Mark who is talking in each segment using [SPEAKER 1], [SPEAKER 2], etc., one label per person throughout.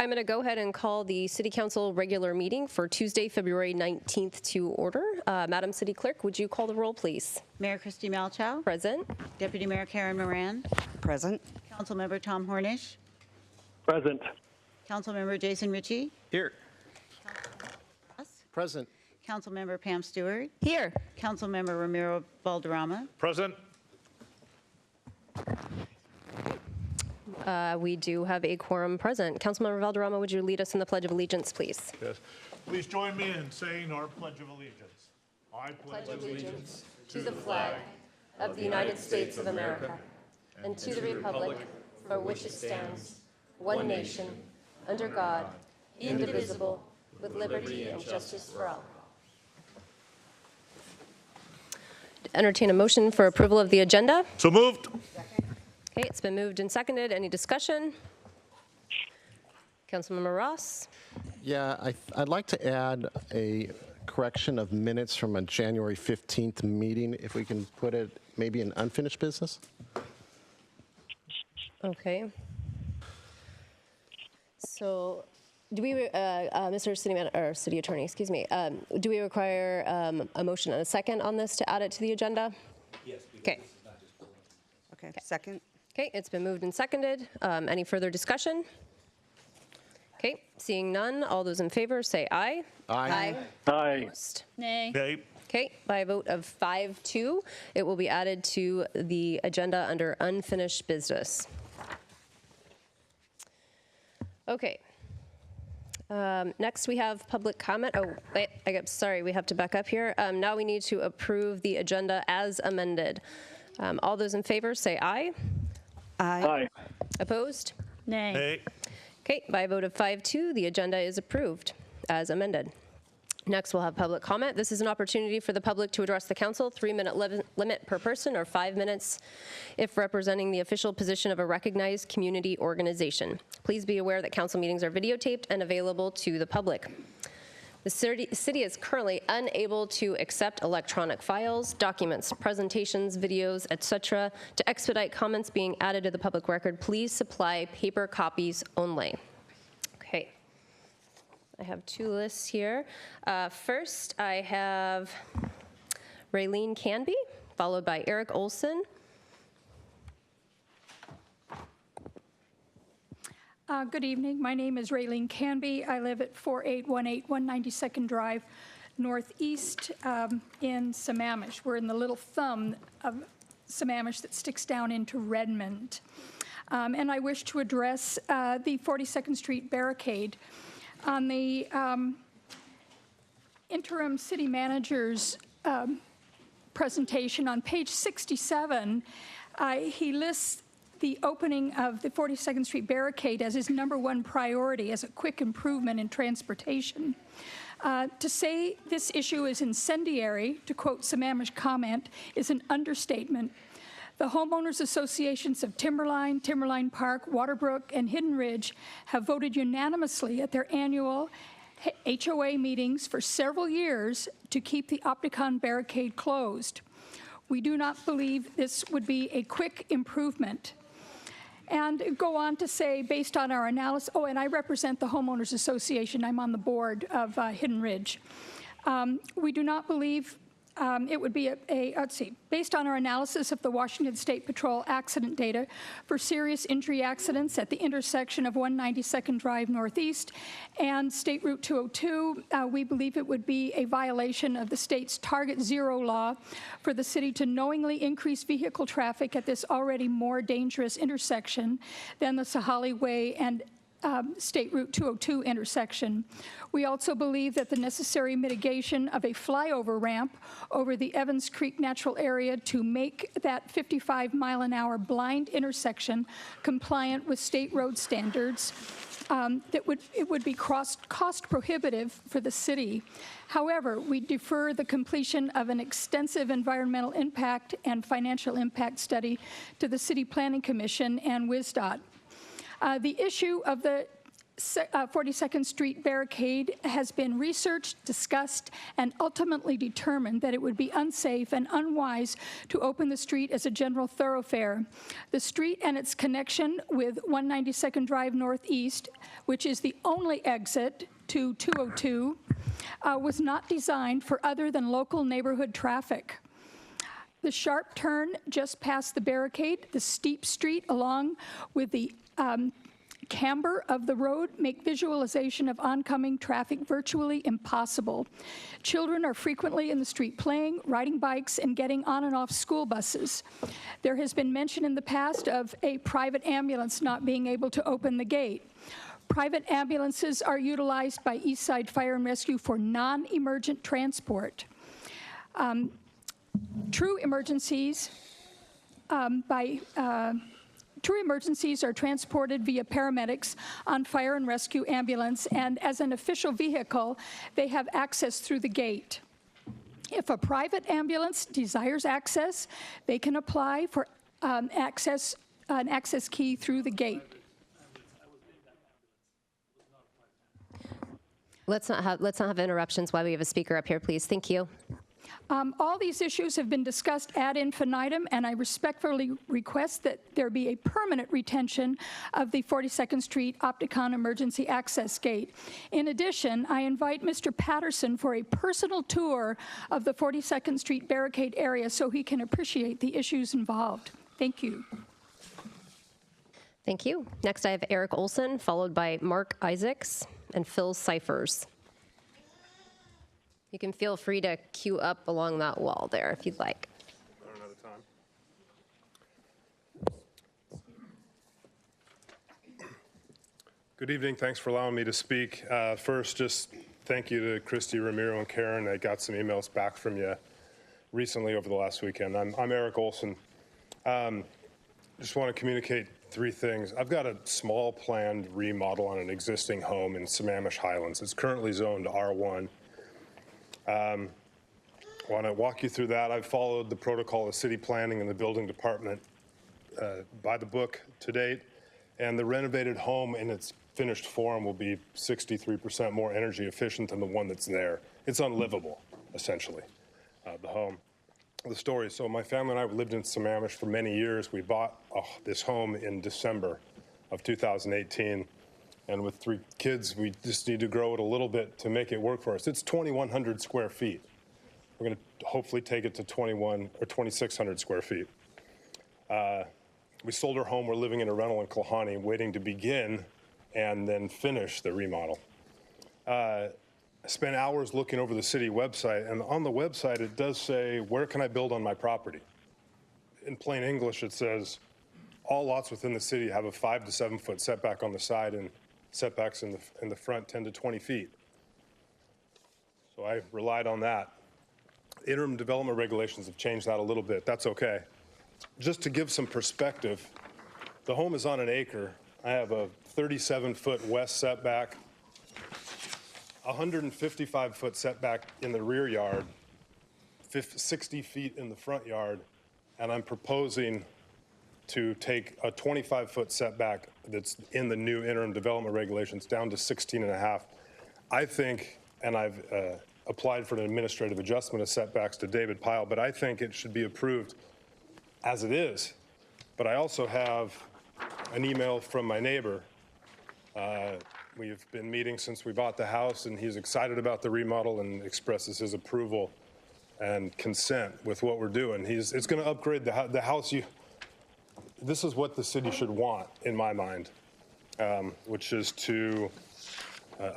[SPEAKER 1] I'm going to go ahead and call the City Council regular meeting for Tuesday, February 19th to order. Madam City Clerk, would you call the roll, please?
[SPEAKER 2] Mayor Christy Malchow.
[SPEAKER 1] Present.
[SPEAKER 2] Deputy Mayor Karen Moran.
[SPEAKER 3] Present.
[SPEAKER 2] Councilmember Tom Hornish.
[SPEAKER 4] Present.
[SPEAKER 2] Councilmember Jason Ritchie.
[SPEAKER 4] Here. Present.
[SPEAKER 2] Councilmember Pam Stewart.
[SPEAKER 1] Here.
[SPEAKER 2] Councilmember Ramiro Valderrama.
[SPEAKER 4] Present.
[SPEAKER 1] We do have a quorum present. Councilmember Valderrama, would you lead us in the Pledge of Allegiance, please?
[SPEAKER 5] Yes. Please join me in saying our Pledge of Allegiance. I pledge allegiance
[SPEAKER 1] to the flag of the United States of America and to the republic for which it stands, one nation, under God, indivisible, with liberty and justice for all. Entertain a motion for approval of the agenda.
[SPEAKER 5] So moved.
[SPEAKER 1] Okay, it's been moved and seconded. Any discussion? Councilmember Ross?
[SPEAKER 6] Yeah, I'd like to add a correction of minutes from a January 15th meeting, if we can put it maybe in unfinished business.
[SPEAKER 1] Okay. So, do we, Mr. City Attorney, excuse me, do we require a motion and a second on this to add it to the agenda? Yes. Okay.
[SPEAKER 3] Okay, second.
[SPEAKER 1] Okay, it's been moved and seconded. Any further discussion? Okay, seeing none, all those in favor say aye.
[SPEAKER 6] Aye.
[SPEAKER 4] Aye.
[SPEAKER 1] Opposed?
[SPEAKER 2] Nay.
[SPEAKER 5] Okay.
[SPEAKER 1] Okay, by a vote of 5-2, it will be added to the agenda under unfinished business. Okay. Next, we have public comment. Oh, wait, sorry, we have to back up here. Now we need to approve the agenda as amended. All those in favor say aye.
[SPEAKER 4] Aye.
[SPEAKER 1] Opposed?
[SPEAKER 2] Nay.
[SPEAKER 5] Hey.
[SPEAKER 1] Okay, by a vote of 5-2, the agenda is approved as amended. Next, we'll have public comment. This is an opportunity for the public to address the council, 3-minute limit per person or 5 minutes if representing the official position of a recognized community organization. Please be aware that council meetings are videotaped and available to the public. The city is currently unable to accept electronic files, documents, presentations, videos, etc. To expedite comments being added to the public record, please supply paper copies only. Okay. I have two lists here. First, I have Raylene Canby, followed by Eric Olson.
[SPEAKER 7] Good evening. My name is Raylene Canby. I live at 4818 192nd Drive, Northeast in Sammamish. We're in the little thumb of Sammamish that sticks down into Redmond. And I wish to address the 42nd Street barricade. On the interim city manager's presentation on page 67, he lists the opening of the 42nd Street barricade as his #1 priority as a quick improvement in transportation. To say this issue is incendiary, to quote Sammamish comment, is an understatement. The homeowners associations of Timberline, Timberline Park, Waterbrook, and Hidden Ridge have voted unanimously at their annual HOA meetings for several years to keep the Opticon barricade closed. We do not believe this would be a quick improvement. And go on to say, based on our analysis, oh, and I represent the homeowners association. I'm on the board of Hidden Ridge. We do not believe it would be let's see, based on our analysis of the Washington State Patrol accident data for serious injury accidents at the intersection of 192nd Drive Northeast and State Route 202, we believe it would be a violation of the state's Target Zero law for the city to knowingly increase vehicle traffic at this already more dangerous intersection than the Sahali Way and State Route 202 intersection. We also believe that the necessary mitigation of a flyover ramp over the Evans Creek Natural Area to make that 55-mile-an-hour blind intersection compliant with state road standards, it would be cost prohibitive for the city. However, we defer the completion of an extensive environmental impact and financial impact study to the City Planning Commission and WSDOT. The issue of the 42nd Street barricade has been researched, discussed, and ultimately determined that it would be unsafe and unwise to open the street as a general thoroughfare. The street and its connection with 192nd Drive Northeast, which is the only exit to 202, was not designed for other than local neighborhood traffic. The sharp turn just past the barricade, the steep street along with the camber of the road make visualization of oncoming traffic virtually impossible. Children are frequently in the street playing, riding bikes, and getting on and off school buses. There has been mention in the past of a private ambulance not being able to open the gate. Private ambulances are utilized by Eastside Fire and Rescue for non-emergent transport. True emergencies are transported via paramedics on fire and rescue ambulance, and as an official vehicle, they have access through the gate. If a private ambulance desires access, they can apply for an access key through the gate.
[SPEAKER 1] Let's not have interruptions while we have a speaker up here, please. Thank you.
[SPEAKER 7] All these issues have been discussed ad infinitum, and I respectfully request that there be a permanent retention of the 42nd Street Opticon Emergency Access Gate. In addition, I invite Mr. Patterson for a personal tour of the 42nd Street barricade area so he can appreciate the issues involved. Thank you.
[SPEAKER 1] Thank you. Next, I have Eric Olson, followed by Mark Isaacs and Phil Cyphers. You can feel free to queue up along that wall there if you'd like.
[SPEAKER 8] Another time. Good evening. Thanks for allowing me to speak. First, just thank you to Christy, Ramiro, and Karen. I got some emails back from you recently over the last weekend. I'm Eric Olson. Just want to communicate three things. I've got a small planned remodel on an existing home in Sammamish Highlands. It's currently zoned R1. I want to walk you through that. I've followed the protocol of city planning and the building department by the book to date, and the renovated home in its finished form will be 63% more energy efficient than the one that's there. It's unlivable, essentially, the home. The story, so my family and I lived in Sammamish for many years. We bought this home in December of 2018. And with 3 kids, we just need to grow it a little bit to make it work for us. It's 2,100 square feet. We're going to hopefully take it to 2,600 square feet. We sold our home. We're living in a rental in Klahani, waiting to begin and then finish the remodel. I spent hours looking over the city website, and on the website it does say, where can I build on my property? In plain English, it says, all lots within the city have a 5 to 7 foot setback on the side and setbacks in the front 10 to 20 feet. So I relied on that. Interim development regulations have changed that a little bit. That's okay. Just to give some perspective, the home is on an acre. I have a 37-foot west setback, 155-foot setback in the rear yard, 60 feet in the front yard, and I'm proposing to take a 25-foot setback that's in the new interim development regulations down to 16.5. I think, and I've applied for an administrative adjustment of setbacks to David Pyle, but I think it should be approved as it is. But I also have an email from my neighbor. We've been meeting since we bought the house, and he's excited about the remodel and expresses his approval and consent with what we're doing. It's going to upgrade the house. This is what the city should want, in my mind, which is to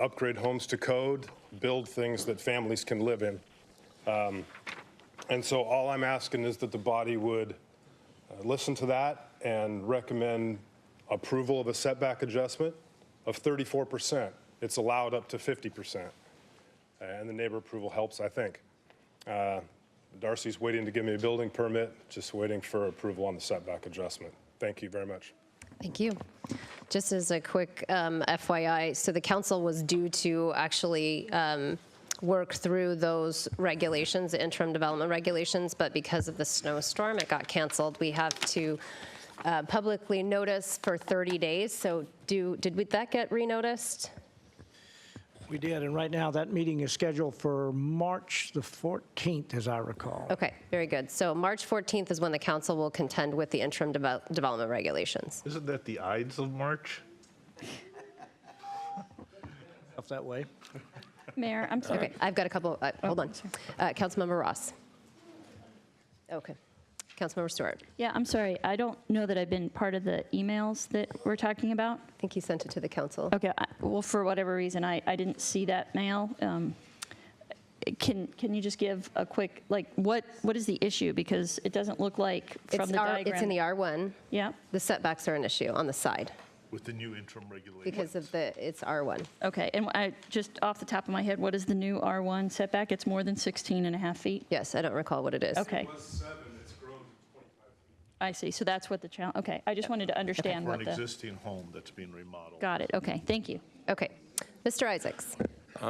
[SPEAKER 8] upgrade homes to code, build things that families can live in. And so all I'm asking is that the body would listen to that and recommend approval of a setback adjustment of 34%. It's allowed up to 50%. And the neighbor approval helps, I think. Darcy's waiting to give me a building permit, just waiting for approval on the setback adjustment. Thank you very much.
[SPEAKER 1] Thank you. Just as a quick FYI, so the council was due to actually work through those regulations, the interim development regulations, but because of the snowstorm, it got canceled. We have to publicly noticed for 30 days. So that get renoticed?
[SPEAKER 9] We did, and right now that meeting is scheduled for March the 14th, as I recall.
[SPEAKER 1] Okay, very good. So March 14th is when the council will contend with the interim development regulations.
[SPEAKER 5] Isn't that the Ides of March?
[SPEAKER 9] Up that way.
[SPEAKER 10] Mayor, I'm sorry.
[SPEAKER 1] Okay, I've got a couple, hold on. Councilmember Ross. Okay. Councilmember Stewart.
[SPEAKER 10] Yeah, I'm sorry. I don't know that I've been part of the emails that we're talking about.
[SPEAKER 1] I think he sent it to the council.
[SPEAKER 10] Okay, well, for whatever reason, I didn't see that mail. Can you just give a quick, like, what is the issue? Because it doesn't look like from the diagram.
[SPEAKER 1] It's in the R1.
[SPEAKER 10] Yeah,
[SPEAKER 1] The setbacks are an issue on the side
[SPEAKER 5] With the new interim regulations.
[SPEAKER 1] because of it's R1.
[SPEAKER 10] okay. And just off the top of my head, what is the new R1 setback? It's more than 16 and a half feet?
[SPEAKER 1] Yes, I don't recall what it is.
[SPEAKER 10] Okay,
[SPEAKER 8] was 7, it's grown to 25 feet.
[SPEAKER 10] I see. So that's what the challenge, okay. I just wanted to understand
[SPEAKER 5] For
[SPEAKER 10] what
[SPEAKER 5] an
[SPEAKER 10] the,
[SPEAKER 5] existing home that's being remodeled.
[SPEAKER 10] got it. Okay, thank you.
[SPEAKER 1] Okay. Mr. Isaacs.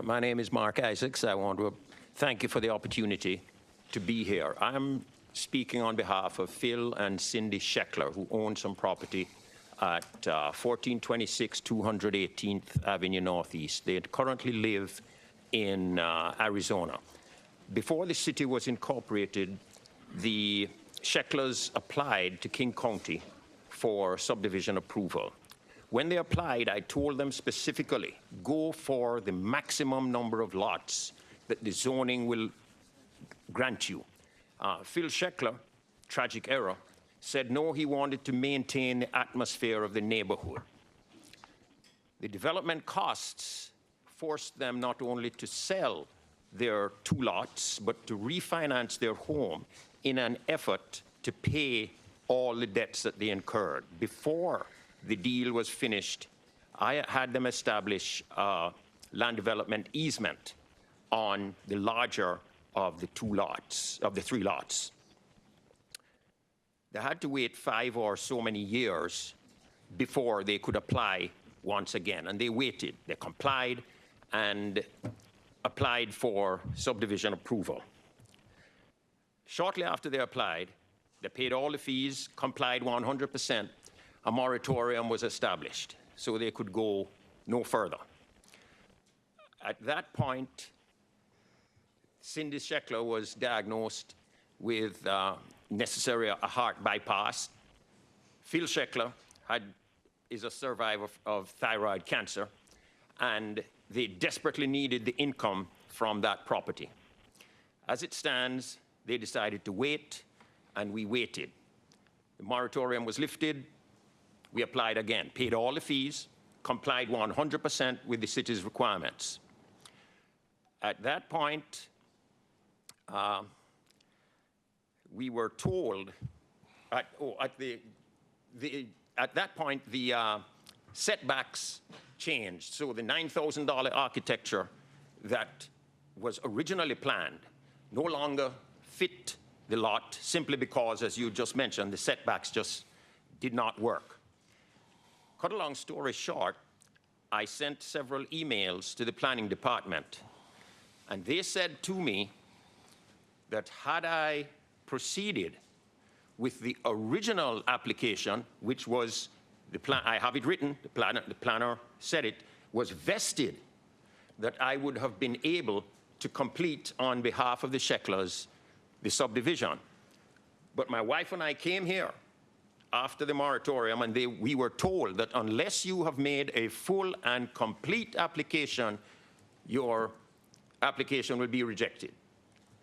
[SPEAKER 11] My name is Mark Isaacs. I want to thank you for the opportunity to be here. I'm speaking on behalf of Phil and Cindy Scheckler, who own some property at 1426 218th Avenue Northeast. They currently live in Arizona. Before the city was incorporated, the Schecklers applied to King County for subdivision approval. When they applied, I told them specifically, go for the maximum number of lots that the zoning will grant you. Phil Scheckler, tragic error, said no, he wanted to maintain the atmosphere of the neighborhood. The development costs forced them not only to sell their 2 lots, but to refinance their home in an effort to pay all the debts that they incurred. Before the deal was finished, I had them establish a land development easement on the larger of the 3 lots. They had to wait 5 or so many years before they could apply once again, and they waited. They complied and applied for subdivision approval. Shortly after they applied, they paid all the fees, complied 100%. A moratorium was established, so they could go no further. At that point, Cindy Scheckler was diagnosed with a heart bypass. Phil Scheckler is a survivor of thyroid cancer, and they desperately needed the income from that property. As it stands, they decided to wait, and we waited. The moratorium was lifted. We applied again, paid all the fees, complied 100% with the city's requirements. At that point, we were told, at that point, the setbacks changed. So the $9,000 architecture that was originally planned no longer fit the lot simply because, as you just mentioned, the setbacks just did not work. Cut a long story short, I sent several emails to the planning department, and they said to me that had I proceeded with the original application, which was the plan, I have it written, the planner said it, was vested, that I would have been able to complete on behalf of the Schecklers the subdivision. But my wife and I came here after the moratorium, and we were told that unless you have made a full and complete application, your application will be rejected.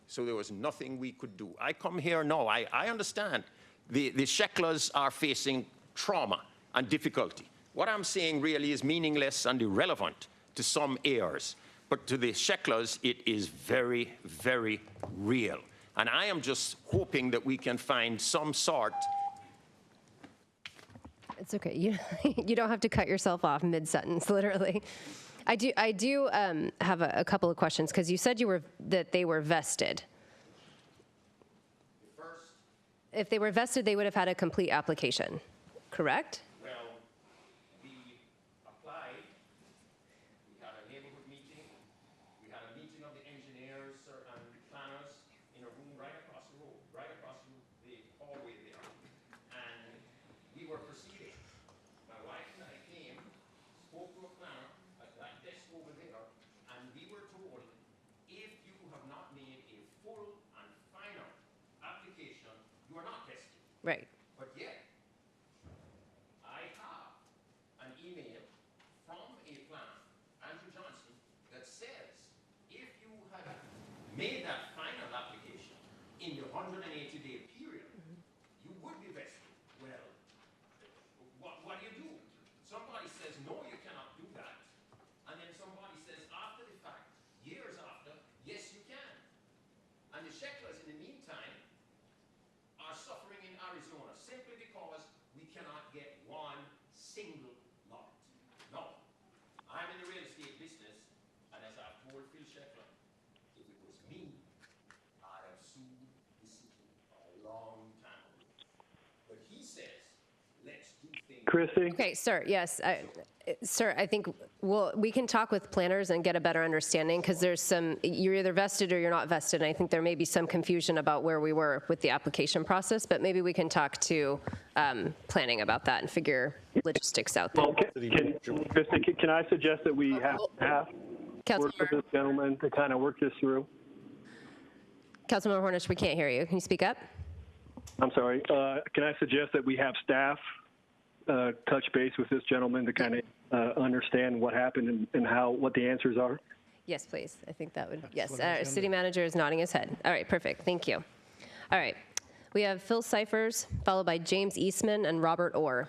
[SPEAKER 11] So there was nothing we could do. I come here now, I understand the Schecklers are facing trauma and difficulty. What I'm saying really is meaningless and irrelevant to some heirs, but to the Schecklers, it is very, very real. And I am just hoping that we can find some sort.
[SPEAKER 1] It's okay. You don't have to cut yourself off mid-sentence, literally. I do have a couple of questions, because you said that they were vested. If they were vested, they would have had a complete application, correct?
[SPEAKER 11] Well, we applied, we had a neighborhood meeting, we had a meeting of the engineers and planners in a room right across the road, right across the hallway there. And we You are not vested.
[SPEAKER 1] Right.
[SPEAKER 11] But yet, I have an email from a planner, Andrew Johnson, that says if you had made that final application in the 180-day period, you would be vested. Well, what do you do? Somebody says, no, you cannot do that. And then somebody says, after the fact, years after, yes, you can. And the Shecklers, in the meantime, are suffering in Arizona simply because we cannot get one single lot. No. I'm in the real estate business, and as I've told Phil Sheckler, if it was me, I'd have sued the city a long time ago. But he says, let's do things.
[SPEAKER 4] Chrissy?
[SPEAKER 1] Okay, sir, yes. Sir, I think we can talk with planners and get a better understanding, because there's you're either vested or you're not vested, and I think there may be some confusion about where we were with the application process, but maybe we can talk to planning about that and figure logistics out there.
[SPEAKER 4] Well, Chrissy, can I suggest that we have staff work with this gentleman to kind of work this through?
[SPEAKER 1] Councilmember Hornish, we can't hear you. Can you speak up?
[SPEAKER 4] I'm sorry. Can I suggest that we have staff touch base with this gentleman to kind of understand what happened and what the answers are?
[SPEAKER 1] Yes, please. I think that would, yes. Our city manager is nodding his head. All right, perfect. Thank you. All right. We have Phil Cyphers, followed by James Eastman and Robert Orr.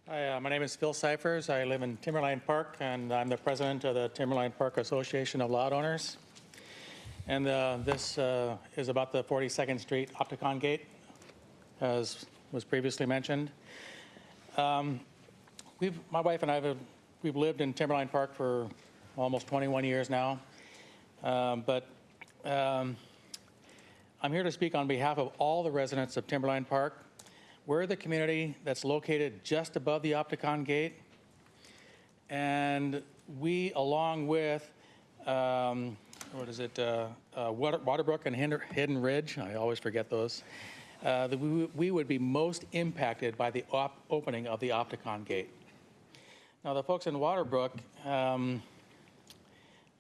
[SPEAKER 12] Hi, my name is Phil Cyphers. I live in Timberline Park, and I'm the president of the Timberline Park Association of Lot Owners. And this is about the 42nd Street Opticon Gate, as was previously mentioned. My wife and I we've lived in Timberline Park for almost 21 years now. But I'm here to speak on behalf of all the residents of Timberline Park. We're the community that's located just above the Opticon Gate, and we, along with, Waterbrook and Hidden Ridge, I always forget those, we would be most impacted by the opening of the Opticon Gate. Now, the folks in Waterbrook,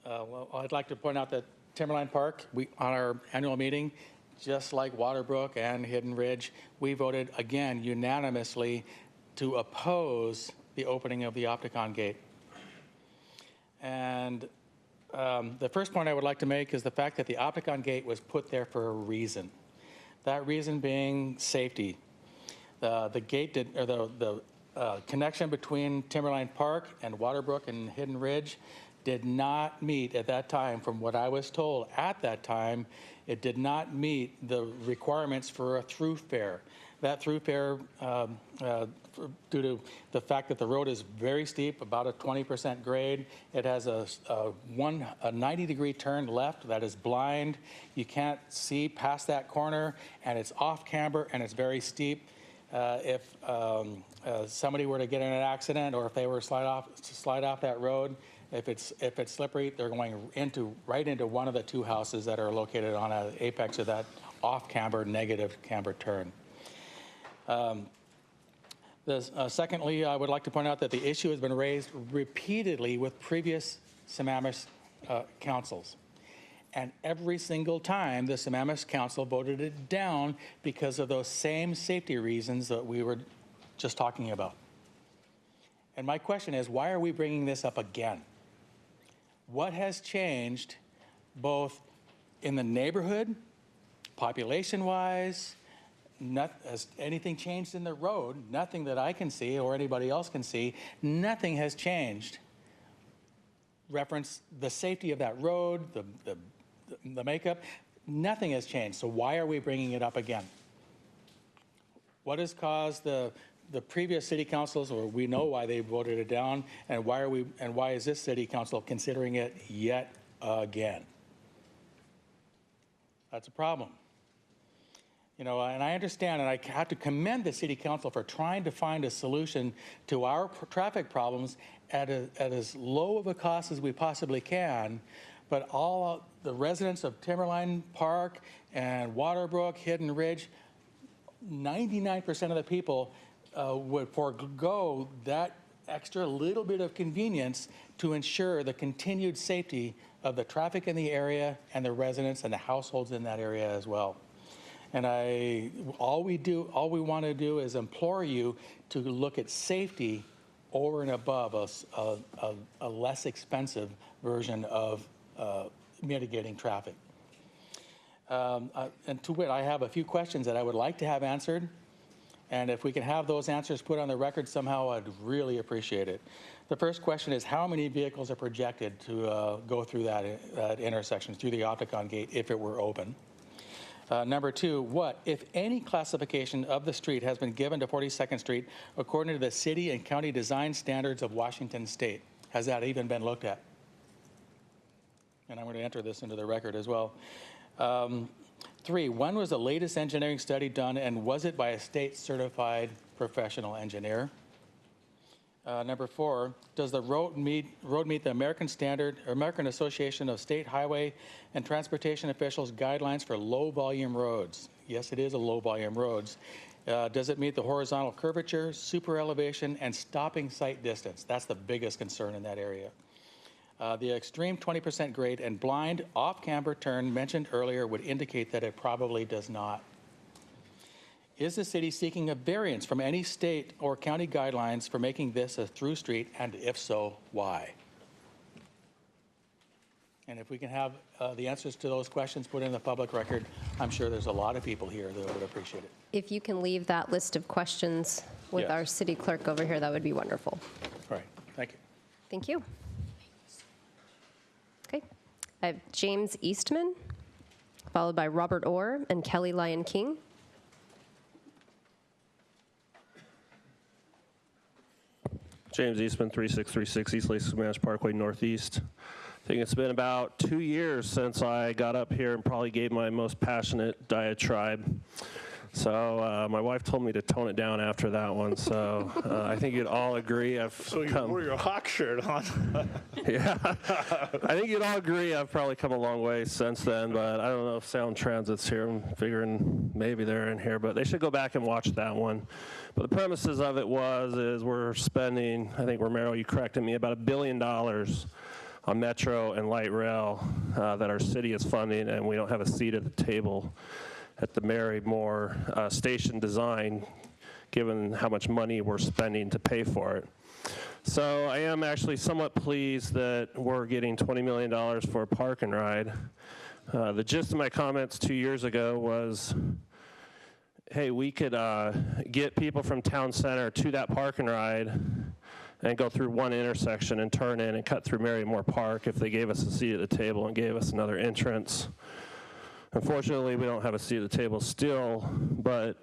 [SPEAKER 12] well, I'd like to point out that Timberline Park, on our annual meeting, just like Waterbrook and Hidden Ridge, we voted again unanimously to oppose the opening of the Opticon Gate. And the first point I would like to make is the fact that the Opticon Gate was put there for a reason. That reason being safety. The gate the connection between Timberline Park and Waterbrook and Hidden Ridge did not meet at that time, from what I was told at that time, it did not meet the requirements for a through fare. That through fare, due to the fact that the road is very steep, about a 20% grade, it has a 90-degree turn left that is blind. You can't see past that corner, and it's off camber, and it's very steep. If somebody were to get in an accident, or if they were to slide off that road, if it's slippery, they're going right into one of the two houses that are located on an apex of that off-camber, negative camber turn. Secondly, I would like to point out that the issue has been raised repeatedly with previous Sammamish councils. And every single time, the Sammamish council voted it down because of those same safety reasons that we were just talking about. And my question is, why are we bringing this up again? What has changed both in the neighborhood, population-wise? Has anything changed in the road? Nothing that I can see or anybody else can see. Nothing has changed. Reference the safety of that road, the makeup. Nothing has changed. So why are we bringing it up again? What has caused the previous city councils, or we know why they voted it down, and why is this city council considering it yet again? That's a problem. You know, and I understand, and I have to commend the city council for trying to find a solution to our traffic problems at as low of a cost as we possibly can. But all the residents of Timberline Park and Waterbrook, Hidden Ridge, 99% of the people would forego that extra little bit of convenience to ensure the continued safety of the traffic in the area and the residents and the households in that area as well. And all we want to do is implore you to look at safety over and above a less expensive version of mitigating traffic. And to wit, I have a few questions that I would like to have answered. And if we can have those answers put on the record somehow, I'd really appreciate it. The first question is, how many vehicles are projected to go through that intersection, through the Opticon gate, if it were open? Number two, what, if any, classification of the street has been given to 42nd Street according to the city and county design standards of Washington State? Has that even been looked at? And I'm going to enter this into the record as well. Three, when was the latest engineering study done, and was it by a state-certified professional engineer? Number four, does the road meet the American Association of State Highway and Transportation Officials guidelines for low-volume roads? Yes, it is a low-volume roads. Does it meet the horizontal curvature, super elevation, and stopping sight distance? That's the biggest concern in that area. The extreme 20% grade and blind off-camber turn mentioned earlier would indicate that it probably does not. Is the city seeking a variance from any state or county guidelines for making this a through street, and if so, why? And if we can have the answers to those questions put in the public record, I'm sure there's a lot of people here that would appreciate it.
[SPEAKER 1] If you can leave that list of questions with
[SPEAKER 12] Yes.
[SPEAKER 1] our city clerk over here, that would be wonderful.
[SPEAKER 12] All right, thank you.
[SPEAKER 1] Thank you. Okay. I have James Eastman, followed by Robert Orr and Kelly Lyon King.
[SPEAKER 13] James Eastman, 3636 East Lake Sammamish Parkway Northeast. I think it's been about 2 years since I got up here and probably gave my most passionate diatribe. So my wife told me to tone it down after that one. So I think you'd all agree I've
[SPEAKER 5] So you wore your hawk shirt on.
[SPEAKER 13] Yeah, I think you'd all agree I've probably come a long way since then, but I don't know if Sound Transit's here. I'm figuring maybe they're in here, but they should go back and watch that one. But the premises of it is we're spending, I think, Romero, you corrected me, about $1 billion on metro and light rail that our city is funding, and we don't have a seat at the table at the Mary Moore station design, given how much money we're spending to pay for it. So I am actually somewhat pleased that we're getting $20 million for a park and ride. The gist of my comments 2 years ago was, hey, we could get people from town center to that park and ride and go through one intersection and turn in and cut through Mary Moore Park if they gave us a seat at the table and gave us another entrance. Unfortunately, we don't have a seat at the table still, but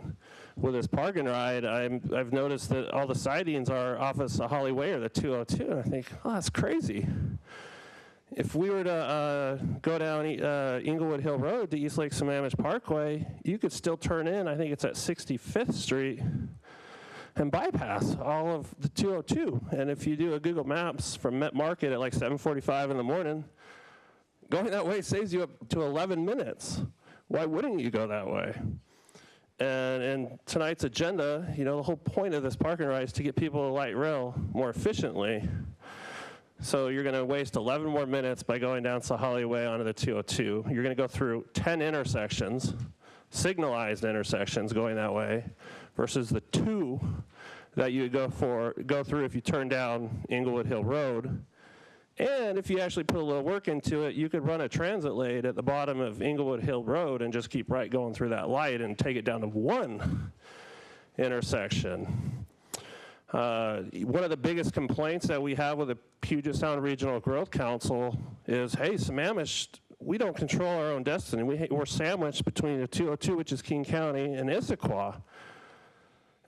[SPEAKER 13] with this park and ride, I've noticed that all the sightings are off of Holly Way or the 202, and I think, oh, that's crazy. If we were to go down Inglewood Hill Road to East Lake Sammamish Parkway, you could still turn in, I think it's at 65th Street, and bypass all of the 202. And if you do a Google Maps from Met Market at like 7:45 in the morning, going that way saves you up to 11 minutes. Why wouldn't you go that way? And in tonight's agenda, you know, the whole point of this parking ride is to get people to light rail more efficiently. So you're going to waste 11 more minutes by going down Sahalli Way onto the 202. You're going to go through 10 intersections, signalized intersections going that way, versus the 2 that you go through if you turn down Inglewood Hill Road. And if you actually put a little work into it, you could run a transit lane at the bottom of Inglewood Hill Road and just keep right going through that light and take it down to 1 intersection. One of the biggest complaints that we have with the Puget Sound Regional Growth Council is, hey, Sammamish, we don't control our own destiny. We're sandwiched between the 202, which is King County, and Issaquah.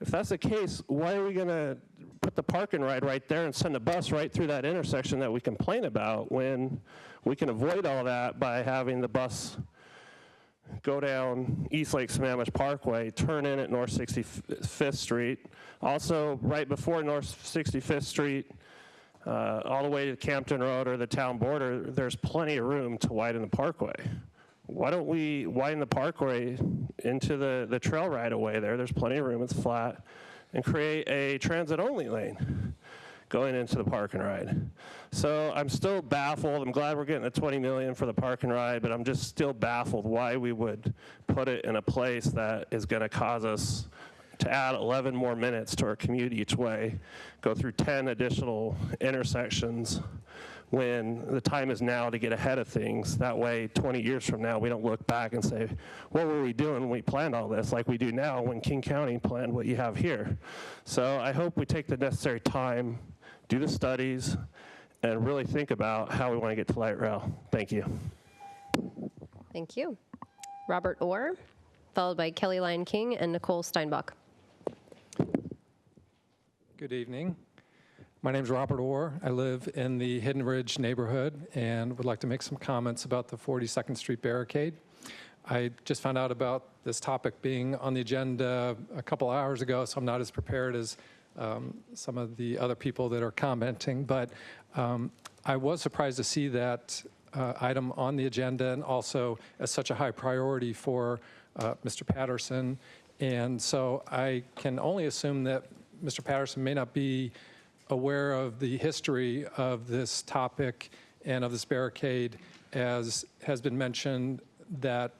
[SPEAKER 13] If that's the case, why are we going to put the park and ride right there and send a bus right through that intersection that we complain about when we can avoid all that by having the bus go down East Lake Sammamish Parkway, turn in at North 65th Street. Also, right before North 65th Street, all the way to Campton Road or the town border, there's plenty of room to widen the parkway. Why don't we widen the parkway into the trail right away there? There's plenty of room, it's flat, and create a transit-only lane going into the park and ride. So I'm still baffled. I'm glad we're getting the $20 million for the park and ride, but I'm just still baffled why we would put it in a place that is going to cause us to add 11 more minutes to our commute each way, go through 10 additional intersections when the time is now to get ahead of things. That way, 20 years from now, we don't look back and say, what were we doing when we planned all this, like we do now when King County planned what you have here. So I hope we take the necessary time, do the studies, and really think about how we want to get to light rail. Thank you.
[SPEAKER 1] Thank you. Robert Orr, followed by Kelly Lyon King and Nicole Steinbach.
[SPEAKER 14] Good evening. My name is Robert Orr. I live in the Hidden Ridge neighborhood and would like to make some comments about the 42nd Street barricade. I just found out about this topic being on the agenda a couple hours ago, so I'm not as prepared as some of the other people that are commenting, but I was surprised to see that item on the agenda and also as such a high priority for Mr. Patterson. And so I can only assume that Mr. Patterson may not be aware of the history of this topic and of this barricade, as has been mentioned that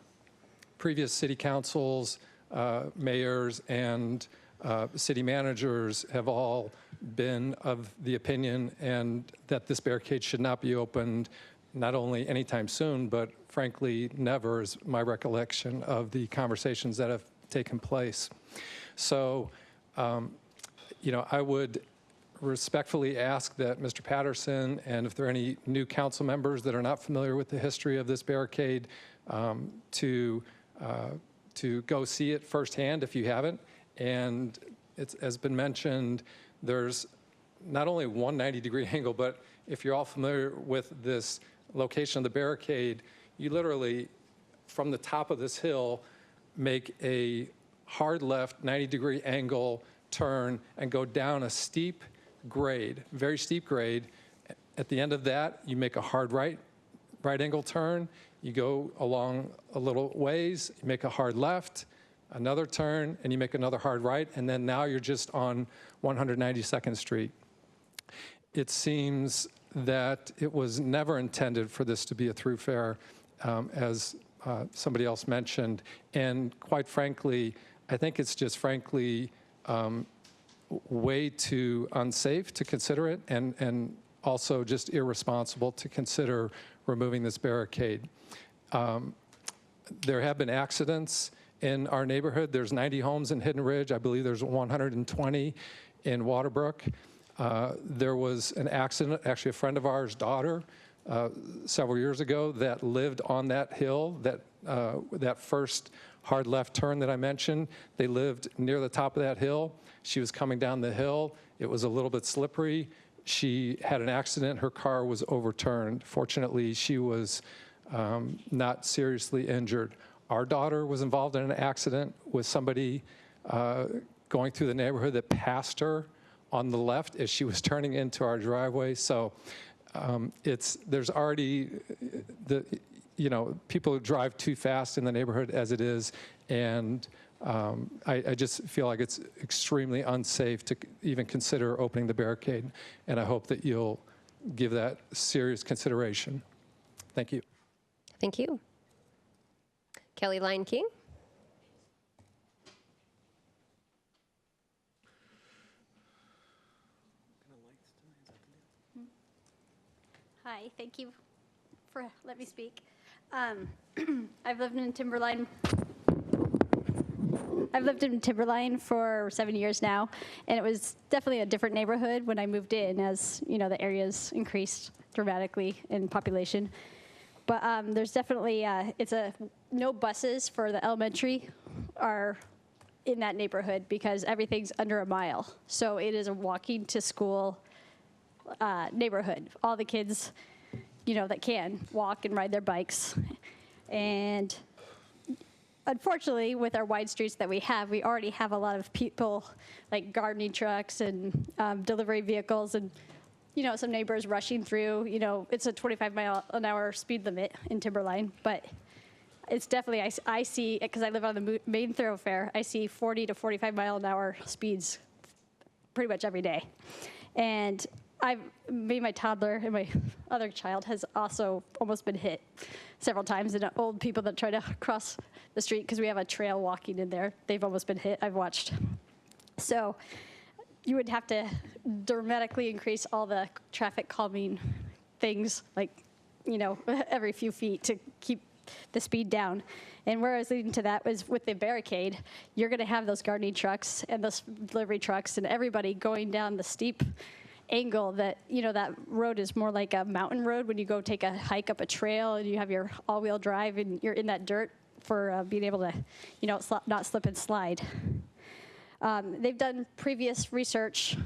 [SPEAKER 14] previous city councils, mayors, and city managers have all been of the opinion and that this barricade should not be opened not only anytime soon, but frankly, never is my recollection of the conversations that have taken place. So, I would respectfully ask that Mr. Patterson, and if there are any new council members that are not familiar with the history of this barricade, to go see it firsthand if you haven't. And it's, as been mentioned, there's not only one 90-degree angle, but if you're all familiar with this location of the barricade, you literally, from the top of this hill, make a hard left 90-degree angle turn and go down a steep grade, very steep grade. At the end of that, you make a hard right angle turn. You go along a little ways, you make a hard left, another turn, and you make another hard right, and then now you're just on 192nd Street. It seems that it was never intended for this to be a throughfare, as somebody else mentioned, and quite frankly, I think it's just frankly way too unsafe to consider it, and also just irresponsible to consider removing this barricade. There have been accidents in our neighborhood. There's 90 homes in Hidden Ridge. I believe there's 120 in Waterbrook. There was an accident, actually a friend of ours' daughter, several years ago that lived on that hill, that first hard left turn that I mentioned. They lived near the top of that hill. She was coming down the hill. It was a little bit slippery. She had an accident. Her car was overturned. Fortunately, she was not seriously injured. Our daughter was involved in an accident with somebody going through the neighborhood that passed her on the left as she was turning into our driveway. So there's already people drive too fast in the neighborhood as it is, and I just feel like it's extremely unsafe to even consider opening the barricade, and I hope that you'll give that serious consideration. Thank you.
[SPEAKER 1] Thank you. Kelly Lyon King.
[SPEAKER 15] Hi, thank you for letting me speak. I've lived in Timberline for 7 years now, and it was definitely a different neighborhood when I moved in, as the area's increased dramatically in population. But there's definitely no buses for the elementary are in that neighborhood because everything's under a mile. So it is a walking to school neighborhood. All the kids, that can walk and ride their bikes. And unfortunately, with our wide streets that we already have a lot of people, like gardening trucks and delivery vehicles, and some neighbors rushing through. It's a 25-mile-an-hour speed limit in Timberline, but it's definitely, I see, because I live on the main thoroughfare, I see 40 to 45-mile-an-hour speeds pretty much every day. And me, my toddler, and my other child has also almost been hit several times. And old people that try to cross the street, because we have a trail walking in there, they've almost been hit. I've watched. So you would have to dramatically increase all the traffic calming things, like, every few feet to keep the speed down. And where I was leading to that was with the barricade, you're going to have those gardening trucks and those delivery trucks and everybody going down the steep angle that, that road is more like a mountain road when you go take a hike up a trail and you have your all-wheel drive and you're in that dirt for being able to, not slip and slide. They've done previous research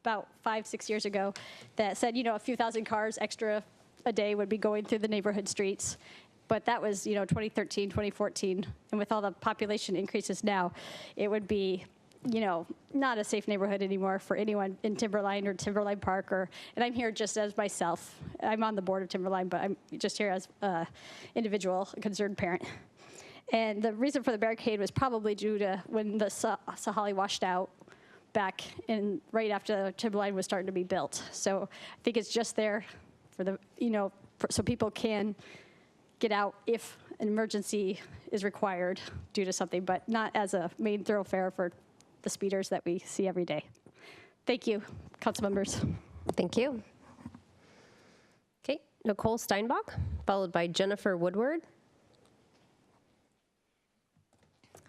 [SPEAKER 15] about 5-6 years ago that said, a few thousand cars extra a day would be going through the neighborhood streets. But that was, 2013, 2014. And with all the population increases now, it would be, not a safe neighborhood anymore for anyone in Timberline or Timberline Park. And I'm here just as myself. I'm on the board of Timberline, but I'm just here as an individual, a concerned parent. And the reason for the barricade was probably due to when the Sahali washed out back in right after Timberline was starting to be built. So I think it's just there for the, so people can get out if an emergency is required due to something, but not as a main thoroughfare for the speeders that we see every day. Thank you, council members.
[SPEAKER 1] Thank you. Okay, Nicole Steinbach, followed by Jennifer Woodward.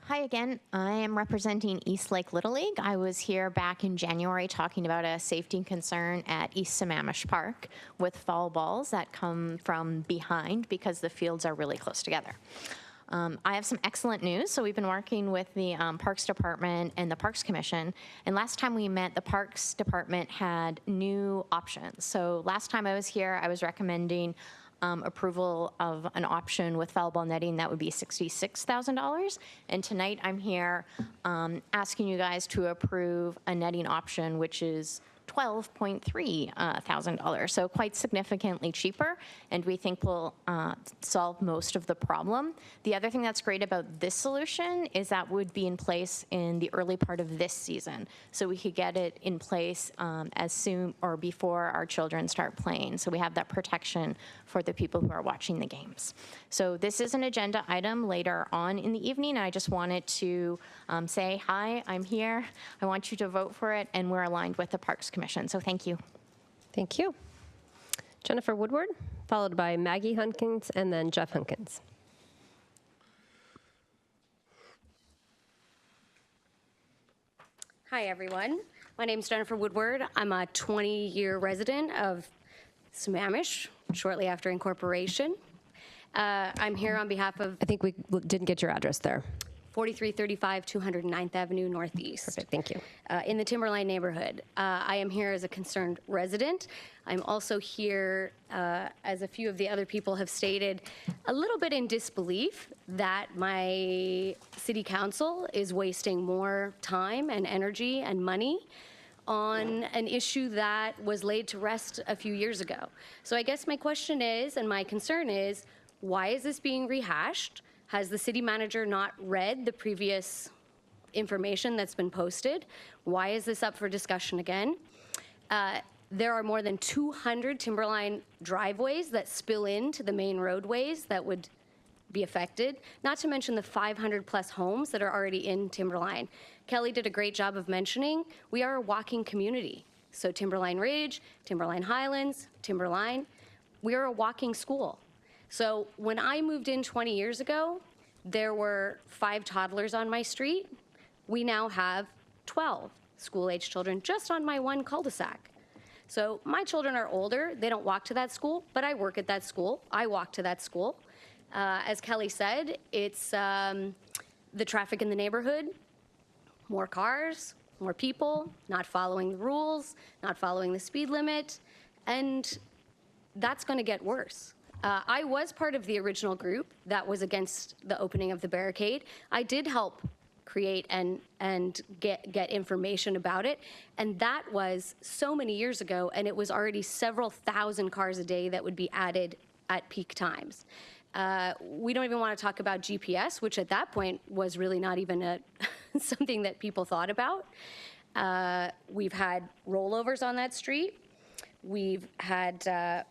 [SPEAKER 16] Hi again. I am representing East Lake Little League. I was here back in January talking about a safety concern at East Sammamish Park with foul balls that come from behind because the fields are really close together. I have some excellent news. So we've been working with the Parks Department and the Parks Commission. And last time we met, the Parks Department had new options. So last time I was here, I was recommending approval of an option with foul ball netting that would be $66,000. And tonight I'm here asking you guys to approve a netting option, which is $12.3 thousand. So quite significantly cheaper, and we think will solve most of the problem. The other thing that's great about this solution is that would be in place in the early part of this season. So we could get it in place as soon or before our children start playing. So we have that protection for the people who are watching the games. So this is an agenda item later on in the evening. I just wanted to say, hi, I'm here. I want you to vote for it, and we're aligned with the Parks Commission. So thank you.
[SPEAKER 1] Thank you. Jennifer Woodward, followed by Maggie Hunkins and then Jeff Hunkins.
[SPEAKER 17] Hi, everyone. My name is Jennifer Woodward. I'm a 20-year resident of Sammamish, shortly after incorporation. I'm here on behalf of...
[SPEAKER 1] I think we didn't get your address there.
[SPEAKER 17] 4335 209th Avenue Northeast.
[SPEAKER 1] Perfect, thank you.
[SPEAKER 17] In the Timberline neighborhood. I am here as a concerned resident. I'm also here, as a few of the other people have stated, a little bit in disbelief that my city council is wasting more time and energy and money on an issue that was laid to rest a few years ago. So I guess my question is, and my concern is, why is this being rehashed? Has the city manager not read the previous information that's been posted? Why is this up for discussion again? There are more than 200 Timberline driveways that spill into the main roadways that would be affected, not to mention the 500 plus homes that are already in Timberline. Kelly did a great job of mentioning we are a walking community. So Timberline Ridge, Timberline Highlands, Timberline, we are a walking school. So when I moved in 20 years ago, there were 5 toddlers on my street. We now have 12 school-age children just on my one cul-de-sac. So my children are older. They don't walk to that school, but I work at that school. I walk to that school. As Kelly said, it's the traffic in the neighborhood, more cars, more people, not following the rules, not following the speed limit, and that's going to get worse. I was part of the original group that was against the opening of the barricade. I did help create and get information about it, and that was so many years ago, and it was already several thousand cars a day that would be added at peak times. We don't even want to talk about GPS, which at that point was really not even something that people thought about. We've had rollovers on that street. We've had,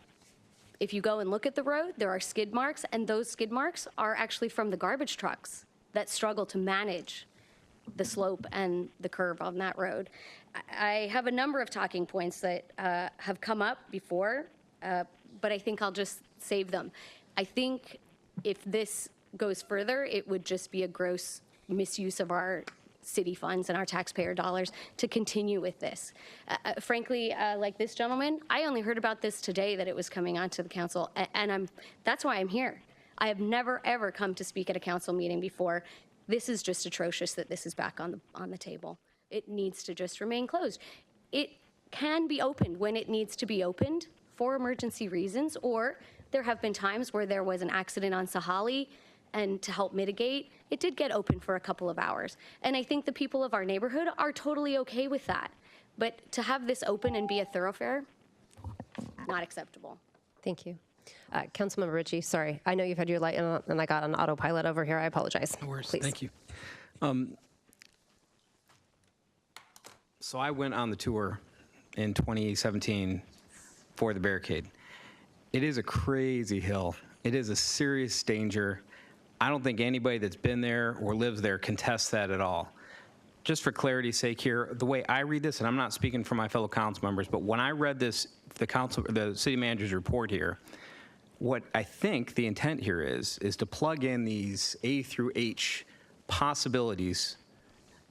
[SPEAKER 17] if you go and look at the road, there are skid marks, and those skid marks are actually from the garbage trucks that struggle to manage the slope and the curve on that road. I have a number of talking points that have come up before, but I think I'll just save them. I think if this goes further, it would just be a gross misuse of our city funds and our taxpayer dollars to continue with this. Frankly, like this gentleman, I only heard about this today, that it was coming onto the council, and that's why I'm here. I have never, ever come to speak at a council meeting before. This is just atrocious that this is back on the table. It needs to just remain closed. It can be opened when it needs to be opened for emergency reasons, or there have been times where there was an accident on Sahalli, and to help mitigate, it did get open for a couple of hours. And I think the people of our neighborhood are totally okay with that. But to have this open and be a thoroughfare, not acceptable.
[SPEAKER 1] Thank you. Councilmember Ritchie, sorry. I know you've had your light on, and I got an autopilot over here. I apologize.
[SPEAKER 18] No worries.
[SPEAKER 1] Please.
[SPEAKER 18] Thank you. So I went on the tour in 2017 for the barricade. It is a crazy hill. It is a serious danger. I don't think anybody that's been there or lives there contests that at all. Just for clarity's sake here, the way I read this, and I'm not speaking for my fellow council members, but when I read this, the city manager's report here, what I think the intent here is to plug in these A through H possibilities,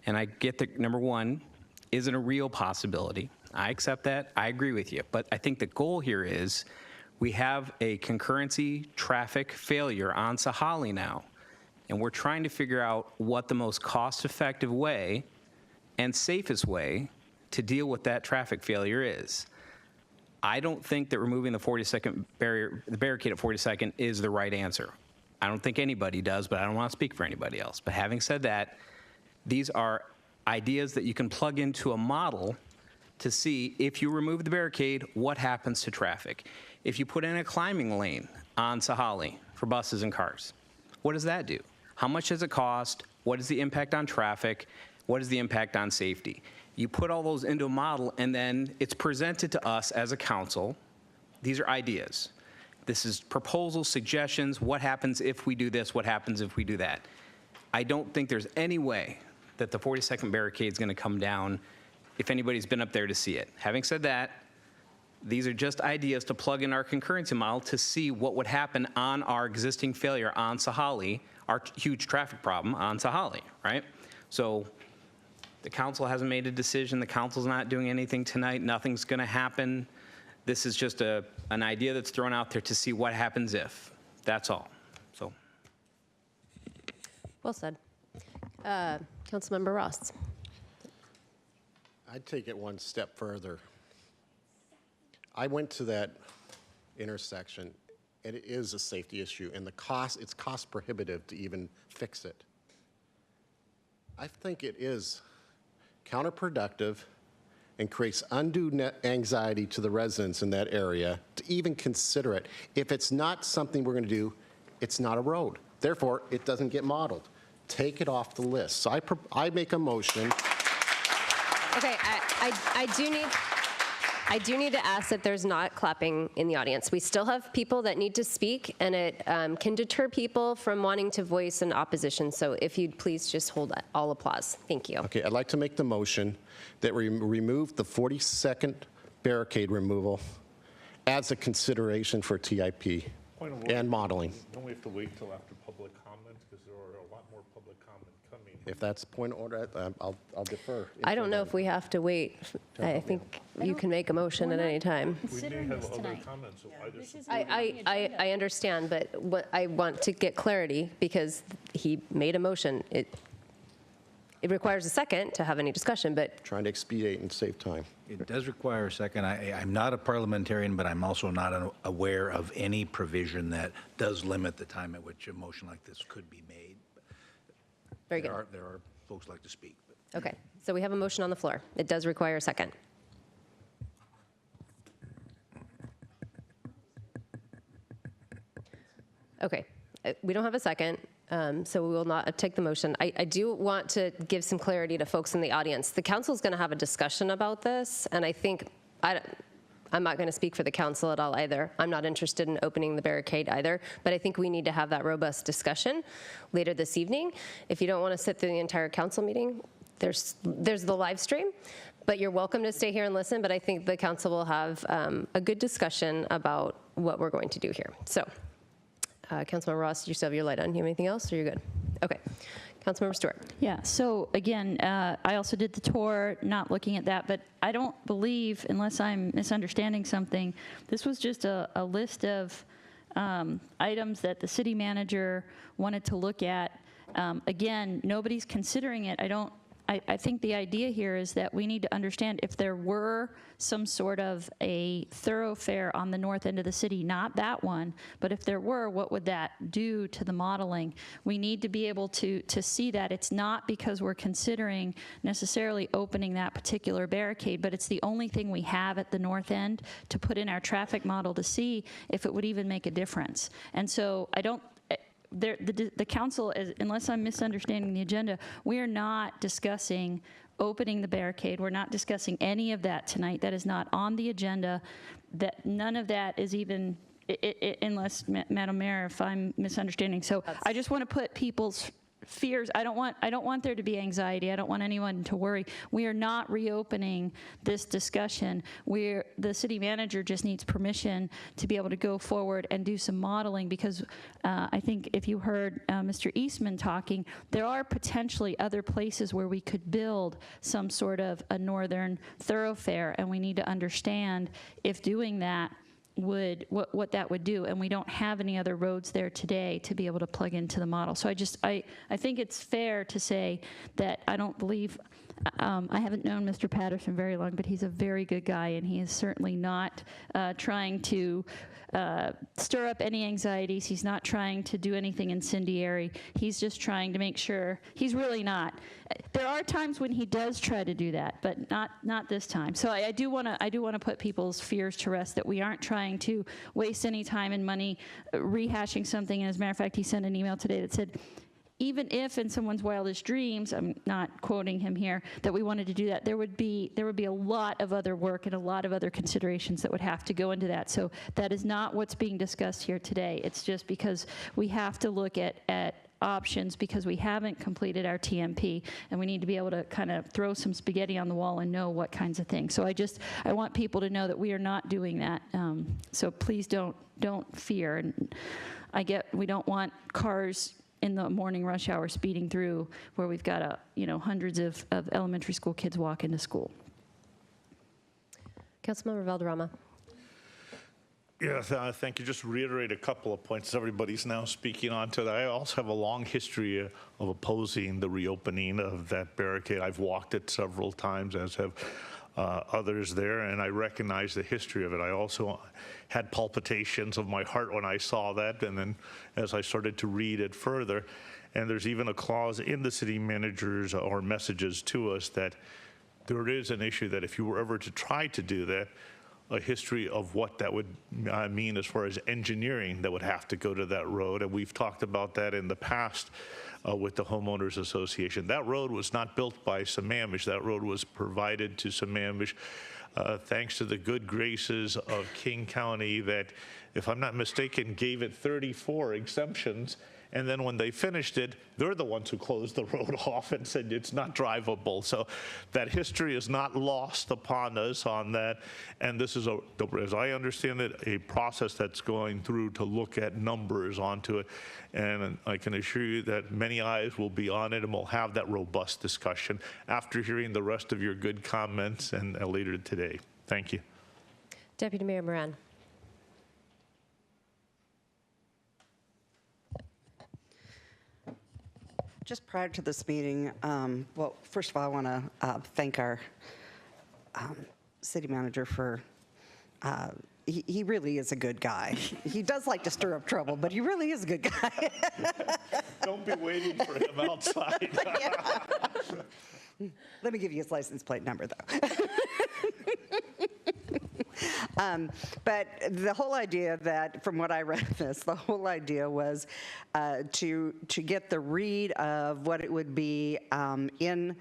[SPEAKER 18] and I get that number one isn't a real possibility. I accept that. I agree with you. But I think the goal here is we have a concurrency traffic failure on Sahalli now, and we're trying to figure out what the most cost-effective way and safest way to deal with that traffic failure is. I don't think that removing the 42nd barrier, the barricade at 42nd, is the right answer. I don't think anybody does, but I don't want to speak for anybody else. But having said that, these are ideas that you can plug into a model to see if you remove the barricade, what happens to traffic. If you put in a climbing lane on Sahalli for buses and cars, what does that do? How much does it cost? What is the impact on traffic? What is the impact on safety? You put all those into a model, and then it's presented to us as a council. These are ideas. This is proposals, suggestions. What happens if we do this? What happens if we do that? I don't think there's any way that the 42nd barricade is going to come down if anybody's been up there to see it. Having said that, these are just ideas to plug in our concurrency model to see what would happen on our existing failure on Sahalli, our huge traffic problem on Sahalli, right? So the council hasn't made a decision. The council's not doing anything tonight. Nothing's going to happen. This is just an idea that's thrown out there to see what happens if. That's all. So.
[SPEAKER 1] Well said. Councilmember Ross.
[SPEAKER 6] I'd take it one step further. I went to that intersection, and it is a safety issue, and it's cost prohibitive to even fix it. I think it is counterproductive and creates undue anxiety to the residents in that area to even consider it. If it's not something we're going to do, it's not a road. Therefore, it doesn't get modeled. Take it off the list. So I make a motion.
[SPEAKER 1] Okay, I do need to ask that there's not clapping in the audience. We still have people that need to speak, and it can deter people from wanting to voice an opposition. So if you'd please just hold all applause. Thank you.
[SPEAKER 6] Okay, I'd like to make the motion that we remove the 42nd barricade removal as a consideration for TIP and modeling.
[SPEAKER 5] Don't we have to wait till after public comment, because there are a lot more public comment coming?
[SPEAKER 6] If that's point of order, I'll defer.
[SPEAKER 1] I don't know if we have to wait. I think you can make a motion at any time.
[SPEAKER 5] We may have other comments, so either
[SPEAKER 1] I understand, but what I want to get clarity, because he made a motion. It requires a second to have any discussion, but.
[SPEAKER 6] Trying to expedite and save time.
[SPEAKER 19] It does require a second. I'm not a parliamentarian, but I'm also not aware of any provision that does limit the time at which a motion like this could be made.
[SPEAKER 1] Very good.
[SPEAKER 19] There are folks like to speak.
[SPEAKER 1] Okay, so we have a motion on the floor. It does require a second. Okay, we don't have a second, so we will not take the motion. I do want to give some clarity to folks in the audience. The council is going to have a discussion about this, and I think, I'm not going to speak for the council at all either. I'm not interested in opening the barricade either, but I think we need to have that robust discussion later this evening. If you don't want to sit through the entire council meeting, there's the live stream, but you're welcome to stay here and listen, but I think the council will have a good discussion about what we're going to do here. So, Councilmember Ross, you still have your light on. You have anything else, or you're good? Okay. Councilmember Stewart.
[SPEAKER 10] Yeah, so again, I also did the tour, not looking at that, but I don't believe, unless I'm misunderstanding something, this was just a list of items that the city manager wanted to look at. Again, nobody's considering it. I think the idea here is that we need to understand if there were some sort of a thoroughfare on the north end of the city, not that one, but if there were, what would that do to the modeling? We need to be able to see that. It's not because we're considering necessarily opening that particular barricade, but it's the only thing we have at the north end to put in our traffic model to see if it would even make a difference. And so I don't, the council, unless I'm misunderstanding the agenda, we are not discussing opening the barricade. We're not discussing any of that tonight. That is not on the agenda. That none of that is even, unless, Madam Mayor, if I'm misunderstanding. So I just want to put people's fears. I don't want there to be anxiety. I don't want anyone to worry. We are not reopening this discussion. The city manager just needs permission to be able to go forward and do some modeling, because I think if you heard Mr. Eastman talking, there are potentially other places where we could build some sort of a northern thoroughfare, and we need to understand if doing that what that would do, and we don't have any other roads there today to be able to plug into the model. So I think it's fair to say that I don't believe, I haven't known Mr. Patterson very long, but he's a very good guy, and he is certainly not trying to stir up any anxieties. He's not trying to do anything incendiary. He's just trying to make sure, he's really not. There are times when he does try to do that, but not this time. So I do want to put people's fears to rest, that we aren't trying to waste any time and money rehashing something. And as a matter of fact, he sent an email today that said, even if in someone's wildest dreams, I'm not quoting him here, that we wanted to do that, there would be a lot of other work and a lot of other considerations that would have to go into that. So that is not what's being discussed here today. It's just because we have to look at options, because we haven't completed our TMP, and we need to be able to kind of throw some spaghetti on the wall and know what kinds of things. So I want people to know that we are not doing that. So please don't fear. And we don't want cars in the morning rush hour speeding through where we've got hundreds of elementary school kids walk into school.
[SPEAKER 1] Councilmember Valderrama.
[SPEAKER 5] Yes, thank you. Just reiterate a couple of points everybody's now speaking on to that. I also have a long history of opposing the reopening of that barricade. I've walked it several times, as have others there, and I recognize the history of it. I also had palpitations of my heart when I saw that, and then as I started to read it further, and there's even a clause in the city manager's or messages to us that there is an issue that if you were ever to try to do that, a history of what that would mean as far as engineering that would have to go to that road. And we've talked about that in the past with the Homeowners Association. That road was not built by Sammamish. That road was provided to Sammamish thanks to the good graces of King County that, if I'm not mistaken, gave it 34 exemptions. And then when they finished it, they're the ones who closed the road off and said it's not drivable. So that history is not lost upon us on that. And this is, as I understand it, a process that's going through to look at numbers onto it. And I can assure you that many eyes will be on it, and we'll have that robust discussion after hearing the rest of your good comments and later today. Thank you.
[SPEAKER 1] Deputy Mayor Moran.
[SPEAKER 3] Just prior to this meeting, well, first of all, I want to thank our city manager for, he really is a good guy. He does like to stir up trouble, but he really is a good guy.
[SPEAKER 5] Don't be waiting for him outside.
[SPEAKER 3] Let me give you his license plate number, though. But the whole idea that, from what I read this, the whole idea was to get the read of what it would be in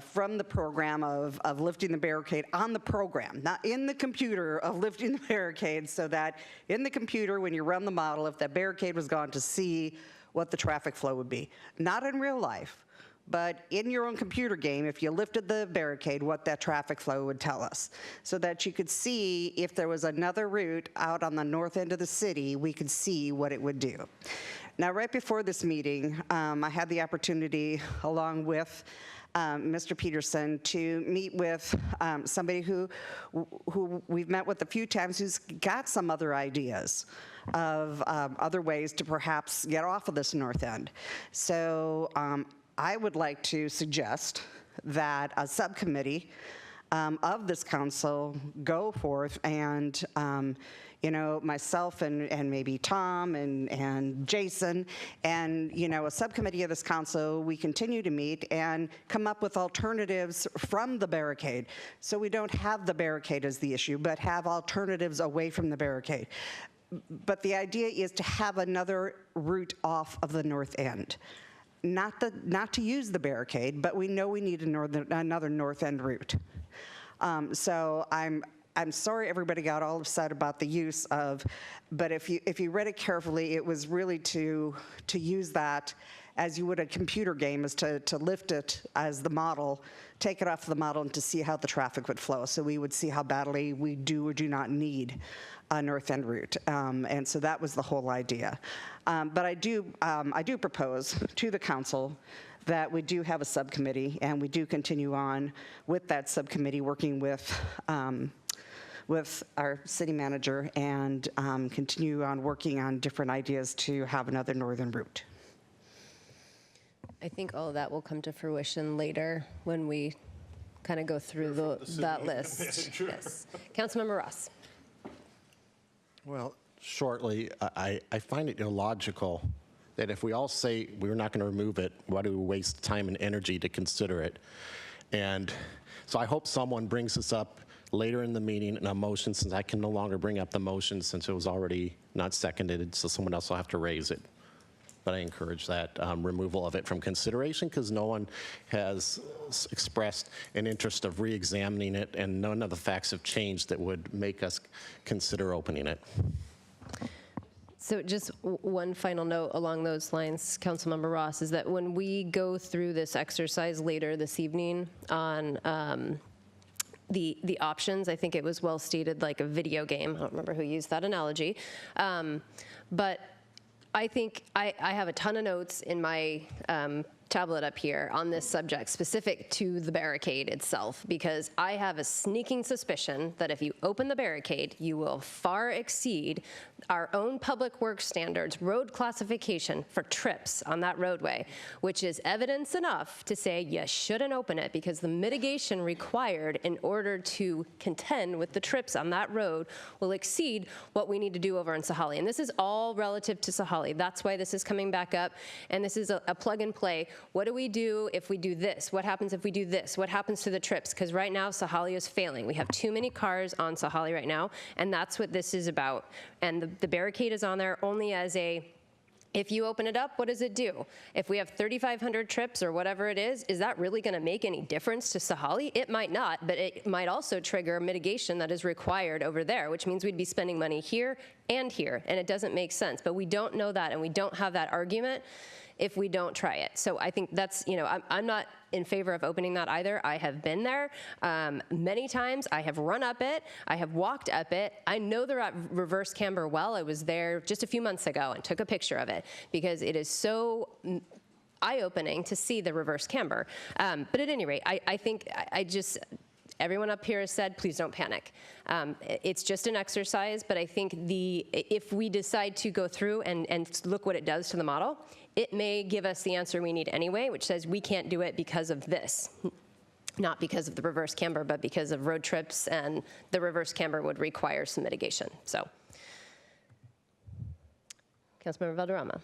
[SPEAKER 3] from the program of lifting the barricade on the program, not in the computer of lifting the barricade, so that in the computer, when you run the model, if that barricade was gone, to see what the traffic flow would be. Not in real life, but in your own computer game, if you lifted the barricade, what that traffic flow would tell us, so that you could see if there was another route out on the north end of the city, we could see what it would do. Now, right before this meeting, I had the opportunity, along with Mr. Peterson, to meet with somebody who we've met with a few times, who's got some other ideas of other ways to perhaps get off of this north end. So I would like to suggest that a subcommittee of this council go forth and myself and maybe Tom and Jason and, a subcommittee of this council, we continue to meet and come up with alternatives from the barricade. So we don't have the barricade as the issue, but have alternatives away from the barricade. But the idea is to have another route off of the north end. Not to use the barricade, but we know we need another north end route. So I'm sorry everybody got all upset about the use of, but if you read it carefully, it was really to use that as you would a computer game, is to lift it as the model, take it off the model, and to see how the traffic would flow. So we would see how badly we do or do not need a north end route, and so that was the whole idea. But I do propose to the council that we do have a subcommittee, and we do continue on with that subcommittee, working with our city manager, and continue on working on different ideas to have another northern route.
[SPEAKER 1] I think all of that will come to fruition later when we kind of go through that list. Yes. Councilmember Ross.
[SPEAKER 6] Well, shortly, I find it illogical that if we all say we're not going to remove it, why do we waste time and energy to consider it? And so I hope someone brings this up later in the meeting in a motion, since I can no longer bring up the motion since it was already not seconded, so someone else will have to raise it. But I encourage that removal of it from consideration, because no one has expressed an interest of re-examining it, and none of the facts have changed that would make us consider opening it.
[SPEAKER 1] So just one final note along those lines, Councilmember Ross, is that when we go through this exercise later this evening on the options, I think it was well stated, like a video game. I don't remember who used that analogy. But I think I have a ton of notes in my tablet up here on this subject specific to the barricade itself, because I have a sneaking suspicion that if you open the barricade, you will far exceed our own public works standards, road classification for trips on that roadway, which is evidence enough to say you shouldn't open it, because the mitigation required in order to contend with the trips on that road will exceed what we need to do over in Sahalli. And this is all relative to Sahalli. That's why this is coming back up, and this is a plug and play. What do we do if we do this? What happens if we do this? What happens to the trips? Because right now, Sahalli is failing. We have too many cars on Sahalli right now, and that's what this is about. And the barricade is on there only as a, if you open it up, what does it do? If we have 3,500 trips or whatever it is that really going to make any difference to Sahalli? It might not, but it might also trigger mitigation that is required over there, which means we'd be spending money here and here, and it doesn't make sense. But we don't know that, and we don't have that argument if we don't try it. So I think that's, I'm not in favor of opening that either. I have been there many times. I have run up it. I have walked up it. I know the reverse camber well. I was there just a few months ago and took a picture of it, because it is so eye-opening to see the reverse camber. But at any rate, I think everyone up here has said, please don't panic. It's just an exercise, but I think if we decide to go through and look what it does to the model, it may give us the answer we need anyway, which says we can't do it because of this. Not because of the reverse camber, but because of road trips, and the reverse camber would require some mitigation. So, Councilmember Valderrama.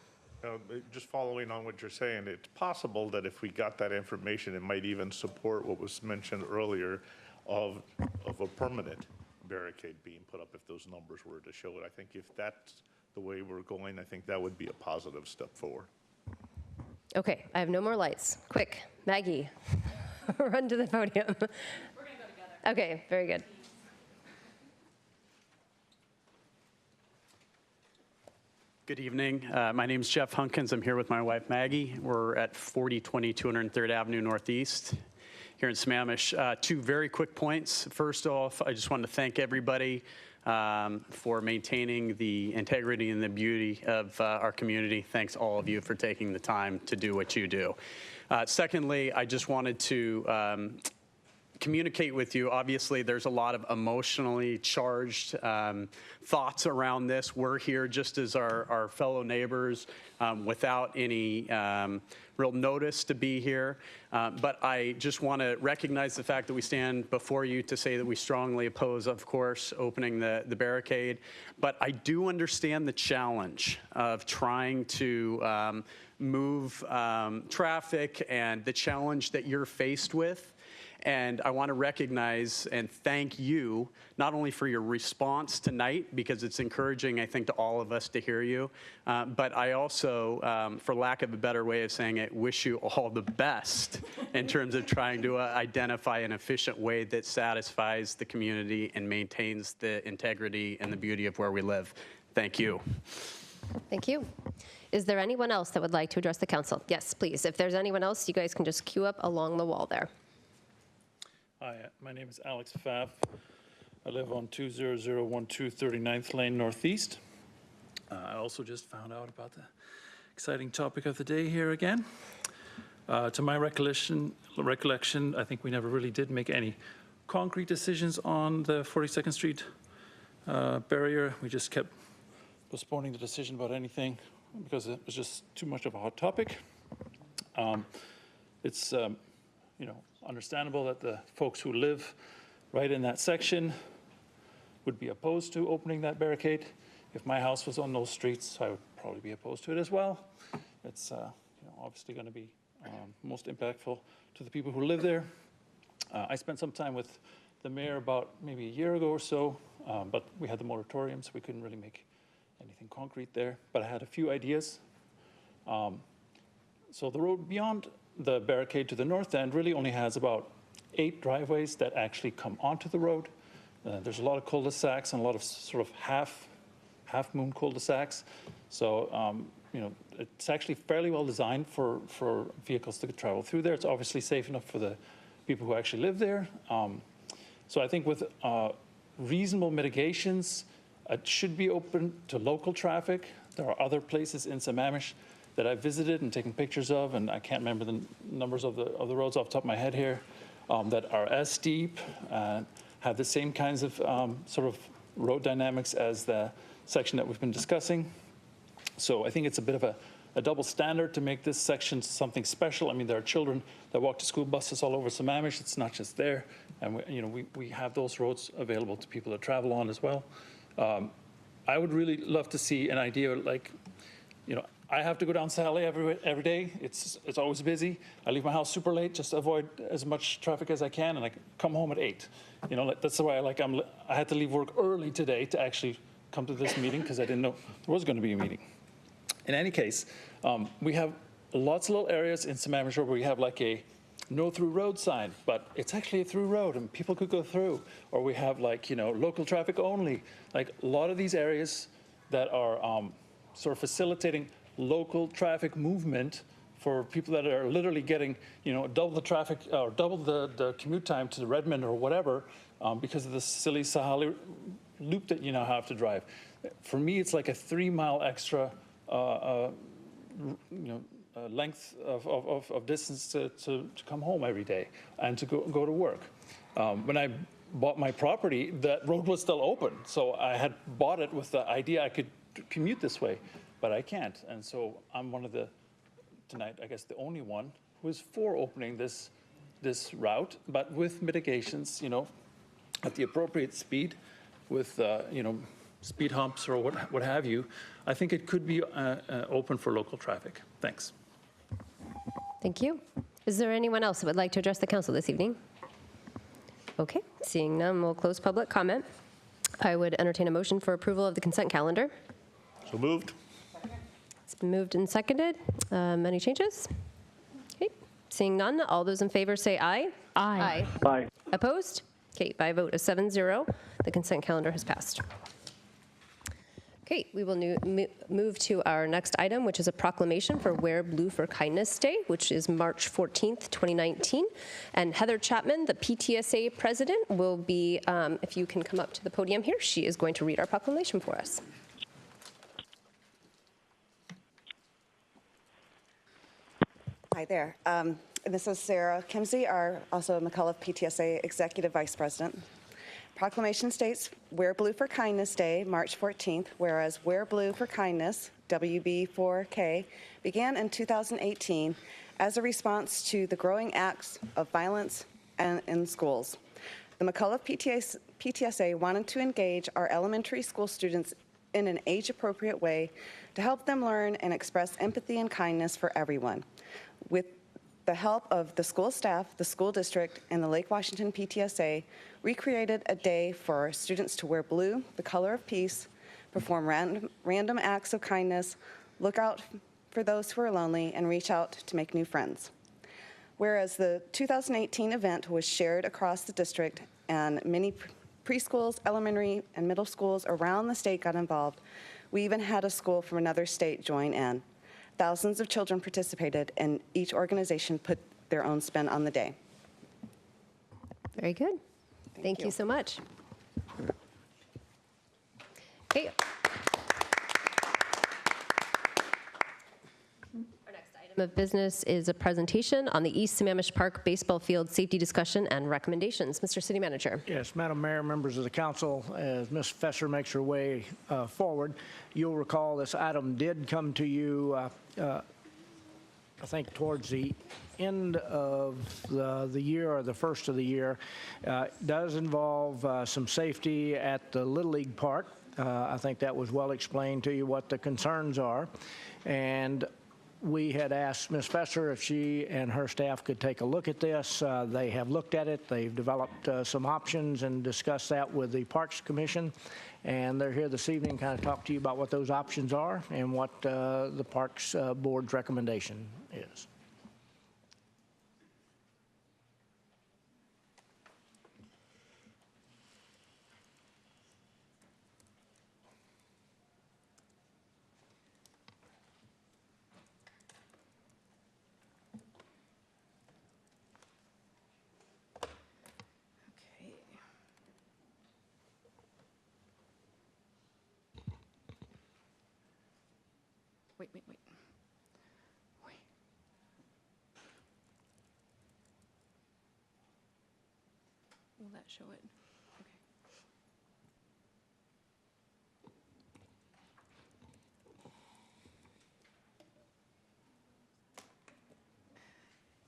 [SPEAKER 5] Just following on what you're saying, it's possible that if we got that information, it might even support what was mentioned earlier of a permanent barricade being put up if those numbers were to show it. I think if that's the way we're going, I think that would be a positive step forward.
[SPEAKER 1] Okay, I have no more lights. Quick, Maggie. run to the podium. We're going to go together. Okay, very good.
[SPEAKER 20] Good evening. My name is Jeff Hunkins. I'm here with my wife, Maggie. We're at 4020 203rd Avenue Northeast here in Sammamish. Two very quick points. First off, I just wanted to thank everybody for maintaining the integrity and the beauty of our community. Thanks all of you for taking the time to do what you do. Secondly, I just wanted to communicate with you. Obviously, there's a lot of emotionally charged thoughts around this. We're here just as our fellow neighbors without any real notice to be here. But I just want to recognize the fact that we stand before you to say that we strongly oppose, of course, opening the barricade. But I do understand the challenge of trying to move traffic and the challenge that you're faced with. And I want to recognize and thank you, not only for your response tonight, because it's encouraging, I think, to all of us to hear you, but I also, for lack of a better way of saying it, wish you all the best in terms of trying to identify an efficient way that satisfies the community and maintains the integrity and the beauty of where we live. Thank you.
[SPEAKER 1] Thank you. Is there anyone else that would like to address the council? Yes, please. If there's anyone else, you guys can just queue up along the wall there.
[SPEAKER 21] Hi, my name is Alex Pfaff. I live on 20012 39th Lane Northeast. I also just found out about the exciting topic of the day here again. To my recollection, I think we never really did make any concrete decisions on the 42nd Street barrier. We just kept postponing the decision about anything because it was just too much of a hot topic. It's understandable that the folks who live right in that section would be opposed to opening that barricade. If my house was on those streets, I would probably be opposed to it as well. It's obviously going to be most impactful to the people who live there. I spent some time with the mayor about maybe a year ago or so, but we had the moratorium, so we couldn't really make anything concrete there. But I had a few ideas. So the road beyond the barricade to the north end really only has about 8 driveways that actually come onto the road. There's a lot of cul-de-sacs and a lot of sort of half-moon cul-de-sacs. So, it's actually fairly well designed for vehicles to travel through there. It's obviously safe enough for the people who actually live there. So I think with reasonable mitigations, it should be open to local traffic. There are other places in Sammamish that I've visited and taken pictures of, and I can't remember the numbers of the roads off the top of my head here, that are as steep, have the same kinds of sort of road dynamics as the section that we've been discussing. So I think it's a bit of a double standard to make this section something special. I mean, there are children that walk to school buses all over Sammamish. It's not just there, and we have those roads available to people to travel on as well. I would really love to see an idea like, I have to go down Sally every day. It's always busy. I leave my house super late just to avoid as much traffic as I can, and I come home at 8. That's why I had to leave work early today to actually come to this meeting because I didn't know there was going to be a meeting. In any case, we have lots of little areas in Sammamish where we have like a no through road sign, but it's actually a through road and people could go through. Or we have local traffic only. Like a lot of these areas that are sort of facilitating local traffic movement for people that are literally getting, double the traffic or double the commute time to Redmond or whatever because of the silly Sahali loop that you now have to drive. For me, it's like a 3-mile extra length of distance to come home every day and to go to work. When I bought my property, that road was still open. So I had bought it with the idea I could commute this way, but I can't. And so I'm one of tonight, I guess the only one who is for opening this route, but with mitigations, at the appropriate speed with, speed humps or what have you. I think it could be open for local traffic. Thanks.
[SPEAKER 1] Thank you. Is there anyone else that would like to address the council this evening? Okay, seeing none, we'll close public comment. I would entertain a motion for approval of the consent calendar.
[SPEAKER 5] So moved.
[SPEAKER 1] It's been moved and seconded. Any changes? Okay. Seeing none, all those in favor say aye.
[SPEAKER 10] Aye.
[SPEAKER 4] Aye.
[SPEAKER 1] Opposed? Okay, by a vote of 7-0, the consent calendar has passed. Okay, we will move to our next item, which is a proclamation for Wear Blue for Kindness Day, which is March 14th, 2019. And Heather Chapman, the PTSA president, will be, if you can come up to the podium here, she is going to read our proclamation for us.
[SPEAKER 2] Hi there. This is Sarah Kimsey, also McCullough PTSA Executive Vice President. Proclamation states, Wear Blue for Kindness Day, March 14th, whereas Wear Blue for Kindness, WB4K, began in 2018 as a response to the growing acts of violence in schools. The McCullough PTSA wanted to engage our elementary school students in an age-appropriate way to help them learn and express empathy and kindness for everyone. With the help of the school staff, the school district, and the Lake Washington PTSA, we created a day for students to wear blue, the color of peace, perform random acts of kindness, look out for those who are lonely, and reach out to make new friends. Whereas the 2018 event was shared across the district and many preschools, elementary, and middle schools around the state got involved, we even had a school from another state join in. Thousands of children participated, and each organization put their own spin on the day.
[SPEAKER 1] Very good. Thank you so much. Okay. Our next item of business is a presentation on the East Sammamish Park baseball field safety discussion and recommendations. Mr. City Manager.
[SPEAKER 9] Yes, Madam Mayor, members of the council, as Ms. Fesser makes her way forward, you'll recall this item did come to you I think towards the end of the year or the first of the year. Does involve some safety at the Little League Park. I think that was well explained to you what the concerns are. And we had asked Ms. Fesser if she and her staff could take a look at this. They have looked at it. They've developed some options and discussed that with the Parks Commission. And they're here this evening to kind of talk to you about what those options are and what the Parks Board's recommendation is.
[SPEAKER 22] Wait. Will that show it? Okay.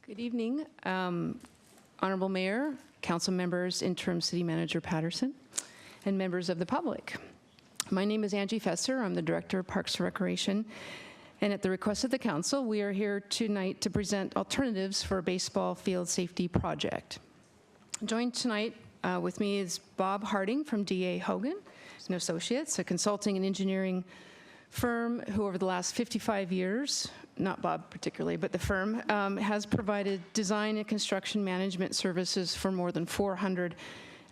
[SPEAKER 22] Good evening, Honorable Mayor, council members, interim city manager Patterson, and members of the public. My name is Angie Fesser. I'm the Director of Parks and Recreation. And at the request of the council, we are here tonight to present alternatives for a baseball field safety project. Joined tonight with me is Bob Harding from D.A. Hogan and Associates, a consulting and engineering firm who over the last 55 years, not Bob particularly, but the firm, has provided design and construction management services for more than 400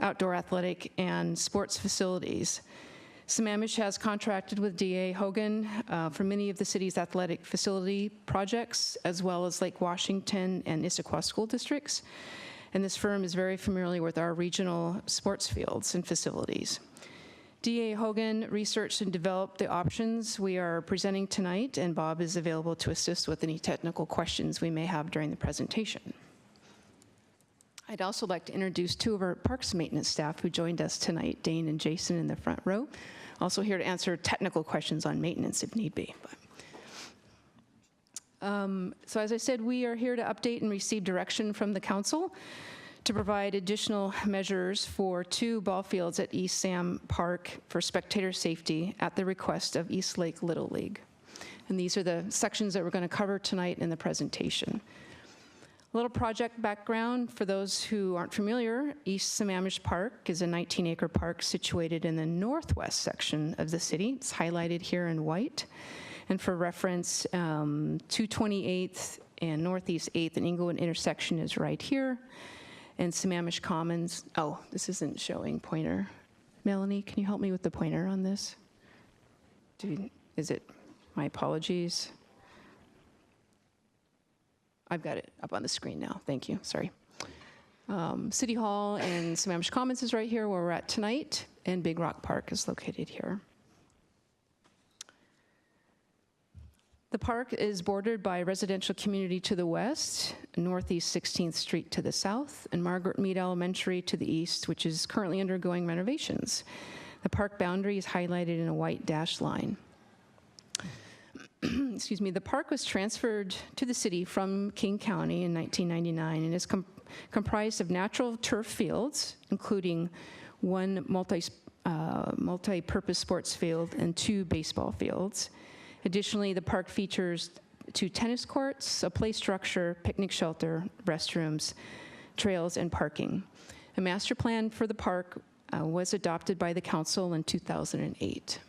[SPEAKER 22] outdoor athletic and sports facilities. Sammamish has contracted with D.A. Hogan for many of the city's athletic facility projects, as well as Lake Washington and Issaquah school districts. And this firm is very familiar with our regional sports fields and facilities. D.A. Hogan researched and developed the options we are presenting tonight, and Bob is available to assist with any technical questions we may have during the presentation. I'd also like to introduce two of our parks maintenance staff who joined us tonight, Dane and Jason in the front row. Also here to answer technical questions on maintenance if need be. So as I said, we are here to update and receive direction from the council to provide additional measures for 2 ball fields at East Sam Park for spectator safety at the request of East Lake Little League. And these are the sections that we're going to cover tonight in the presentation. A little project background for those who aren't familiar. East Sammamish Park is a 19-acre park situated in the northwest section of the city. It's highlighted here in white. And for reference, 228th and Northeast 8th and Inglewood intersection is right here. And Sammamish Commons, oh, this isn't showing pointer. Melanie, can you help me with the pointer on this? Is it, my apologies. I've got it up on the screen now, thank you, sorry. City Hall and Sammamish Commons is right here where we're at tonight, and Big Rock Park is located here. The park is bordered by a residential community to the west, Northeast 16th Street to the south, and Margaret Mead Elementary to the east, which is currently undergoing renovations. The park boundary is highlighted in a white dashed line. Excuse me, the park was transferred to the city from King County in 1999 and is comprised of natural turf fields, including one multi-purpose sports field and 2 baseball fields. Additionally, the park features 2 tennis courts, a play structure, picnic shelter, restrooms, trails, and parking. A master plan for the park was adopted by the council in 2008.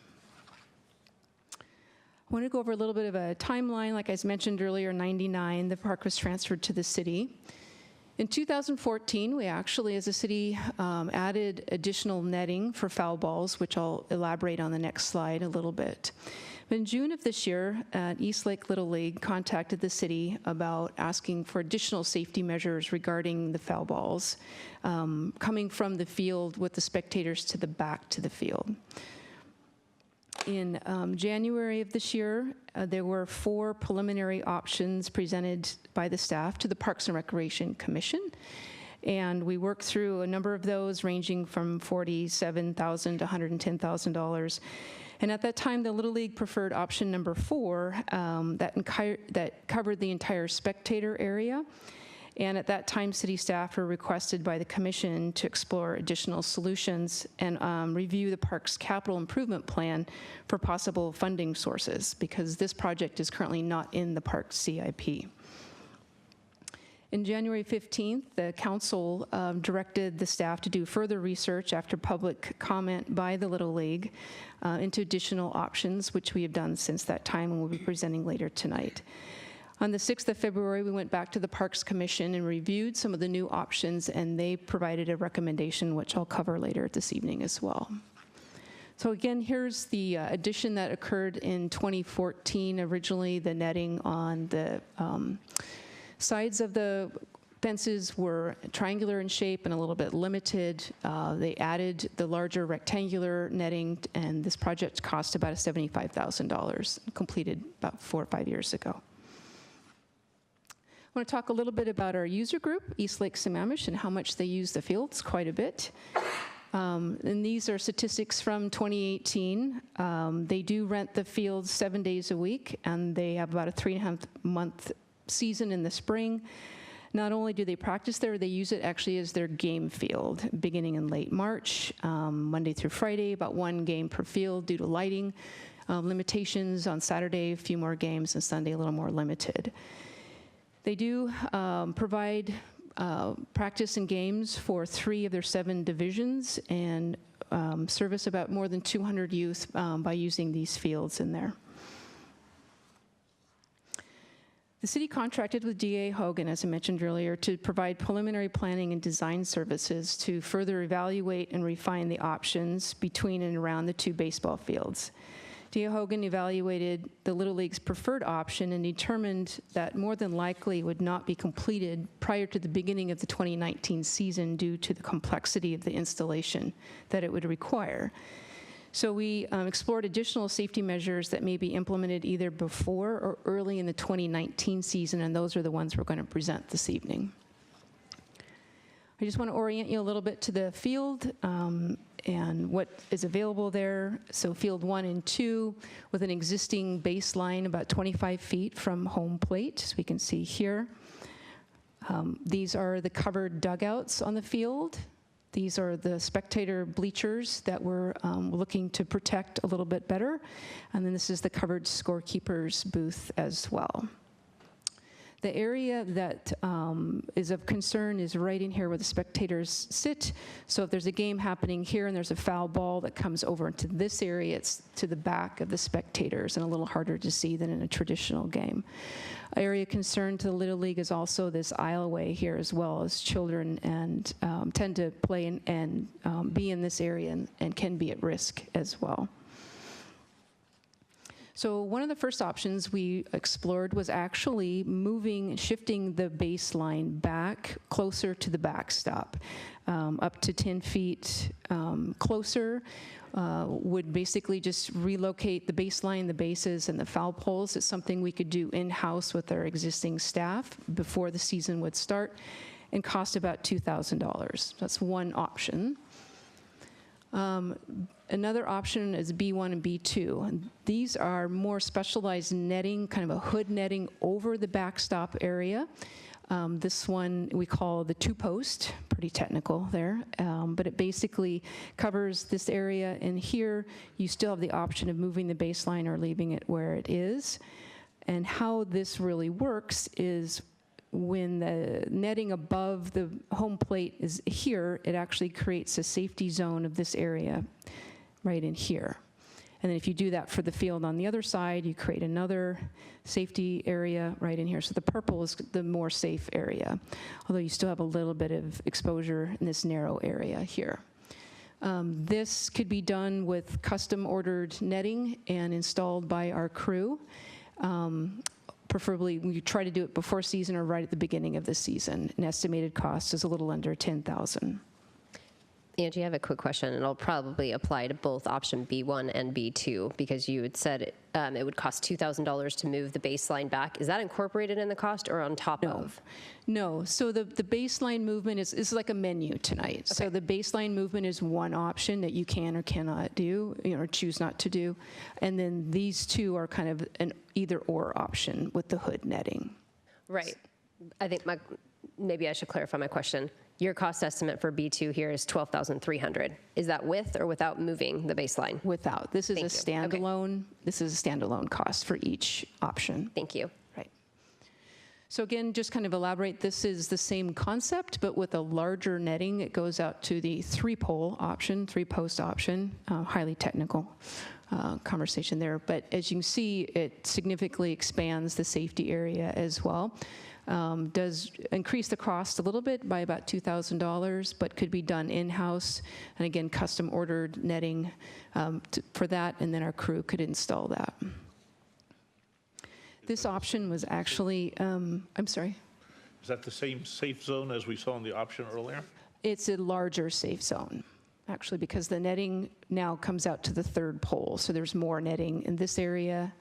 [SPEAKER 22] I want to go over a little bit of a timeline. Like I mentioned earlier, in '99, the park was transferred to the city. In 2014, we actually, as a city, added additional netting for foul balls, which I'll elaborate on the next slide a little bit. In June of this year, Eastlake Little League contacted the city about asking for additional safety measures regarding the foul balls coming from the field with the spectators to the back to the field. In January of this year, there were 4 preliminary options presented by the staff to the Parks and Recreation Commission. And we worked through a number of those ranging from $47,000 to $110,000. And at that time, the Little League preferred option number 4 that covered the entire spectator area. And at that time, city staff were requested by the commission to explore additional solutions and review the park's capital improvement plan for possible funding sources, because this project is currently not in the park's CIP. In January 15th, the council directed the staff to do further research after public comment by the Little League into additional options, which we have done since that time and will be presenting later tonight. On the 6th of February, we went back to the Parks Commission and reviewed some of the new options, and they provided a recommendation, which I'll cover later this evening as well. So again, here's the addition that occurred in 2014. Originally, the netting on the sides of the fences were triangular in shape and a little bit limited. They added the larger rectangular netting, and this project cost about $75,000, completed about 4 or 5 years ago. I want to talk a little bit about our user group, Eastlake Sammamish, and how much they use the fields, quite a bit. And these are statistics from 2018. They do rent the fields 7 days a week, and they have about a 3.5-month season in the spring. Not only do they practice there, they use it actually as their game field, beginning in late March, Monday through Friday, about 1 game per field due to lighting limitations. On Saturday, a few more games, and Sunday a little more limited. They do provide practice and games for 3 of their 7 divisions and service about more than 200 youth by using these fields in there. The city contracted with DA Hogan, as I mentioned earlier, to provide preliminary planning and design services to further evaluate and refine the options between and around the 2 baseball fields. DA Hogan evaluated the Little League's preferred option and determined that more than likely would not be completed prior to the beginning of the 2019 season due to the complexity of the installation that it would require. So we explored additional safety measures that may be implemented either before or early in the 2019 season, and those are the ones we're going to present this evening. I just want to orient you a little bit to the field and what is available there. So field 1 and 2 with an existing baseline about 25 feet from home plate, as we can see here. These are the covered dugouts on the field. These are the spectator bleachers that we're looking to protect a little bit better. And then this is the covered scorekeeper's booth as well. The area that is of concern is right in here where the spectators sit. So if there's a game happening here and there's a foul ball that comes over into this area, it's to the back of the spectators and a little harder to see than in a traditional game. Area concern to the Little League is also this aisleway here, as well as children and tend to play and be in this area and can be at risk as well. So one of the first options we explored was actually shifting the baseline back closer to the backstop, up to 10 feet closer. Would basically just relocate the baseline, the bases, and the foul poles. It's something we could do in-house with our existing staff before the season would start and cost about $2,000. That's one option. Another option is B1 and B2. And these are more specialized netting, kind of a hood netting over the backstop area. This one we call the two-post, pretty technical there, but it basically covers this area, and here you still have the option of moving the baseline or leaving it where it is. And how this really works is when the netting above the home plate is here, it actually creates a safety zone of this area right in here. And then if you do that for the field on the other side, you create another safety area right in here. So the purple is the more safe area, although you still have a little bit of exposure in this narrow area here. This could be done with custom ordered netting and installed by our crew. Preferably, we try to do it before season or right at the beginning of the season. An estimated cost is a little under $10,000.
[SPEAKER 1] Angie, I have a quick question, and it'll probably apply to both option B1 and B2, because you had said it would cost $2,000 to move the baseline back. Is that incorporated in the cost or on top of?
[SPEAKER 22] No, so the baseline movement is like a menu tonight. Okay. So the baseline movement is one option that you can or cannot do, or choose not to do. And then these two are kind of an either or option with the hood netting.
[SPEAKER 1] Right. I think maybe I should clarify my question. Your cost estimate for B2 here is $12,300. Is that with or without moving the baseline?
[SPEAKER 22] Without. This is a standalone. Okay. This is a standalone cost for each option.
[SPEAKER 1] Thank you.
[SPEAKER 22] Right. So again, just kind of elaborate. This is the same concept, but with a larger netting. It goes out to the three-post option. Highly technical conversation there. But as you can see, it significantly expands the safety area as well. Does increase the cost a little bit by about $2,000, but could be done in-house. And again, custom ordered netting for that, and then our crew could install that. This option was actually, I'm sorry?
[SPEAKER 5] Is that the same safe zone as we saw in the option earlier?
[SPEAKER 22] It's a larger safe zone, actually, because the netting now comes out to the third pole. So there's more netting in this area,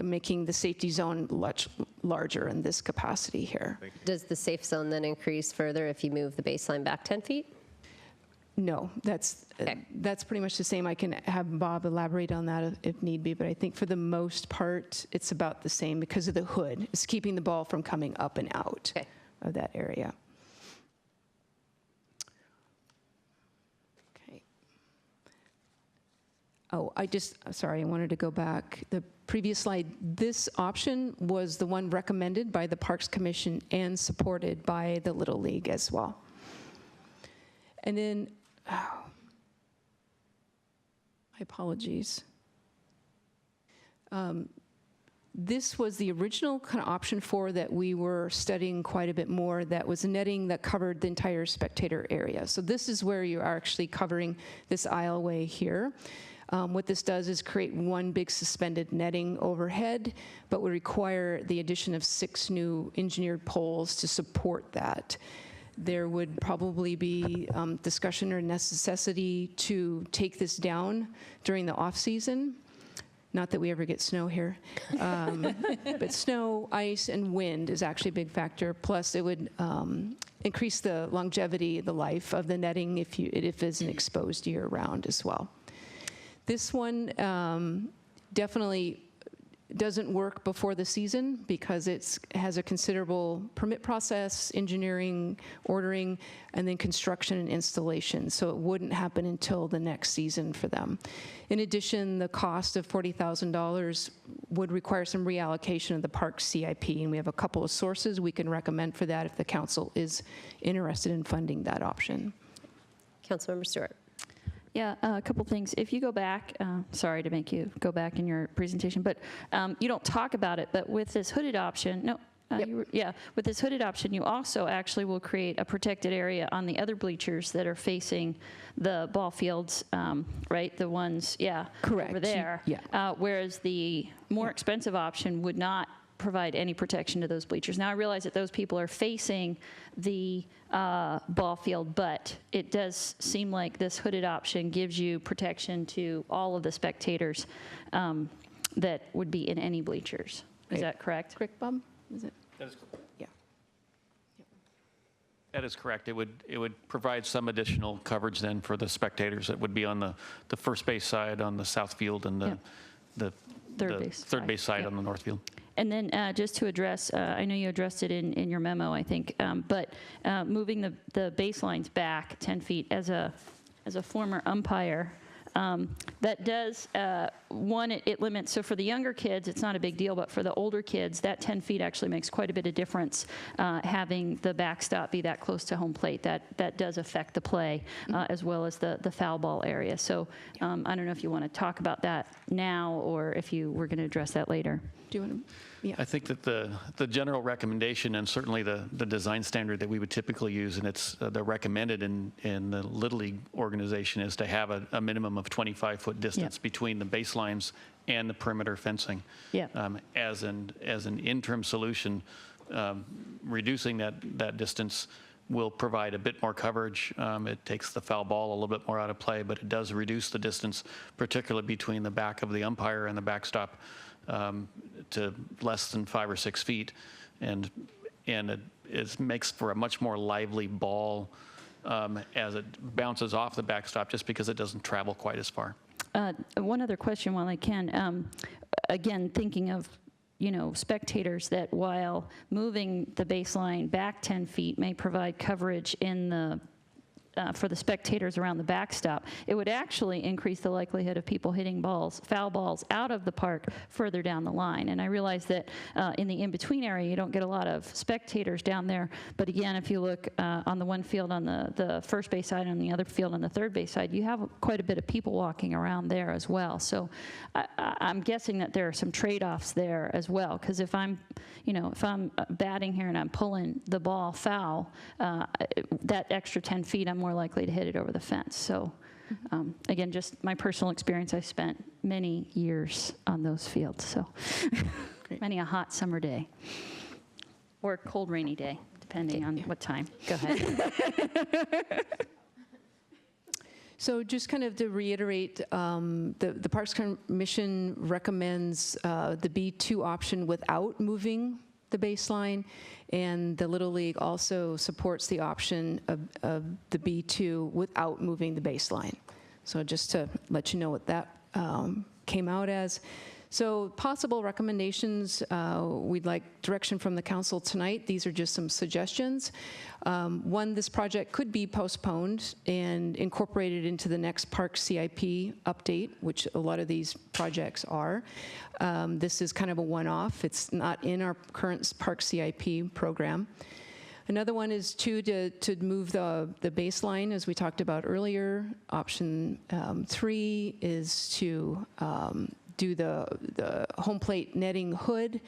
[SPEAKER 22] making the safety zone much larger in this capacity here.
[SPEAKER 1] Does the safe zone then increase further if you move the baseline back 10 feet?
[SPEAKER 22] No, that's pretty much the same. I can have Bob elaborate on that if need be, but I think for the most part, it's about the same because of the hood. It's keeping the ball from coming up and out of that area. Okay. Oh, sorry, I wanted to go back. The previous slide, this option was the one recommended by the Parks Commission and supported by the Little League as well. And then, my apologies. This was the original kind of option 4 that we were studying quite a bit more, that was netting that covered the entire spectator area. So this is where you are actually covering this aisleway here. What this does is create one big suspended netting overhead, but would require the addition of 6 new engineered poles to support that. There would probably be discussion or necessity to take this down during the off-season. Not that we ever get snow here. But snow, ice, and wind is actually a big factor. Plus, it would increase the longevity, the life of the netting if it isn't exposed year-round as well. This one definitely doesn't work before the season because it has a considerable permit process, engineering, ordering, and then construction and installation. So it wouldn't happen until the next season for them. In addition, the cost of $40,000 would require some reallocation of the park CIP, and we have a couple of sources we can recommend for that if the council is interested in funding that option.
[SPEAKER 1] Councilmember Stewart.
[SPEAKER 10] Yeah, a couple things. If you go back, sorry to make you go back in your presentation, but you don't talk about it, but with this hooded option, with this hooded option, you also actually will create a protected area on the other bleachers that are facing the ball fields, right? The ones,
[SPEAKER 22] correct,
[SPEAKER 10] over there. Whereas the more expensive option would not provide any protection to those bleachers. Now I realize that those people are facing the ball field, but it does seem like this hooded option gives you protection to all of the spectators that would be in any bleachers. Is that correct?
[SPEAKER 22] Correct, Bob? Is it?
[SPEAKER 7] That is correct.
[SPEAKER 22] Yeah.
[SPEAKER 7] That is correct. It would provide some additional coverage then for the spectators that would be on the first base side on the south field and the third base side on the north field.
[SPEAKER 10] And then just to address, I know you addressed it in your memo, I think, but moving the baselines back 10 feet as a former umpire, that does, one, it limits, so for the younger kids, it's not a big deal, but for the older kids, that 10 feet actually makes quite a bit of difference, having the backstop be that close to home plate. That does affect the play, as well as the foul ball area. So I don't know if you want to talk about that now or if you were going to address that later.
[SPEAKER 22] Do you want to? Yeah.
[SPEAKER 7] I think that the general recommendation and certainly the design standard that we would typically use, and it's the recommended in the Little League organization, is to have a minimum of 25-foot distance between the baselines and the perimeter fencing. As an interim solution, reducing that distance will provide a bit more coverage. It takes the foul ball a little bit more out of play, but it does reduce the distance, particularly between the back of the umpire and the backstop, to less than 5 or 6 feet, and it makes for a much more lively ball as it bounces off the backstop, just because it doesn't travel quite as far.
[SPEAKER 10] One other question while I can. Again, thinking of spectators, that while moving the baseline back 10 feet may provide coverage in the for the spectators around the backstop, it would actually increase the likelihood of people hitting foul balls out of the park further down the line. And I realize that in the in-between area, you don't get a lot of spectators down there. But again, if you look on the one field on the first base side and the other field on the third base side, you have quite a bit of people walking around there as well. So I'm guessing that there are some trade-offs there as well. Because if I'm batting here and I'm pulling the ball foul, that extra 10 feet, I'm more likely to hit it over the fence. So again, just my personal experience, I spent many years on those fields. So many a hot summer day or cold rainy day, depending on what time. Go ahead.
[SPEAKER 22] So just kind of to reiterate, the Parks Commission recommends the B2 option without moving the baseline, and the Little League also supports the option of the B2 without moving the baseline. So just to let you know what that came out as. So possible recommendations, we'd like direction from the council tonight. These are just some suggestions. One, this project could be postponed and incorporated into the next park CIP update, which a lot of these projects are. This is kind of a one-off. It's not in our current park CIP program. Another one is to move the baseline, as we talked about earlier. Option 3 is to do the home plate netting hood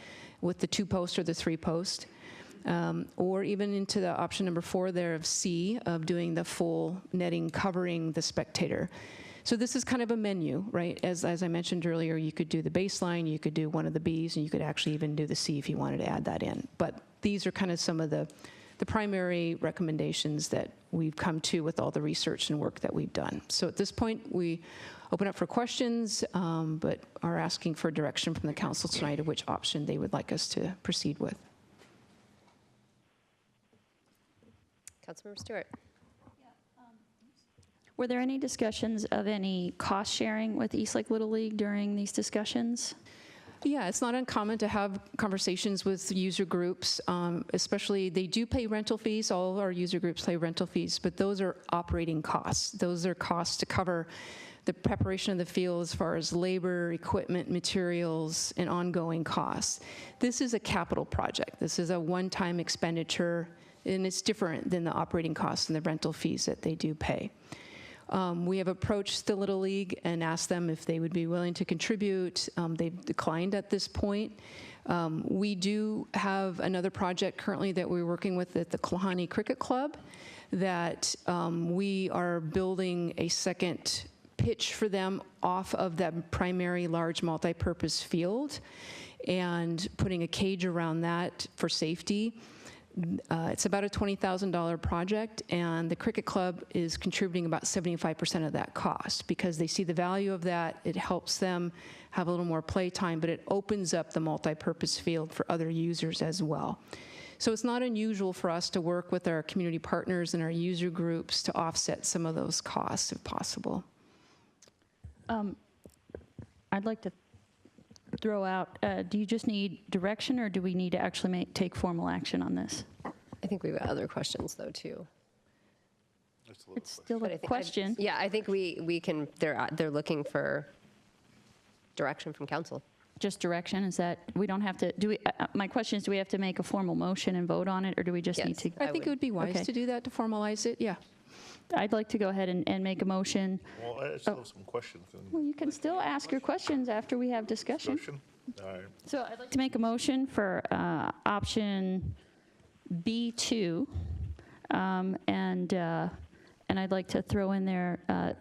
[SPEAKER 22] with the 2-post or the 3-post, or even into the option number 4 there of C, of doing the full netting covering the spectator. So this is kind of a menu, right? As I mentioned earlier, you could do the baseline, you could do one of the Bs, and you could actually even do the C if you wanted to add that in. But these are kind of some of the primary recommendations that we've come to with all the research and work that we've done. So at this point, we open up for questions, but are asking for direction from the council tonight of which option they would like us to proceed with.
[SPEAKER 1] Councilmember Stewart.
[SPEAKER 10] Were there any discussions of any cost sharing with East Lake Little League during these discussions?
[SPEAKER 22] Yeah, it's not uncommon to have conversations with user groups, especially they do pay rental fees. All of our user groups pay rental fees, but those are operating costs. Those are costs to cover the preparation of the field as far as labor, equipment, materials, and ongoing costs. This is a capital project. This is a one-time expenditure, and it's different than the operating costs and the rental fees that they do pay. We have approached the Little League and asked them if they would be willing to contribute. They've declined at this point. We do have another project currently that we're working with at the Klahani Cricket Club that we are building a second pitch for them off of that primary large multi-purpose field and putting a cage around that for safety. It's about a $20,000 project, and the cricket club is contributing about 75% of that cost because they see the value of that. It helps them have a little more play time, but it opens up the multi-purpose field for other users as well. So it's not unusual for us to work with our community partners and our user groups to offset some of those costs if possible.
[SPEAKER 10] I'd like to throw out, do you just need direction, or do we need to actually take formal action on this?
[SPEAKER 1] I think we've got other questions, though, too.
[SPEAKER 10] It's still a question.
[SPEAKER 1] Yeah, I think we can, they're looking for direction from council.
[SPEAKER 10] Just direction, is that, we don't have to, do we, my question is, do we have to make a formal motion and vote on it, or do we just need to?
[SPEAKER 22] I think it would be wise to do that, to formalize it, yeah.
[SPEAKER 10] I'd like to go ahead and make a motion.
[SPEAKER 5] Well, I still have some questions.
[SPEAKER 10] Well, you can still ask your questions after we have discussion.
[SPEAKER 5] All right.
[SPEAKER 10] So I'd like to make a motion for option B2, and I'd like to throw in there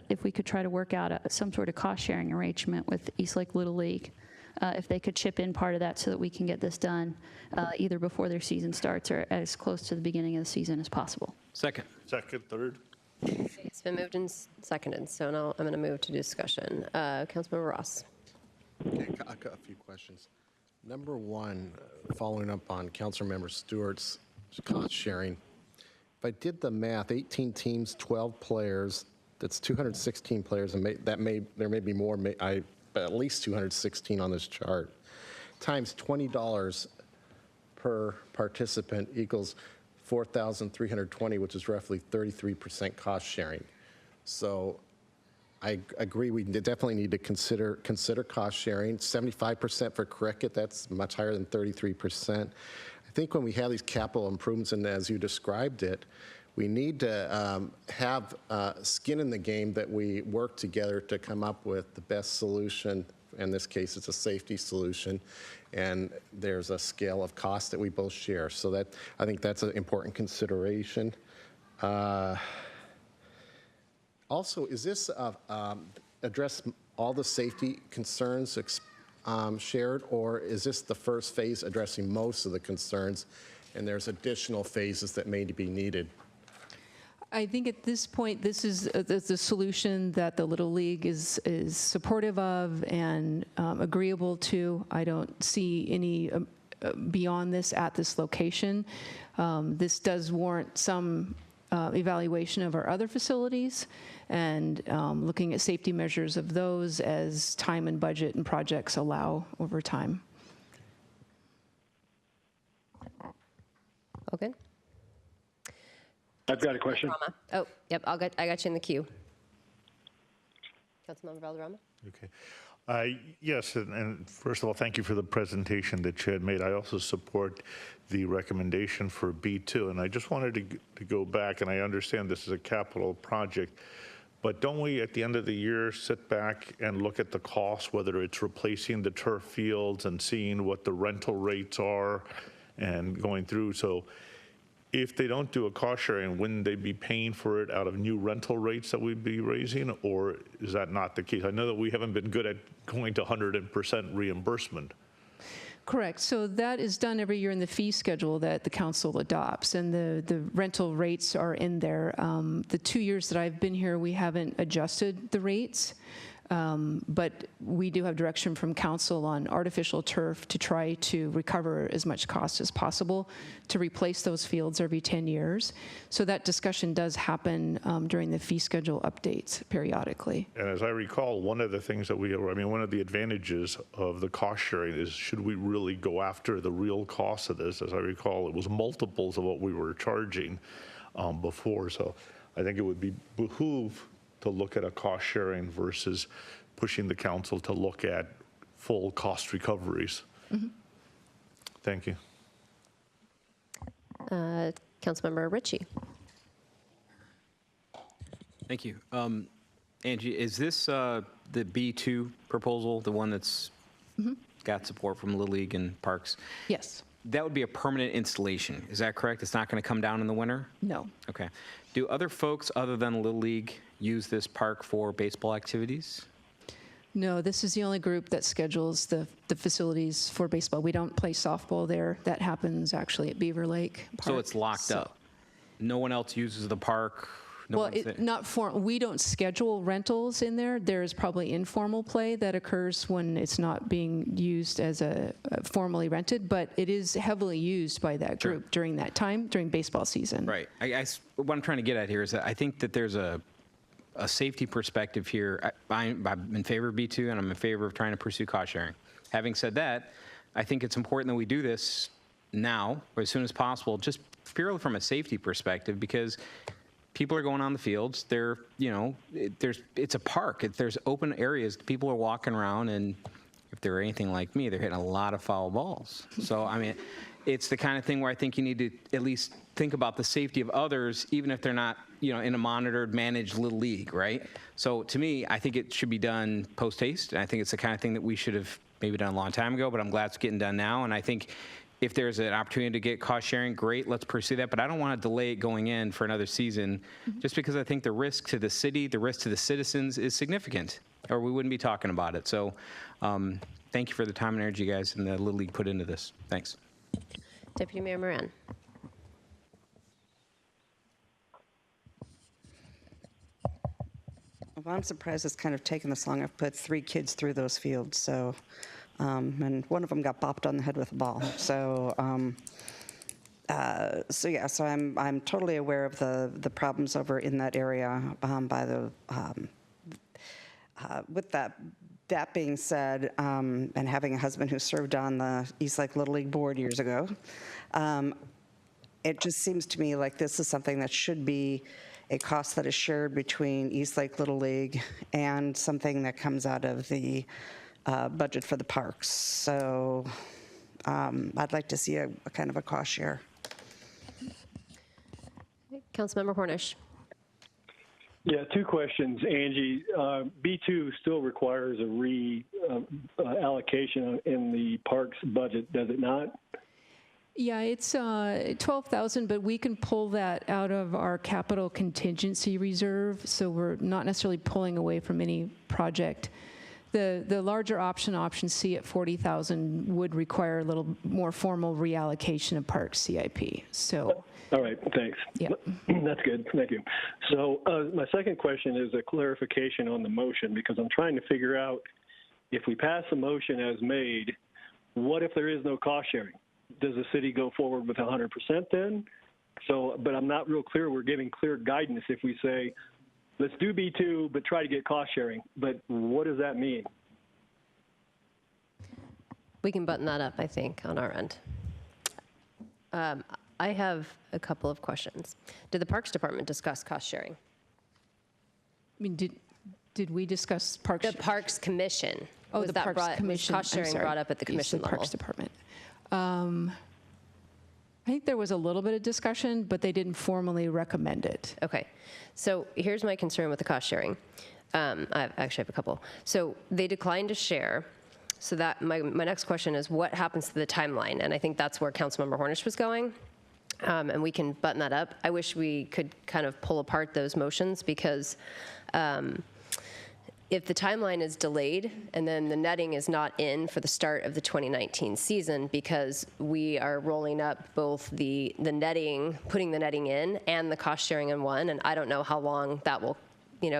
[SPEAKER 10] if we could try to work out some sort of cost-sharing arrangement with East Lake Little League, if they could chip in part of that so that we can get this done either before their season starts or as close to the beginning of the season as possible.
[SPEAKER 6] Second.
[SPEAKER 5] Second, third.
[SPEAKER 1] It's been moved and seconded, so now I'm going to move to discussion. Councilmember Ross.
[SPEAKER 6] Okay, I've got a few questions. Number one, following up on Councilmember Stewart's cost sharing. If I did the math, 18 teams, 12 players, that's 216 players, and there may be more, but at least 216 on this chart, times $20 per participant equals $4,320, which is roughly 33% cost sharing. So I agree, we definitely need to consider cost sharing. 75% for cricket, that's much higher than 33%. I think when we have these capital improvements, and as you described it, we need to have skin in the game that we work together to come up with the best solution. In this case, it's a safety solution, and there's a scale of cost that we both share. So that, I think that's an important consideration. Also, is this address all the safety concerns shared, or is this the first phase addressing most of the concerns, and there's additional phases that may be needed?
[SPEAKER 22] I think at this point, this is the solution that the Little League is supportive of and agreeable to. I don't see any beyond this at this location. This does warrant some evaluation of our other facilities and looking at safety measures of those as time and budget and projects allow over time.
[SPEAKER 1] Okay.
[SPEAKER 4] I've got a question.
[SPEAKER 1] Oh, yep, I got you in the queue. Councilmember Valderrama.
[SPEAKER 5] Okay. Yes, and first of all, thank you for the presentation that you had made. I also support the recommendation for B2, and I just wanted to go back, and I understand this is a capital project, but don't we, at the end of the year, sit back and look at the cost, whether it's replacing the turf fields and seeing what the rental rates are and going through? So if they don't do a cost sharing, wouldn't they be paying for it out of new rental rates that we'd be raising, or is that not the case? I know that we haven't been good at going to 100% reimbursement.
[SPEAKER 22] Correct. So that is done every year in the fee schedule that the council adopts, and the rental rates are in there. The 2 years that I've been here, we haven't adjusted the rates. But we do have direction from council on artificial turf to try to recover as much cost as possible to replace those fields every 10 years. So that discussion does happen during the fee schedule updates periodically.
[SPEAKER 5] And as I recall, one of the things that one of the advantages of the cost sharing is, should we really go after the real cost of this? As I recall, it was multiples of what we were charging before. So I think it would behoove to look at a cost sharing versus pushing the council to look at full cost recoveries.
[SPEAKER 22] Mm-hmm.
[SPEAKER 5] Thank you.
[SPEAKER 1] Councilmember Ritchie.
[SPEAKER 18] Thank you. Angie, is this the B2 proposal, the one that's got support from Little League and Parks?
[SPEAKER 22] Yes.
[SPEAKER 18] That would be a permanent installation. Is that correct? It's not going to come down in the winter?
[SPEAKER 22] No.
[SPEAKER 18] Okay. Do other folks other than Little League use this park for baseball activities?
[SPEAKER 22] No, this is the only group that schedules the facilities for baseball. We don't play softball there. That happens actually at Beaver Lake Park.
[SPEAKER 18] So it's locked up. No one else uses the park? No
[SPEAKER 22] Well, we don't schedule rentals in there. There's probably informal play that occurs when it's not being used as a formally rented, but it is heavily used by that group during that time, during baseball season.
[SPEAKER 18] Right. What I'm trying to get at here is that I think that there's a safety perspective here. I'm in favor of B2, and I'm in favor of trying to pursue cost sharing. Having said that, I think it's important that we do this now, or as soon as possible, just purely from a safety perspective, because people are going on the fields. It's a park. There's open areas. People are walking around, and if they're anything like me, they're hitting a lot of foul balls. So, I mean, it's the kind of thing where I think you need to at least think about the safety of others, even if they're not, in a monitored, managed Little League, right? So, to me, I think it should be done post-haste, and I think it's the kind of thing that we should have maybe done a long time ago, but I'm glad it's getting done now, and I think if there's an opportunity to get cost sharing, great, let's pursue that. But I don't want to delay it going in for another season just because I think the risk to the city, the risk to the citizens is significant, or we wouldn't be talking about it. So thank you for the time and energy you guys and the Little League put into this. Thanks.
[SPEAKER 1] Deputy Mayor Moran.
[SPEAKER 2] Well, I'm surprised it's kind of taken this long. I've put 3 kids through those fields, so. And one of them got bopped on the head with a ball. So, so I'm totally aware of the problems over in that area. By the with that being said, and having a husband who served on the East Lake Little League board years ago, it just seems to me like this is something that should be a cost that is shared between East Lake Little League and something that comes out of the budget for the parks. So I'd like to see a kind of a cost share.
[SPEAKER 1] Councilmember Hornish.
[SPEAKER 4] Yeah, 2 questions, Angie. B2 still requires a reallocation in the parks budget, does it not?
[SPEAKER 22] Yeah, it's 12,000, but we can pull that out of our capital contingency reserve, so we're not necessarily pulling away from any project. The larger option C at 40,000 would require a little more formal reallocation of park CIP. So.
[SPEAKER 4] All right, thanks.
[SPEAKER 22] Yeah.
[SPEAKER 4] That's good, thank you. So my second question is a clarification on the motion, because I'm trying to figure out if we pass the motion as made, what if there is no cost sharing? Does the city go forward with 100% then? So, but I'm not real clear. We're giving clear guidance if we say, let's do B2, but try to get cost sharing. But what does that mean?
[SPEAKER 1] We can button that up, I think, on our end. I have a couple of questions. Did the Parks Department discuss cost sharing?
[SPEAKER 22] I mean, did we discuss Parks?
[SPEAKER 1] The Parks Commission.
[SPEAKER 22] Oh, the Parks Commission.
[SPEAKER 1] Was cost sharing brought up at the commission level?
[SPEAKER 22] Parks Department. I think there was a little bit of discussion, but they didn't formally recommend it.
[SPEAKER 1] Okay. So here's my concern with the cost sharing. I actually have a couple. So they declined to share. So that my next question is, what happens to the timeline? And I think that's where Councilmember Hornish was going. And we can button that up. I wish we could kind of pull apart those motions, because if the timeline is delayed and then the netting is not in for the start of the 2019 season, because we are rolling up both the netting, putting the netting in, and the cost sharing in one, and I don't know how long that will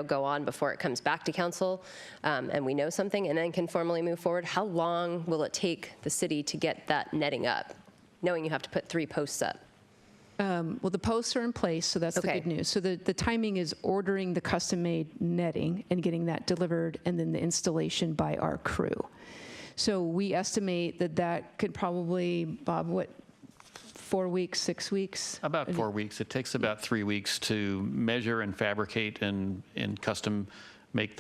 [SPEAKER 1] go on before it comes back to council and we know something and then can formally move forward? How long will it take the city to get that netting up, knowing you have to put 3 posts up?
[SPEAKER 22] Well, the posts are in place, so that's the good news. So the timing is ordering the custom-made netting and getting that delivered, and then the installation by our crew. So we estimate that could probably, Bob, 4 weeks, 6 weeks?
[SPEAKER 7] About 4 weeks. It takes about 3 weeks to measure and fabricate and custom make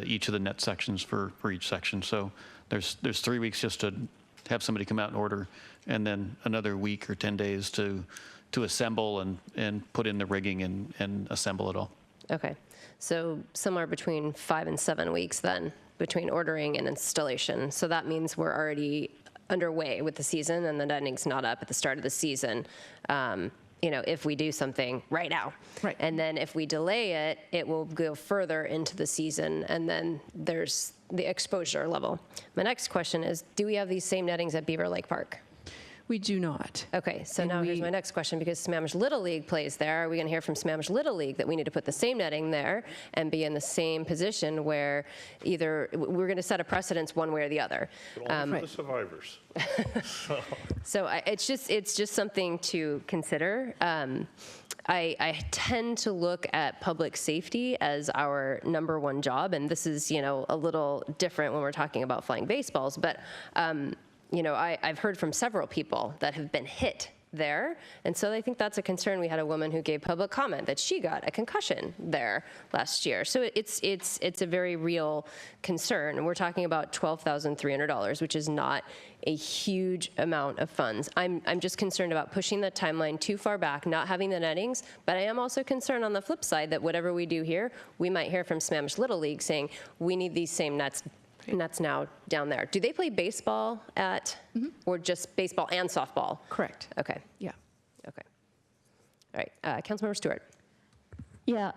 [SPEAKER 7] each of the net sections for each section. So there's 3 weeks just to have somebody come out and order, and then another week or 10 days to assemble and put in the rigging and assemble it all.
[SPEAKER 1] Okay, so somewhere between 5 and 7 weeks then, between ordering and installation. So that means we're already underway with the season and the netting's not up at the start of the season, if we do something right now.
[SPEAKER 22] Right.
[SPEAKER 1] And then if we delay it, it will go further into the season, and then there's the exposure level. My next question is, do we have these same nettings at Beaver Lake Park?
[SPEAKER 22] We do not.
[SPEAKER 1] Okay, so now here's my next question, because Sammamish Little League plays there. Are we going to hear from Sammamish Little League that we need to put the same netting there and be in the same position where either we're going to set a precedence one way or the other?
[SPEAKER 5] Only for the survivors.
[SPEAKER 1] So it's just something to consider. I tend to look at public safety as our #1 job, and this is a little different when we're talking about flying baseballs, but I've heard from several people that have been hit there, and so I think that's a concern. We had a woman who gave public comment that she got a concussion there last year. So it's a very real concern. And we're talking about $12,300, which is not a huge amount of funds. I'm just concerned about pushing the timeline too far back, not having the nettings, but I am also concerned on the flip side that whatever we do here, we might hear from Sammamish Little League saying, we need these same nets. And that's now down there. Do they play baseball or just baseball and softball?
[SPEAKER 22] Correct.
[SPEAKER 1] Okay.
[SPEAKER 22] Yeah.
[SPEAKER 1] Okay. All right. Councilmember Stewart.
[SPEAKER 10] Yeah.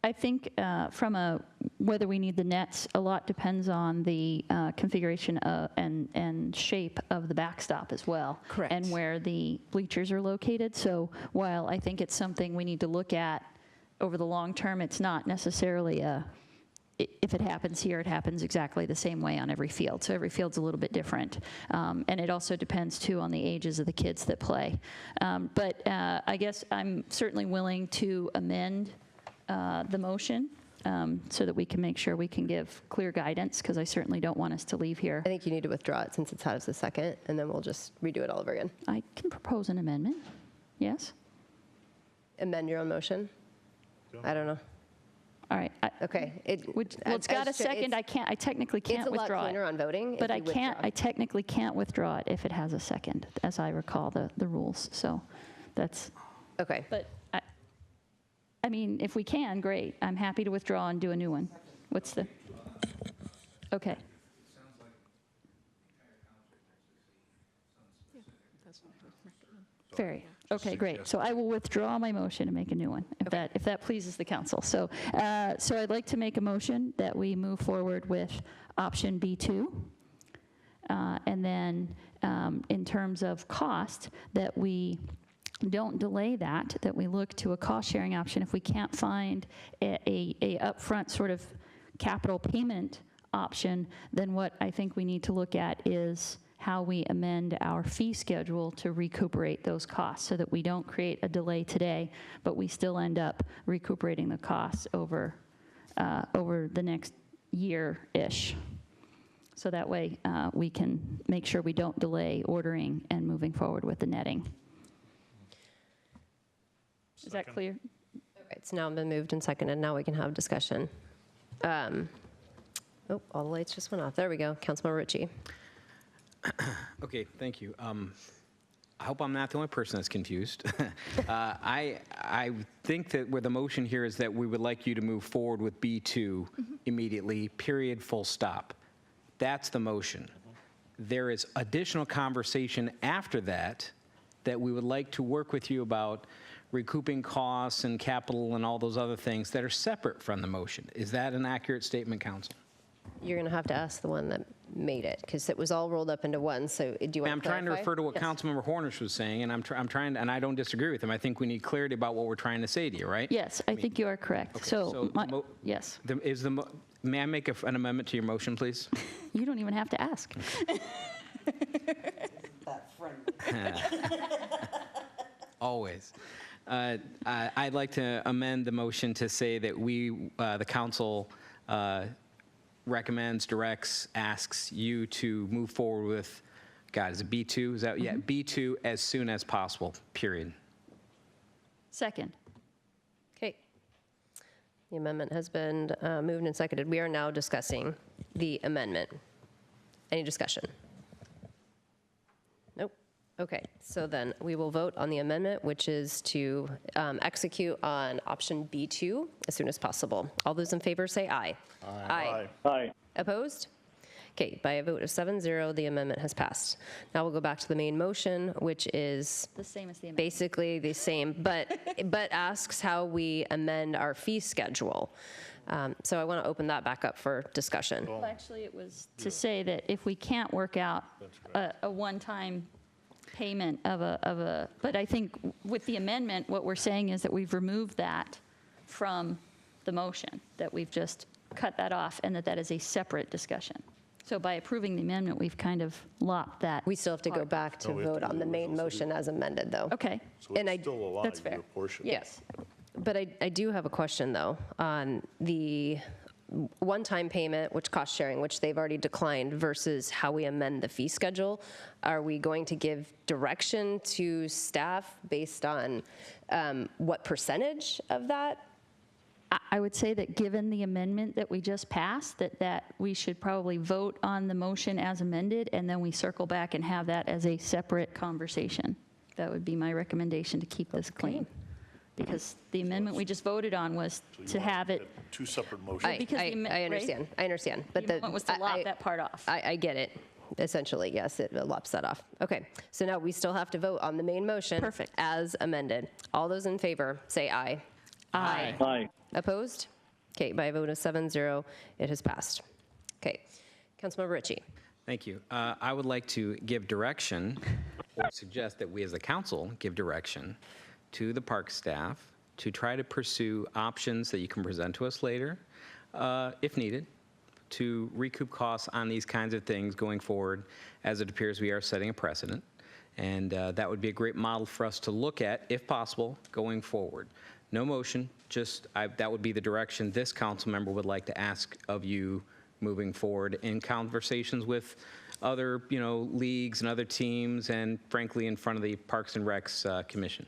[SPEAKER 10] I think from whether we need the nets, a lot depends on the configuration and shape of the backstop as well.
[SPEAKER 22] Correct.
[SPEAKER 10] And where the bleachers are located. So while I think it's something we need to look at over the long term, it's not necessarily if it happens here, it happens exactly the same way on every field. So every field's a little bit different. And it also depends, too, on the ages of the kids that play. But I guess I'm certainly willing to amend the motion so that we can make sure we can give clear guidance, because I certainly don't want us to leave here.
[SPEAKER 1] I think you need to withdraw it since it's had as a second, and then we'll just redo it all over again.
[SPEAKER 10] I can propose an amendment. Yes?
[SPEAKER 1] Amend your own motion? I don't know.
[SPEAKER 10] All right.
[SPEAKER 1] Okay.
[SPEAKER 10] It's got a second. I technically can't withdraw it.
[SPEAKER 1] It's a lot cleaner on voting.
[SPEAKER 10] But I technically can't withdraw it if it has a second, as I recall the rules. So that's.
[SPEAKER 1] Okay.
[SPEAKER 10] But I mean, if we can, great. I'm happy to withdraw and do a new one. What's the? Okay. Very. Okay, great. So I will withdraw my motion and make a new one, if that pleases the council. So, so I'd like to make a motion that we move forward with option B2, and then in terms of cost, that we don't delay that we look to a cost-sharing option if we can't find a upfront sort of capital payment option. Then what I think we need to look at is how we amend our fee schedule to recuperate those costs, so that we don't create a delay today, but we still end up recuperating the costs over the next year-ish. So that way we can make sure we don't delay ordering and moving forward with the netting. Is that clear?
[SPEAKER 1] Okay, it's now been moved and seconded. Now we can have discussion. Oh, all the lights just went off. There we go. Councilmember Ritchie.
[SPEAKER 18] Okay, thank you. I hope I'm not the only person that's confused. I think that where the motion here is that we would like you to move forward with B2 immediately, period, full stop. That's the motion. There is additional conversation after that we would like to work with you about recouping costs and capital and all those other things that are separate from the motion. Is that an accurate statement, Council?
[SPEAKER 1] You're going to have to ask the one that made it? Because it was all rolled up into one, so do you want to
[SPEAKER 18] I'm trying to refer to what Councilmember Hornish was saying, and I'm trying to, and I don't disagree with him. I think we need clarity about what we're trying to say to you, right?
[SPEAKER 10] Yes, I think you are correct.
[SPEAKER 18] Okay,
[SPEAKER 10] So, yes.
[SPEAKER 18] May I make an amendment to your motion, please?
[SPEAKER 10] You don't even have to ask.
[SPEAKER 18] Always. I'd like to amend the motion to say that the council recommends, directs, asks you to move forward with, God, is it B2? Is that, yeah, B2 as soon as possible, period.
[SPEAKER 10] Second.
[SPEAKER 1] Okay. The amendment has been moved and seconded. We are now discussing the amendment. Any discussion? Nope. Okay, so then we will vote on the amendment, which is to execute on option B2 as soon as possible. All those in favor say aye.
[SPEAKER 4] Aye. Aye.
[SPEAKER 1] Opposed? Okay, by a vote of 7-0, the amendment has passed. Now we'll go back to the main motion, which is
[SPEAKER 10] the same as the amendment.
[SPEAKER 1] Basically the same, but asks how we amend our fee schedule. So I want to open that back up for discussion.
[SPEAKER 10] Well, actually, it was to say that if we can't work out a one-time payment but I think with the amendment, what we're saying is that we've removed that from the motion, that we've just cut that off, and that is a separate discussion. So by approving the amendment, we've kind of lopped that.
[SPEAKER 1] We still have to go back to vote on the main motion as amended, though.
[SPEAKER 10] Okay.
[SPEAKER 5] So it's still alive,
[SPEAKER 10] that's fair.
[SPEAKER 5] your portion.
[SPEAKER 1] Yes. But I do have a question, though, on the one-time payment, which cost sharing, which they've already declined, versus how we amend the fee schedule. Are we going to give direction to staff based on what percentage of that?
[SPEAKER 10] I would say that given the amendment that we just passed, that we should probably vote on the motion as amended, and then we circle back and have that as a separate conversation. That would be my recommendation to keep this clean. Because the amendment we just voted on was to have it.
[SPEAKER 5] Two separate motions.
[SPEAKER 1] I understand. I understand. But
[SPEAKER 10] the amendment was to lop that part off.
[SPEAKER 1] I get it. Essentially, yes, it lops that off. Okay, so now we still have to vote on the main motion.
[SPEAKER 10] Perfect.
[SPEAKER 1] As amended. All those in favor, say aye.
[SPEAKER 10] Aye.
[SPEAKER 4] Aye.
[SPEAKER 1] Opposed? Okay, by a vote of 7-0, it has passed. Okay, Councilmember Ritchie.
[SPEAKER 18] Thank you. I would like to give direction, or suggest that we as a council give direction to the park staff to try to pursue options that you can present to us later, if needed, to recoup costs on these kinds of things going forward, as it appears we are setting a precedent. And that would be a great model for us to look at, if possible, going forward. No motion, just that would be the direction this council member would like to ask of you moving forward in conversations with other, leagues and other teams, and frankly, in front of the Parks and Recs Commission.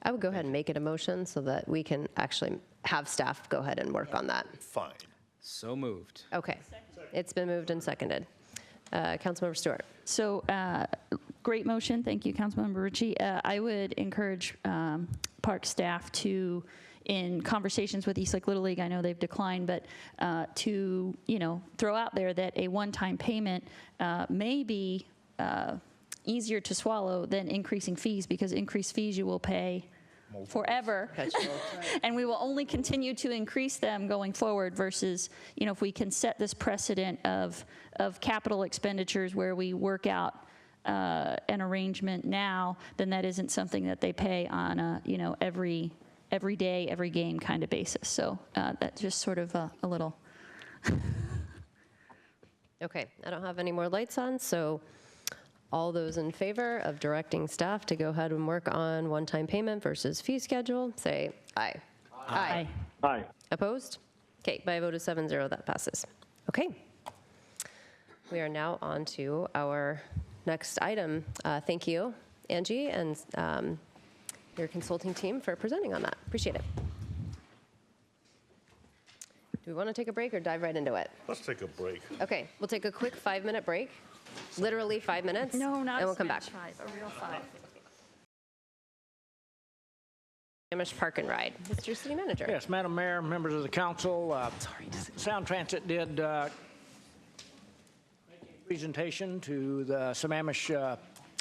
[SPEAKER 1] I would go ahead and make it a motion so that we can actually have staff go ahead and work on that.
[SPEAKER 5] Fine.
[SPEAKER 18] So moved.
[SPEAKER 1] Okay, it's been moved and seconded. Councilmember Stewart.
[SPEAKER 10] So great motion. Thank you, Councilmember Ritchie. I would encourage park staff to, in conversations with East Lake Little League, I know they've declined, but to, throw out there that a one-time payment may be easier to swallow than increasing fees, because increased fees you will pay forever, and we will only continue to increase them going forward, versus, if we can set this precedent of capital expenditures where we work out an arrangement now, then that isn't something that they pay on a, every day, every game kind of basis. So that's just sort of a little.
[SPEAKER 1] Okay, I don't have any more lights on, so all those in favor of directing staff to go ahead and work on one-time payment versus fee schedule, say aye.
[SPEAKER 10] Aye.
[SPEAKER 4] Aye.
[SPEAKER 1] Opposed? Okay, by a vote of 7-0, that passes. Okay. We are now on to our next item. Thank you, Angie, and your consulting team for presenting on that. Appreciate it. Do we want to take a break or dive right into it?
[SPEAKER 5] Let's take a break.
[SPEAKER 1] Okay, we'll take a quick 5-minute break. Literally 5 minutes.
[SPEAKER 10] No, not
[SPEAKER 1] and we'll come back.
[SPEAKER 10] 5, a real 5.
[SPEAKER 1] Sammamish Park and Ride. Mr. City Manager.
[SPEAKER 9] Yes, Madam Mayor, members of the council, Sound Transit did make a presentation to the Sammamish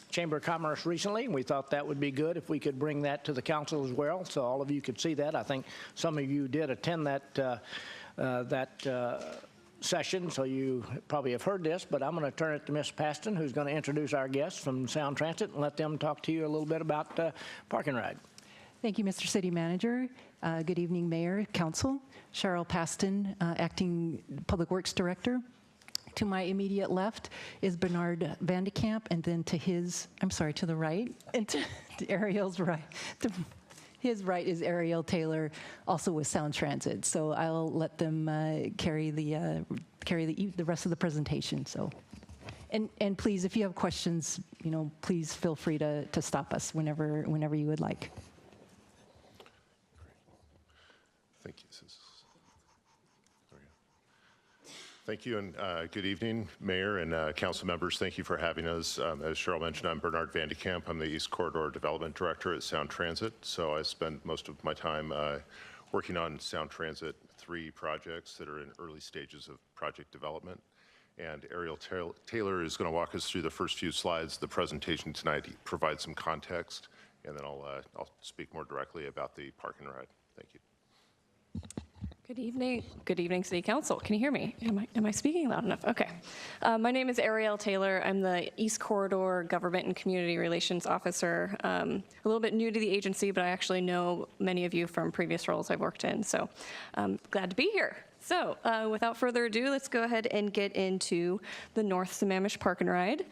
[SPEAKER 9] Chamber of Commerce recently, and we thought that would be good if we could bring that to the council as well, so all of you could see that. I think some of you did attend that session, so you probably have heard this, but I'm going to turn it to Ms. Paston, who's going to introduce our guests from Sound Transit and let them talk to you a little bit about Park and Ride.
[SPEAKER 8] Thank you, Mr. City Manager. Good evening, Mayor, Council. Cheryl Paston, Acting Public Works Director. To my immediate left is Bernard Vandekamp, and then to his, I'm sorry, to the right, and to Ariel's right. His right is Ariel Taylor, also with Sound Transit. So I'll let them carry the rest of the presentation. So, and please, if you have questions, please feel free to stop us whenever you would like.
[SPEAKER 11] Thank you. Thank you, and good evening, Mayor and Council members. Thank you for having us. As Cheryl mentioned, I'm Bernard Vandekamp. I'm the East Corridor Development Director at Sound Transit. So I spend most of my time working on Sound Transit 3 projects that are in early stages of project development. And Ariel Taylor is going to walk us through the first few slides of the presentation tonight, provide some context, and then I'll speak more directly about the Park and Ride. Thank you.
[SPEAKER 23] Good evening. Good evening, City Council. Can you hear me? Am I speaking loud enough? Okay. My name is Ariel Taylor. I'm the East Corridor Government and Community Relations Officer. A little bit new to the agency, but I actually know many of you from previous roles I've worked in, so I'm glad to be here. So without further ado, let's go ahead and get into the North Sammamish Park and Ride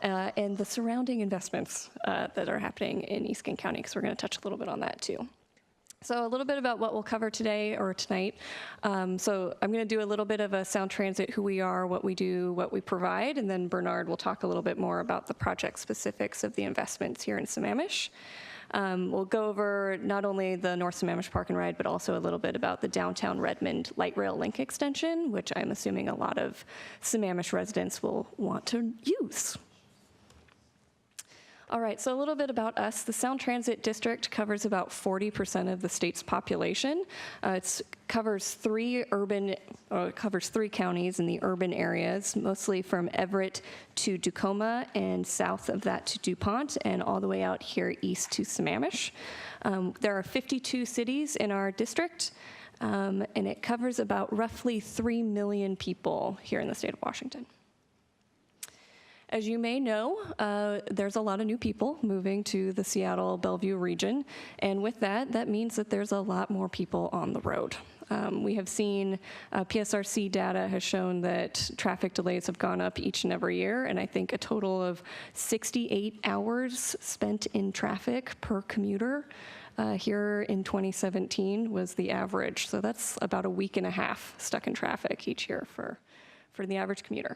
[SPEAKER 23] and the surrounding investments that are happening in East King County, because we're going to touch a little bit on that too. So a little bit about what we'll cover today or tonight. So I'm going to do a little bit of a Sound Transit, who we are, what we do, what we provide, and then Bernard will talk a little bit more about the project specifics of the investments here in Sammamish. We'll go over not only the North Sammamish Park and Ride, but also a little bit about the downtown Redmond light rail link extension, which I'm assuming a lot of Sammamish residents will want to use. All right, so a little bit about us. The Sound Transit District covers about 40% of the state's population. It covers 3 counties in the urban areas, mostly from Everett to Tacoma and south of that to DuPont and all the way out here east to Sammamish. There are 52 cities in our district, and it covers about roughly 3 million people here in the state of Washington. As you may know, there's a lot of new people moving to the Seattle-Bellevue region, and with that, that means that there's a lot more people on the road. We have seen PSRC data has shown that traffic delays have gone up each and every year, and I think a total of 68 hours spent in traffic per commuter here in 2017 was the average. So that's about a week and a half stuck in traffic each year for the average commuter.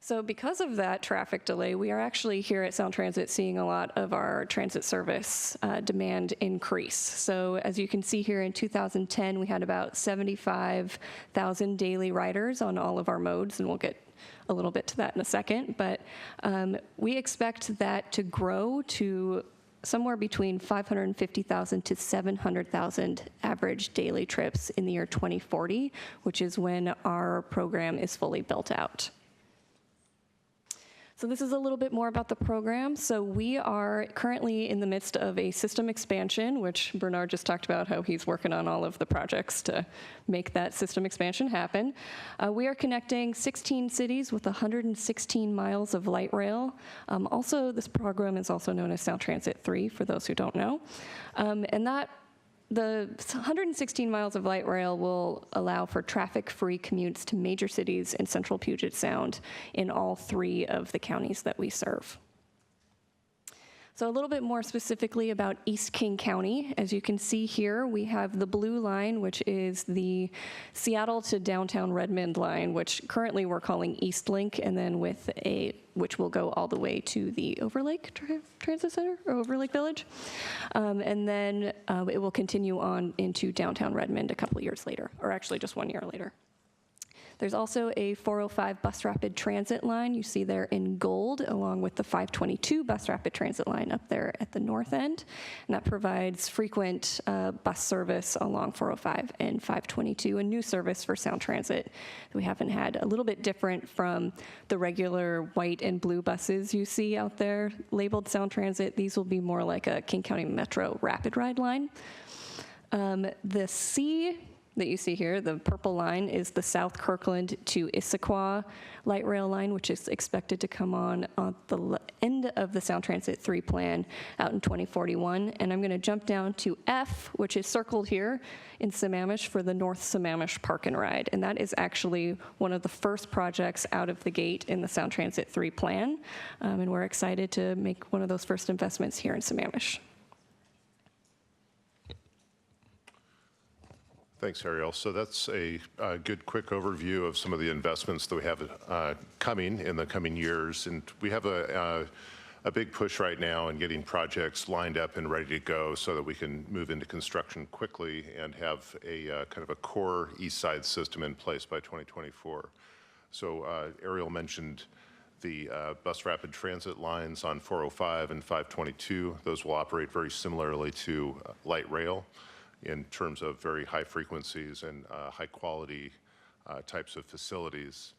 [SPEAKER 23] So because of that traffic delay, we are actually here at Sound Transit seeing a lot of our transit service demand increase. So as you can see here in 2010, we had about 75,000 daily riders on all of our modes, and we'll get a little bit to that in a second. But we expect that to grow to somewhere between 550,000 to 700,000 average daily trips in the year 2040, which is when our program is fully built out. So this is a little bit more about the program. So we are currently in the midst of a system expansion, which Bernard just talked about how he's working on all of the projects to make that system expansion happen. We are connecting 16 cities with 116 miles of light rail. Also, this program is also known as Sound Transit 3, for those who don't know. The 116 miles of light rail will allow for traffic-free commutes to major cities in central Puget Sound in all 3 of the counties that we serve. So a little bit more specifically about East King County. As you can see here, we have the blue line, which is the Seattle to downtown Redmond line, which currently we're calling East Link, and then which will go all the way to the Overlake Transit Center, or Overlake Village. And then it will continue on into downtown Redmond a couple years later, or actually just 1 year later. There's also a 405 bus rapid transit line you see there in gold, along with the 522 bus rapid transit line up there at the north end. And that provides frequent bus service along 405 and 522, a new service for Sound Transit that we haven't had, a little bit different from the regular white and blue buses you see out there labeled Sound Transit. These will be more like a King County Metro rapid ride line. The C that you see here. The purple line is the South Kirkland to Issaquah light rail line, which is expected to come on the end of the Sound Transit 3 plan out in 2041. And I'm going to jump down to F, which is circled here in Sammamish, for the North Sammamish Park and Ride. And that is actually one of the first projects out of the gate in the Sound Transit 3 plan. And we're excited to make one of those first investments here in Sammamish.
[SPEAKER 11] Thanks, Ariel. So that's a good quick overview of some of the investments that we have coming in the coming years. And we have a big push right now in getting projects lined up and ready to go so that we can move into construction quickly and have a kind of a core east side system in place by 2024. So Ariel mentioned the bus rapid transit lines on 405 and 522. Those will operate very similarly to light rail in terms of very high frequencies and high quality types of facilities.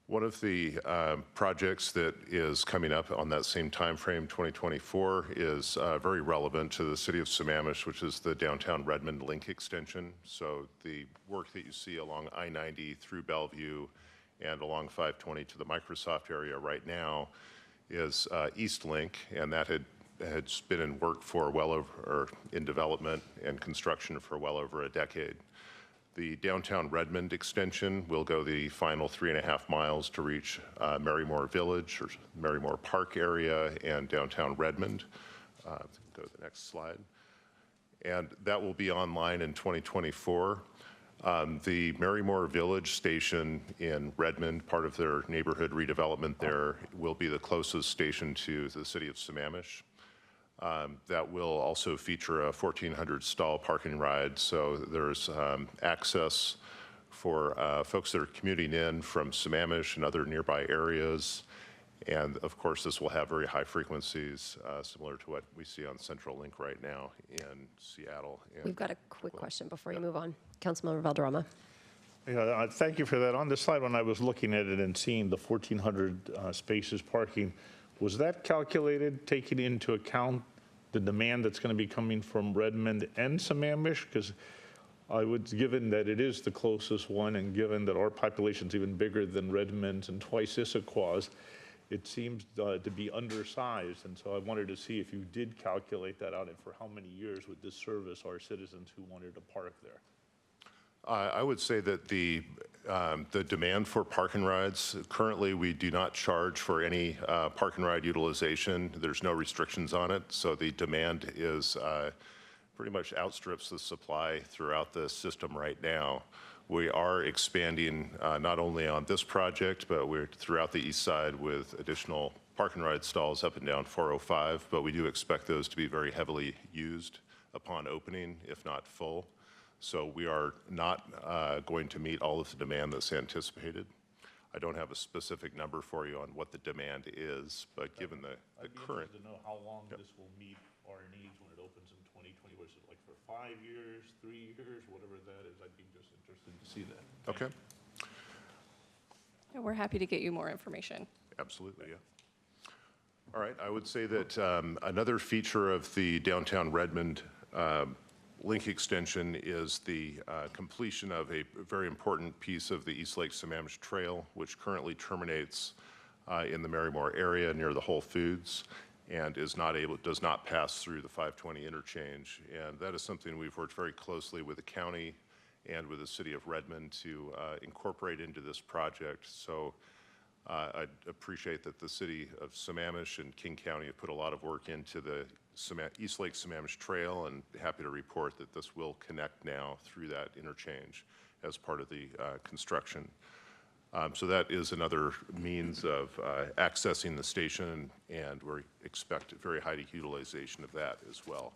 [SPEAKER 11] One of the projects that is coming up on that same time frame, 2024, is very relevant to the city of Sammamish, which is the downtown Redmond link extension. So the work that you see along I-90 through Bellevue and along 520 to the Microsoft area right now is East Link, and that had been in work for well over, or in development and construction for well over a decade. The downtown Redmond extension will go the final 3.5 miles to reach Marymore Village or Marymore Park area and downtown Redmond. Go to the next slide. And that will be online in 2024. The Marymore Village station in Redmond, part of their neighborhood redevelopment there, will be the closest station to the city of Sammamish. That will also feature a 1,400 stall parking ride, so there's access for folks that are commuting in from Sammamish and other nearby areas. And of course, this will have very high frequencies, similar to what we see on Central Link right now in Seattle.
[SPEAKER 1] We've got a quick question before you move on. Councilmember Valderrama.
[SPEAKER 5] Yeah, thank you for that. On the slide, when I was looking at it and seeing the 1,400 spaces parking, was that calculated taking into account the demand that's going to be coming from Redmond and Sammamish? Because given that it is the closest one, and given that our population's even bigger than Redmond's and twice Issaquah's, it seems to be undersized. And so I wanted to see if you did calculate that out, and for how many years would this service our citizens who wanted to park there?
[SPEAKER 11] I would say that the demand for park and rides, currently we do not charge for any park and ride utilization. There's no restrictions on it, so the demand is pretty much outstrips the supply throughout the system right now. We are expanding not only on this project, but we're throughout the east side with additional park and ride stalls up and down 405, but we do expect those to be very heavily used upon opening, if not full. So we are not going to meet all of the demand that's anticipated. I don't have a specific number for you on what the demand is, but given the current...
[SPEAKER 5] I'd be interested to know how long this will meet our needs when it opens in 2020. Was it like for 5 years, 3 years, whatever that is? I'd be just interested to see that.
[SPEAKER 11] Okay.
[SPEAKER 23] Yeah, we're happy to get you more information.
[SPEAKER 11] Absolutely, yeah. All right, I would say that another feature of the downtown Redmond link extension is the completion of a very important piece of the East Lake Sammamish Trail, which currently terminates in the Marymore area near the Whole Foods and does not pass through the 520 interchange. And that is something we've worked very closely with the county and with the city of Redmond to incorporate into this project. So I appreciate that the city of Sammamish and King County have put a lot of work into the East Lake Sammamish Trail, and happy to report that this will connect now through that interchange as part of the construction. So that is another means of accessing the station, and we expect very high utilization of that as well.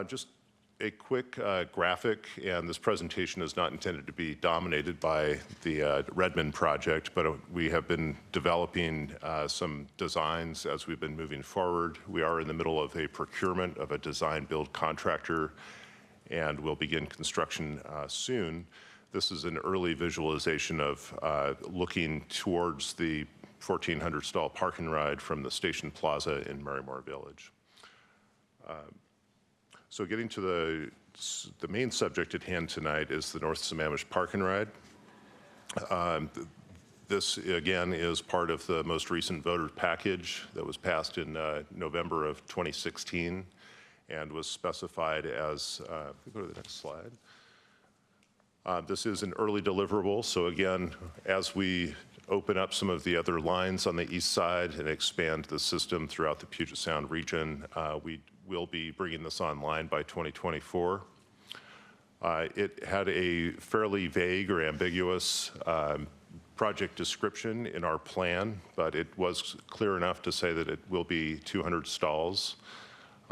[SPEAKER 11] Just a quick graphic, and this presentation is not intended to be dominated by the Redmond project, but we have been developing some designs as we've been moving forward. We are in the middle of a procurement of a design-build contractor, and we'll begin construction soon. This is an early visualization of looking towards the 1,400 stall park and ride from the station plaza in Marymore Village. So getting to the the main subject at hand tonight is the North Sammamish Park and Ride. This, again, is part of the most recent voter package that was passed in November of 2016 and was specified as, go to the next slide. This is an early deliverable, so again, as we open up some of the other lines on the east side and expand the system throughout the Puget Sound region, we will be bringing this online by 2024. It had a fairly vague or ambiguous project description in our plan, but it was clear enough to say that it will be 200 stalls.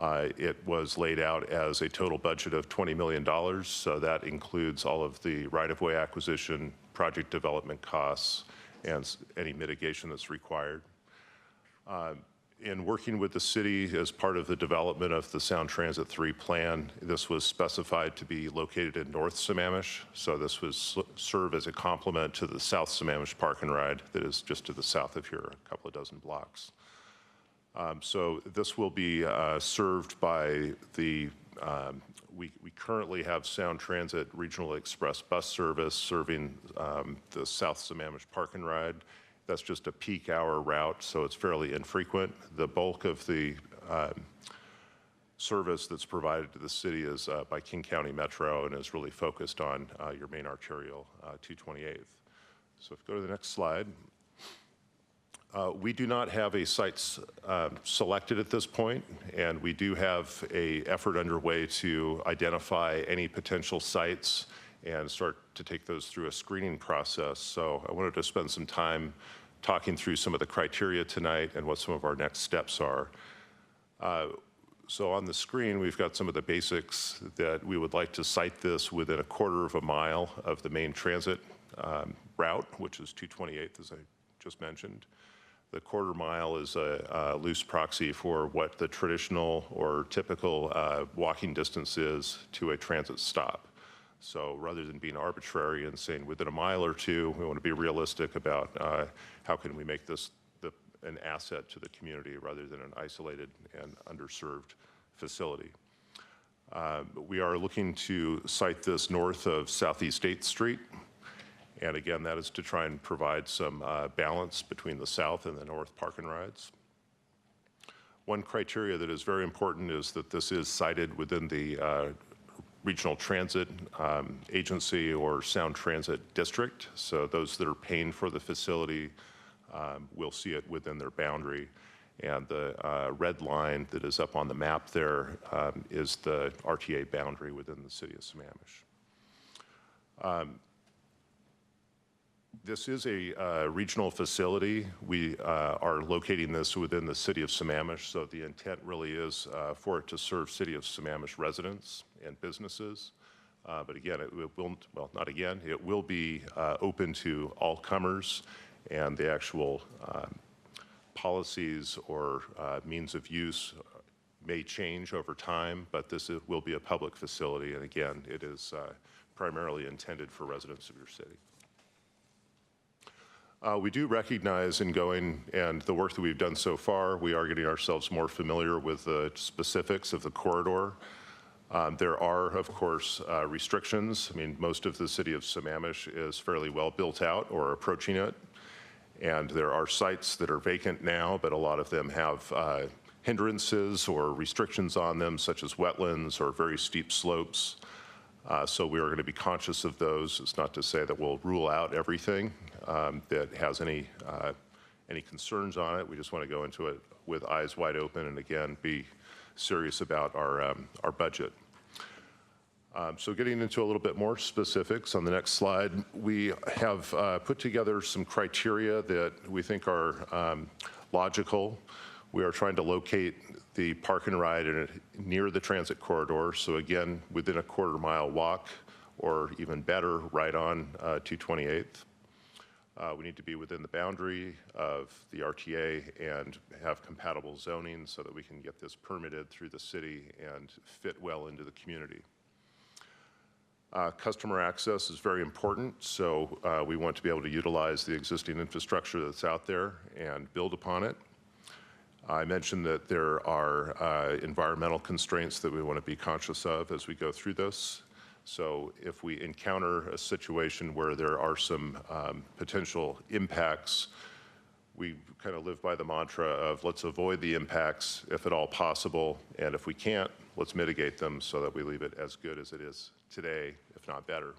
[SPEAKER 11] It was laid out as a total budget of $20 million, so that includes all of the right-of-way acquisition, project development costs, and any mitigation that's required. In working with the city as part of the development of the Sound Transit 3 plan, this was specified to be located in North Sammamish, so this would serve as a complement to the South Sammamish Park and Ride that is just to the south of here, a couple of dozen blocks. So this will be served by the, we currently have Sound Transit Regional Express bus service serving the South Sammamish Park and Ride. That's just a peak hour route, so it's fairly infrequent. The bulk of the service that's provided to the city is by King County Metro and is really focused on your main arterial 228th. So if you go to the next slide. We do not have a site selected at this point, and we do have an effort underway to identify any potential sites and start to take those through a screening process. So I wanted to spend some time talking through some of the criteria tonight and what some of our next steps are. So on the screen, we've got some of the basics that we would like to site this within a quarter of a mile of the main transit route, which is 228th, as I just mentioned. The quarter mile is a loose proxy for what the traditional or typical walking distance is to a transit stop. So rather than being arbitrary and saying within a mile or two, we want to be realistic about how can we make this an asset to the community rather than an isolated and underserved facility. We are looking to site this north of Southeast 8th Street. And again, that is to try and provide some balance between the south and the north park and rides. One criteria that is very important is that this is sited within the regional transit agency or Sound Transit district. So those that are paying for the facility will see it within their boundary. And the red line that is up on the map there is the RTA boundary within the city of Sammamish. This is a regional facility. We are locating this within the city of Sammamish, so the intent really is for it to serve city of Sammamish residents and businesses. But again, it will, well, not again, it will be open to all comers, and the actual policies or means of use may change over time, but this will be a public facility, and again, it is primarily intended for residents of your city. We do recognize in going and the work that we've done so far, we are getting ourselves more familiar with the specifics of the corridor. There are, of course, restrictions. I mean, most of the city of Sammamish is fairly well built out or approaching it. And there are sites that are vacant now, but a lot of them have hindrances or restrictions on them, such as wetlands or very steep slopes. So we are going to be conscious of those. It's not to say that we'll rule out everything that has any concerns on it. We just want to go into it with eyes wide open and again be serious about our budget. So getting into a little bit more specifics on the next slide, we have put together some criteria that we think are logical. We are trying to locate the park and ride near the transit corridor. So again, within a quarter-mile walk, or even better, right on 228th. We need to be within the boundary of the RTA and have compatible zoning so that we can get this permitted through the city and fit well into the community. Customer access is very important, so we want to be able to utilize the existing infrastructure that's out there and build upon it. I mentioned that there are environmental constraints that we want to be conscious of as we go through this. So if we encounter a situation where there are some potential impacts, we kind of live by the mantra of let's avoid the impacts if at all possible, and if we can't, let's mitigate them so that we leave it as good as it is today, if not better,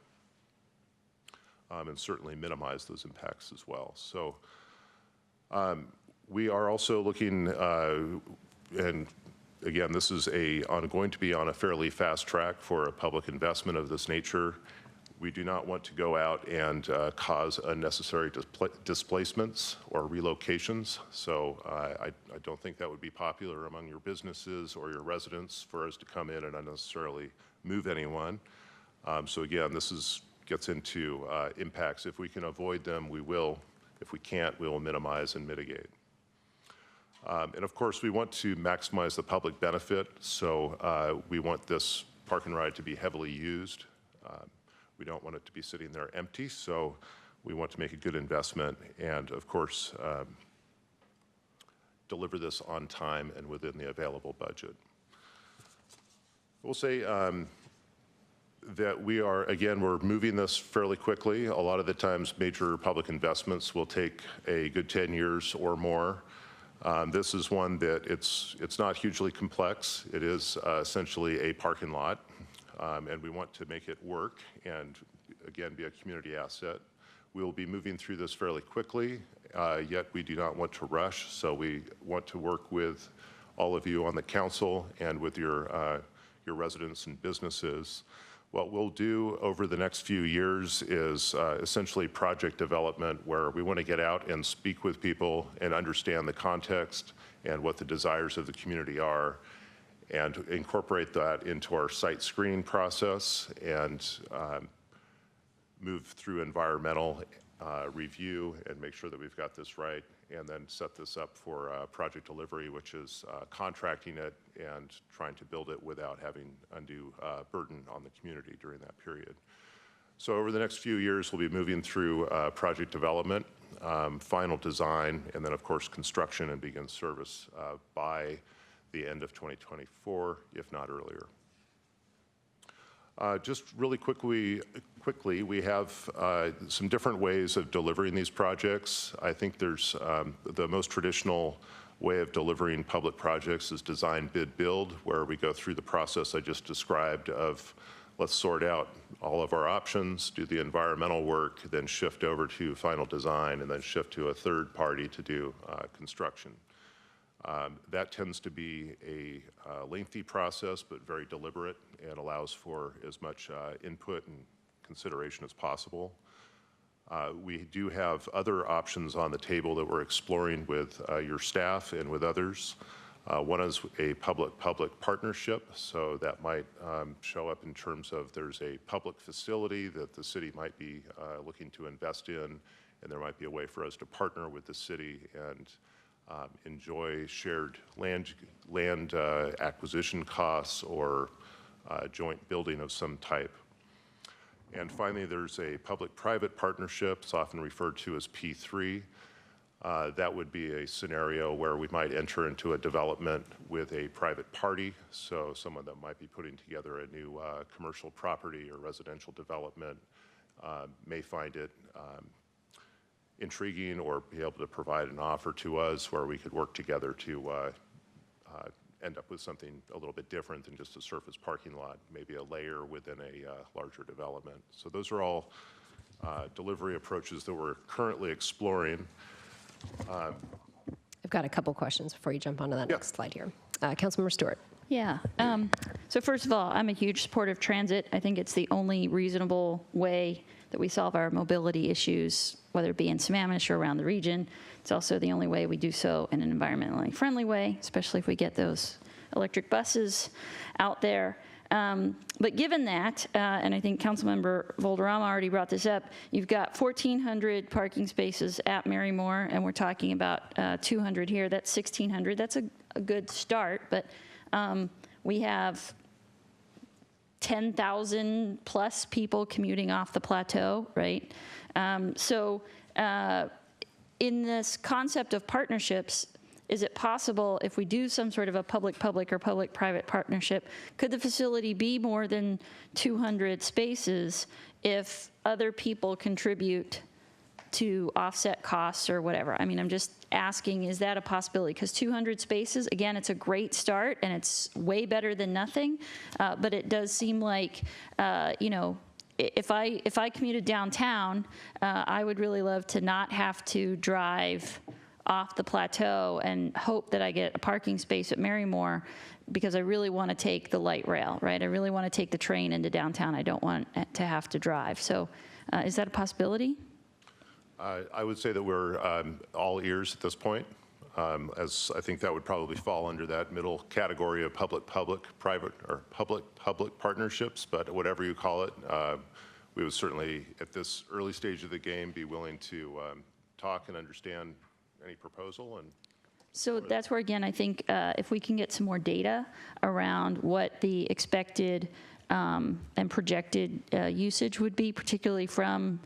[SPEAKER 11] and certainly minimize those impacts as well. So we are also looking, and again, this is going to be on a fairly fast track for a public investment of this nature. We do not want to go out and cause unnecessary displacements or relocations. So I don't think that would be popular among your businesses or your residents for us to come in and unnecessarily move anyone. So again, this gets into impacts. If we can avoid them, we will. If we can't, we will minimize and mitigate. And of course, we want to maximize the public benefit. So we want this park and ride to be heavily used. We don't want it to be sitting there empty, so we want to make a good investment and, of course, deliver this on time and within the available budget. We'll say that we're moving this fairly quickly. A lot of the times, major public investments will take a good 10 years or more. This is one that it's not hugely complex. It is essentially a parking lot. And we want to make it work and, again, be a community asset. We will be moving through this fairly quickly, yet we do not want to rush. So we want to work with all of you on the council and with your residents and businesses. What we'll do over the next few years is essentially project development, where we want to get out and speak with people and understand the context and what the desires of the community are, and incorporate that into our site screening process and move through environmental review and make sure that we've got this right, and then set this up for project delivery, which is contracting it and trying to build it without having undue burden on the community during that period. So over the next few years, we'll be moving through project development, final design, and then of course construction and begin service by the end of 2024, if not earlier. Just really quickly, we have some different ways of delivering these projects. I think there's the most traditional way of delivering public projects is design, bid, build, where we go through the process I just described of let's sort out all of our options, do the environmental work, then shift over to final design, and then shift to a third party to do construction. That tends to be a lengthy process, but very deliberate, and allows for as much input and consideration as possible. We do have other options on the table that we're exploring with your staff and with others. One is a public-public partnership, so that might show up in terms of there's a public facility that the city might be looking to invest in, and there might be a way for us to partner with the city and enjoy shared land acquisition costs or joint building of some type. And finally, there's a public-private partnership. It's often referred to as P3. That would be a scenario where we might enter into a development with a private party, so someone that might be putting together a new commercial property or residential development may find it intriguing or be able to provide an offer to us where we could work together to end up with something a little bit different than just a surface parking lot, maybe a layer within a larger development. So those are all delivery approaches that we're currently exploring.
[SPEAKER 1] I've got a couple questions before you jump onto that next slide here. Councilmember Stewart.
[SPEAKER 10] Yeah. So first of all, I'm a huge supporter of transit. I think it's the only reasonable way that we solve our mobility issues, whether it be in Sammamish or around the region. It's also the only way we do so in an environmentally friendly way, especially if we get those electric buses out there. But given that, and I think Councilmember Volderama already brought this up, you've got 1,400 parking spaces at Marymore, and we're talking about 200 here. That's 1,600. That's a good start, but we have 10,000 plus people commuting off the plateau, right? So in this concept of partnerships, is it possible if we do some sort of a public-public or public-private partnership, could the facility be more than 200 spaces if other people contribute to offset costs or whatever? I mean, I'm just asking, is that a possibility? Because 200 spaces, again, it's a great start and it's way better than nothing, but it does seem like, you know, if I commuted downtown, I would really love to not have to drive off the plateau and hope that I get a parking space at Marymore, because I really want to take the light rail, right? I really want to take the train into downtown. I don't want to have to drive. So is that a possibility?
[SPEAKER 11] I would say that we're all ears at this point, as I think that would probably fall under that middle category of public-public, private, or public-public partnerships, but whatever you call it, we would certainly, at this early stage of the game, be willing to talk and understand any proposal. And
[SPEAKER 10] so that's where, again, I think if we can get some more data around what the expected and projected usage would be, particularly from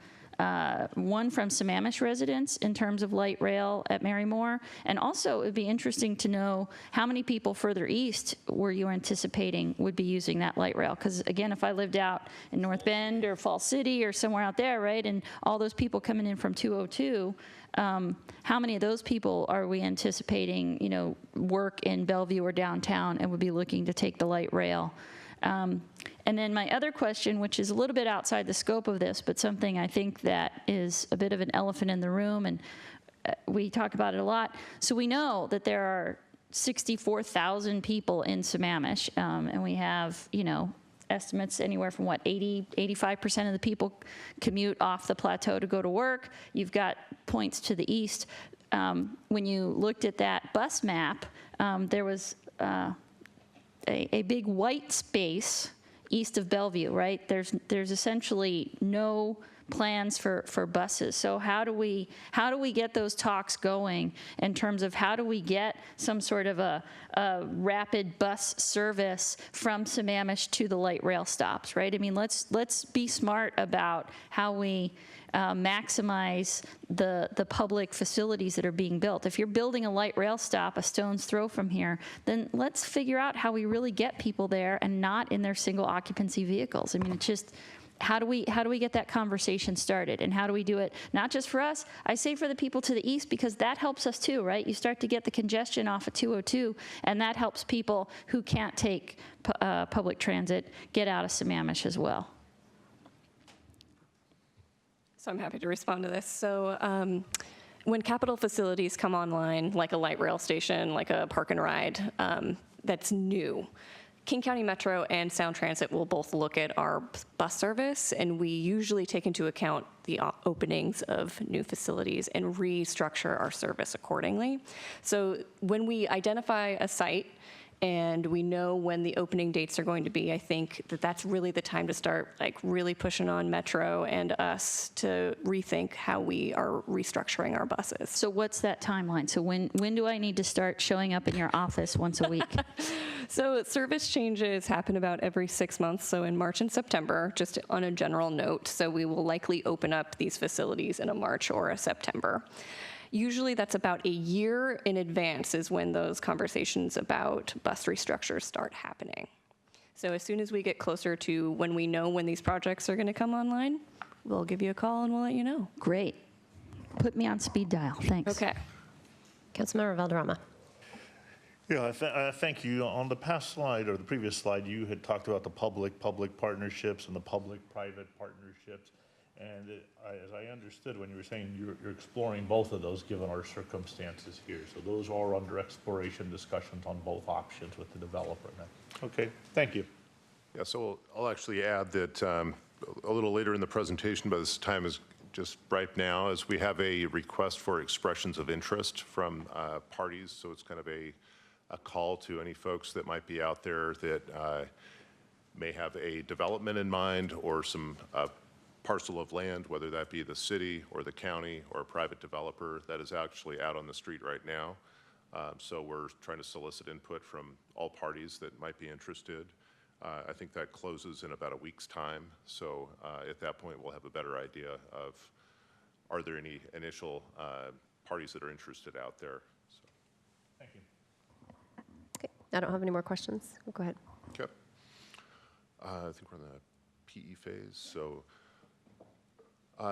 [SPEAKER 10] one from Sammamish residents in terms of light rail at Marymore, and also it'd be interesting to know how many people further east were you anticipating would be using that light rail? Because again, if I lived out in North Bend or Fall City or somewhere out there, right, and all those people coming in from 202, how many of those people are we anticipating, you know, work in Bellevue or downtown and would be looking to take the light rail? And then my other question, which is a little bit outside the scope of this, but something I think that is a bit of an elephant in the room, and we talk about it a lot. So we know that there are 64,000 people in Sammamish, and we have, you know, estimates anywhere from 85% of the people commute off the plateau to go to work. You've got points to the east. When you looked at that bus map, there was a big white space east of Bellevue, right? There's essentially no plans for buses. So how do we get those talks going in terms of how do we get some sort of a rapid bus service from Sammamish to the light rail stops, right? I mean, let's be smart about how we maximize the public facilities that are being built. If you're building a light rail stop a stone's throw from here, then let's figure out how we really get people there and not in their single occupancy vehicles. I mean, it's just, how do we get that conversation started, and how do we do it not just for us? I say for the people to the east, because that helps us too, right? You start to get the congestion off of 202, and that helps people who can't take public transit get out of Sammamish as well.
[SPEAKER 23] So I'm happy to respond to this. So when capital facilities come online, like a light rail station, like a park and ride, that's new, King County Metro and Sound Transit will both look at our bus service, and we usually take into account the openings of new facilities and restructure our service accordingly. So when we identify a site and we know when the opening dates are going to be, I think that that's really the time to start like really pushing on Metro and us to rethink how we are restructuring our buses.
[SPEAKER 10] So what's that timeline? So when do I need to start showing up in your office once a week?
[SPEAKER 23] So service changes happen about every 6 months, so in March and September, just on a general note. So we will likely open up these facilities in a March or a September. Usually that's about a year in advance is when those conversations about bus restructures start happening. So as soon as we get closer to when we know when these projects are going to come online, we'll give you a call and we'll let you know.
[SPEAKER 10] Great. Put me on speed dial. Thanks.
[SPEAKER 23] Okay.
[SPEAKER 1] Councilmember Valderrama.
[SPEAKER 5] Yeah, thank you. On the past slide, or the previous slide, you had talked about the public-public partnerships and the public-private partnerships. And as I understood when you were saying you're exploring both of those given our circumstances here. So those are under exploration discussions on both options with the developer now. Okay, thank you.
[SPEAKER 11] Yeah, so I'll actually add that a little later in the presentation, but this time is just right now, as we have a request for expressions of interest from parties. So it's kind of a call to any folks that might be out there that may have a development in mind or some parcel of land, whether that be the city or the county or a private developer that is actually out on the street right now. So we're trying to solicit input from all parties that might be interested. I think that closes in about a week's time. So at that point, we'll have a better idea of, are there any initial parties that are interested out there? So.
[SPEAKER 5] Thank you.
[SPEAKER 1] Okay, I don't have any more questions. Go ahead.
[SPEAKER 11] Okay. I think we're in the PE phase. So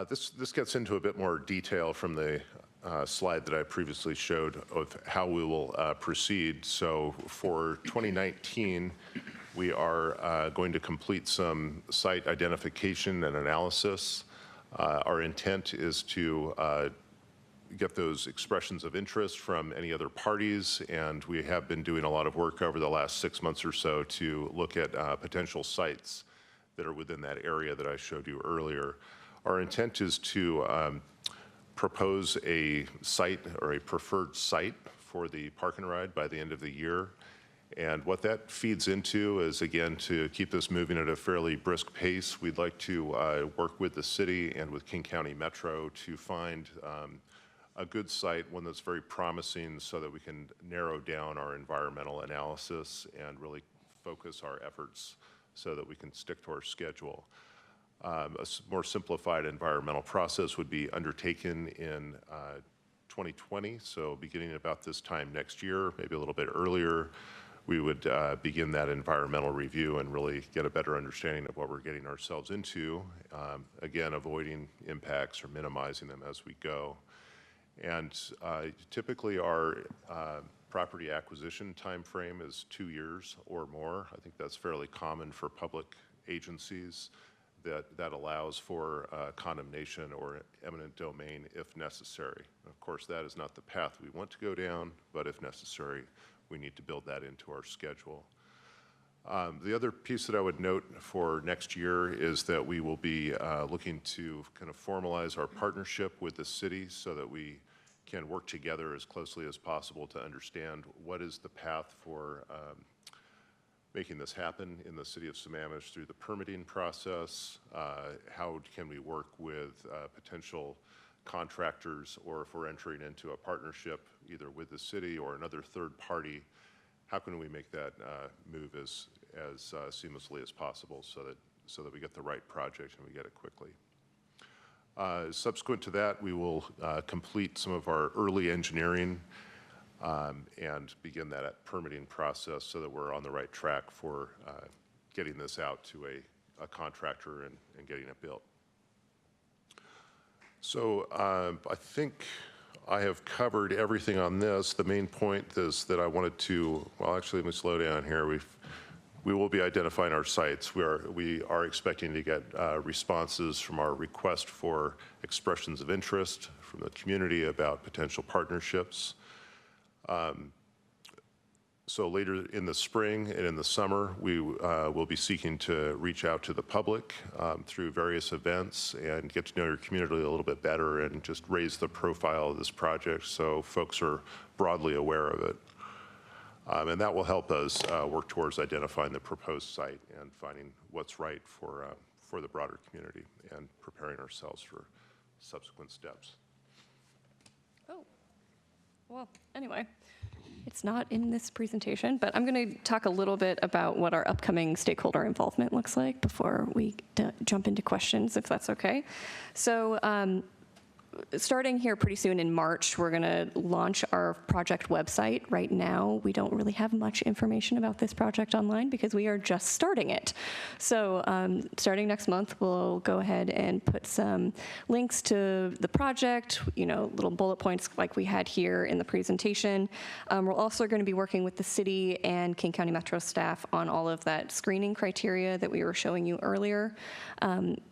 [SPEAKER 11] this gets into a bit more detail from the slide that I previously showed of how we will proceed. So for 2019, we are going to complete some site identification and analysis. Our intent is to get those expressions of interest from any other parties, and we have been doing a lot of work over the last 6 months or so to look at potential sites that are within that area that I showed you earlier. Our intent is to propose a site or a preferred site for the park and ride by the end of the year. And what that feeds into is, again, to keep this moving at a fairly brisk pace, we'd like to work with the city and with King County Metro to find a good site, one that's very promising, so that we can narrow down our environmental analysis and really focus our efforts so that we can stick to our schedule. A more simplified environmental process would be undertaken in 2020, so beginning about this time next year, maybe a little bit earlier, we would begin that environmental review and really get a better understanding of what we're getting ourselves into, again, avoiding impacts or minimizing them as we go. And typically our property acquisition timeframe is 2 years or more. I think that's fairly common for public agencies. That allows for condemnation or eminent domain if necessary. Of course, that is not the path we want to go down, but if necessary, we need to build that into our schedule. The other piece that I would note for next year is that we will be looking to kind of formalize our partnership with the city so that we can work together as closely as possible to understand what is the path for making this happen in the city of Sammamish through the permitting process. How can we work with potential contractors, or if we're entering into a partnership either with the city or another third party, how can we make that move as seamlessly as possible so that we get the right project and we get it quickly. Subsequent to that, we will complete some of our early engineering and begin that permitting process so that we're on the right track for getting this out to a contractor and getting it built. So I think I have covered everything on this. The main point is that I wanted to, well, actually, let me slow down here. We will be identifying our sites. We are expecting to get responses from our request for expressions of interest from the community about potential partnerships. So later in the spring and in the summer, we will be seeking to reach out to the public through various events and get to know your community a little bit better and just raise the profile of this project so folks are broadly aware of it. And that will help us work towards identifying the proposed site and finding what's right for the broader community and preparing ourselves for subsequent steps.
[SPEAKER 23] Oh, well, anyway. It's not in this presentation, but I'm going to talk a little bit about what our upcoming stakeholder involvement looks like before we jump into questions, if that's okay. So starting here pretty soon in March, we're going to launch our project website. Right now, we don't really have much information about this project online because we are just starting it. So starting next month, we'll go ahead and put some links to the project, little bullet points like we had here in the presentation. We're also going to be working with the city and King County Metro staff on all of that screening criteria that we were showing you earlier.